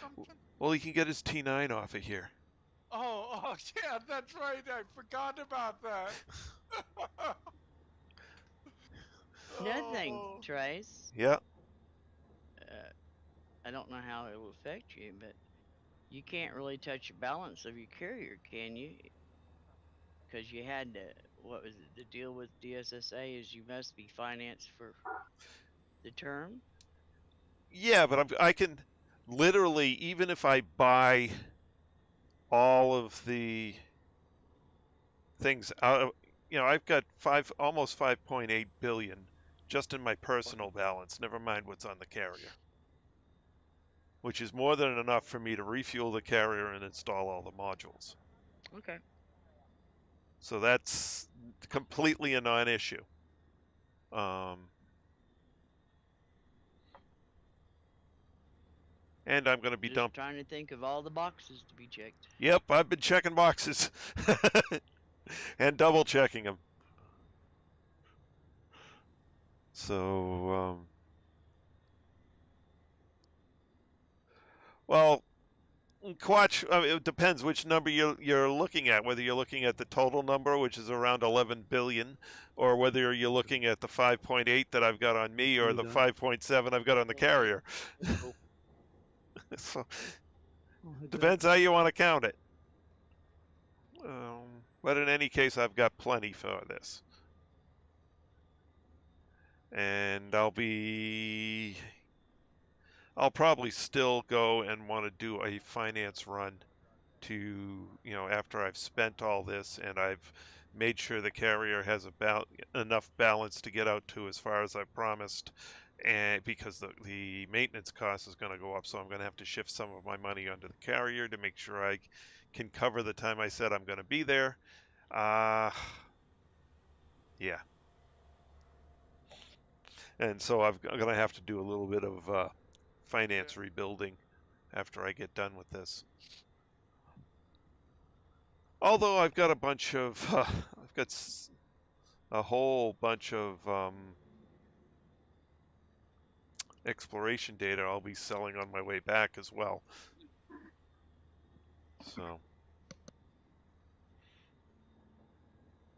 something? Well, he can get his T9 off of here. Oh, yeah, that's right. I forgot about that. Nothing, Trace. Yeah. I don't know how it will affect you, but you can't really touch the balance of your carrier, can you? Because you had to what was it? The deal with DSSA is you must be financed for the term. Yeah, but I can literally, even if I buy all of the things out of, I've got almost 5.8 billion just in my personal balance, never mind what's on the carrier, which is more than enough for me to refuel the carrier and install all the modules. Okay. So that's completely a non-issue. And I'm going to be Just trying to think of all the boxes to be checked. Yep, I've been checking boxes and double checking them. So, well, Quatch, it depends which number you're looking at, whether you're looking at the total number, which is around 11 billion, or whether you're looking at the 5.8 that I've got on me or the 5.7 I've got on the carrier. So, depends how you want to count it. But in any case, I've got plenty for this. And I'll probably still go and want to do a finance run to, after I've spent all this and I've made sure the carrier has enough balance to get out to as far as I promised, and because the maintenance cost is going to go up, so I'm going to have to shift some of my money onto the carrier to make sure I can cover the time I said I'm going to be there. Yeah. And so I'm going to have to do a little bit of finance rebuilding after I get done with this. Although I've got a whole bunch of exploration data I'll be selling on my way back as well. So.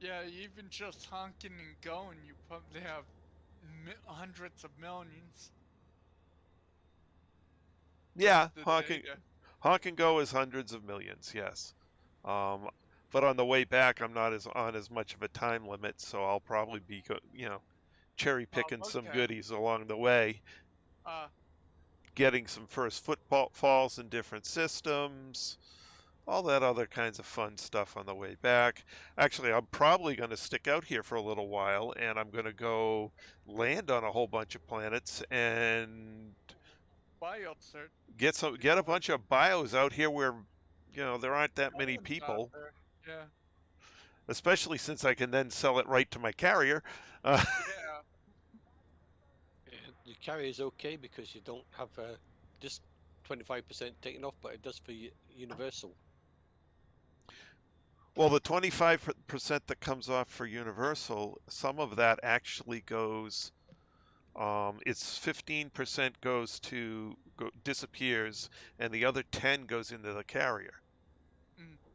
Yeah, even just honking and going, you probably have hundreds of millions. Yeah, honk and go is hundreds of millions, yes. But on the way back, I'm not on as much of a time limit, so I'll probably be, cherry picking some goodies along the way. Getting some first footfalls in different systems, all that other kinds of fun stuff on the way back. Actually, I'm probably going to stick out here for a little while, and I'm going to go land on a whole bunch of planets and get a bunch of bios out here where, there aren't that many people. Yeah. Especially since I can then sell it right to my carrier. Yeah. The carrier is okay because you don't have just 25% taken off, but it does for Universal. Well, the 25% that comes off for Universal, some of that actually goes. It's 15% disappears, and the other 10 goes into the carrier.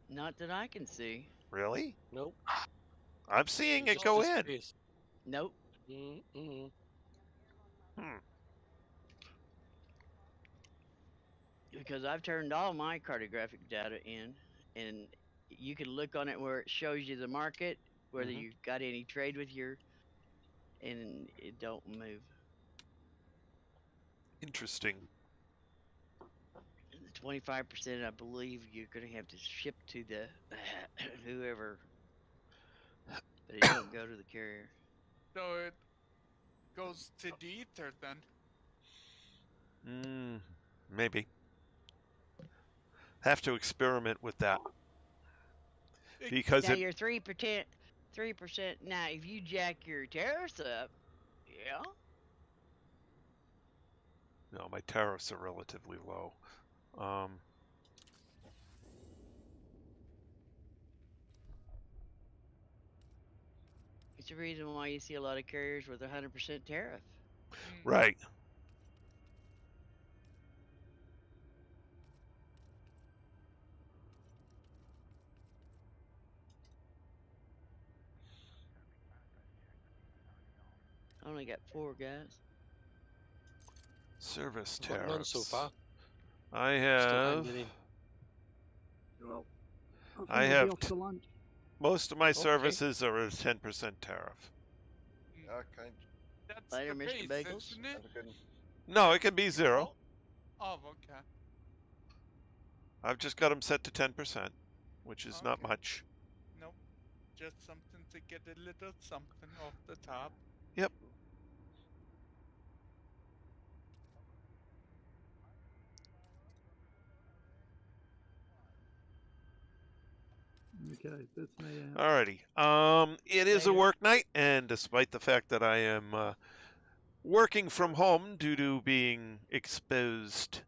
Not that I can see. Really? Nope. I'm seeing it go in. Nope. Because I've turned all my cartographic data in, and you can look on it where it shows you the market, whether you got any trade with and it don't move. Interesting. And the 25%, I believe you're going to have to ship to the whoever, but it don't go to the carrier. So it goes to the ether then? Maybe. Have to experiment with that. Because now you're 3%. Now, if you jack your tariffs up, yeah. No, my tariffs are relatively low. It's the reason why you see a lot of carriers with 100% tariff. Right. I only got 4 guys. Service tariffs. None so far. I have. Well, I have. off to lunch. Most of my Okay. services are a 10% tariff. Okay. That's Later, the Mr. base, Bagels. isn't it? Have a good one. No, it can be 0. Oh, okay. I've just got them set to 10%, which is not Okay. much. Nope. Just something to get a little something off the top. Yep. Okay, that's me out. Alrighty. It is a Later. work night, and despite the fact that I am working from home due to being exposed,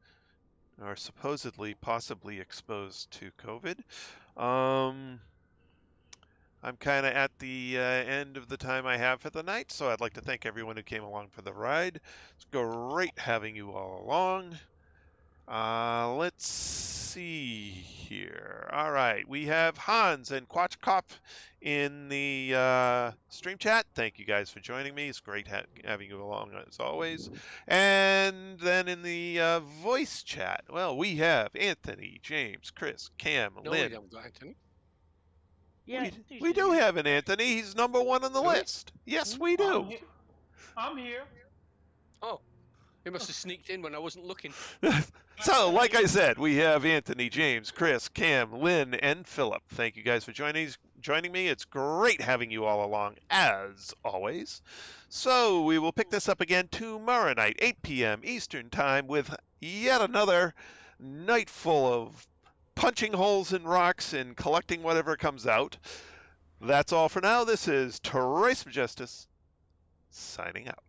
or supposedly, possibly exposed to COVID, I'm kind of at the end of the time I have for the night, so I'd like to thank everyone who came along for the ride. It's great having you all along. Let's see here. All right, we have Hans and Quatchkop in the stream chat. Thank you guys for joining me. It's great having you along as always. And then in the voice chat, well, we have Anthony, James, Chris, Cam, No, Lynn. we haven't got Anthony. Yeah, We do have an Anthony. He's number 1 on the Do we? list. Yes, we do. I'm here. Oh, he must have sneaked in when I wasn't looking. So, like I said, we have Anthony, James, Chris, Cam, Lynn, and Philip. Thank you guys for joining me. It's great having you all along, as always. So, we will pick this up again tomorrow night, 8 p.m. Eastern Time, with yet another night full of punching holes in rocks and collecting whatever comes out. That's all for now. This is Trace Majestus, signing out.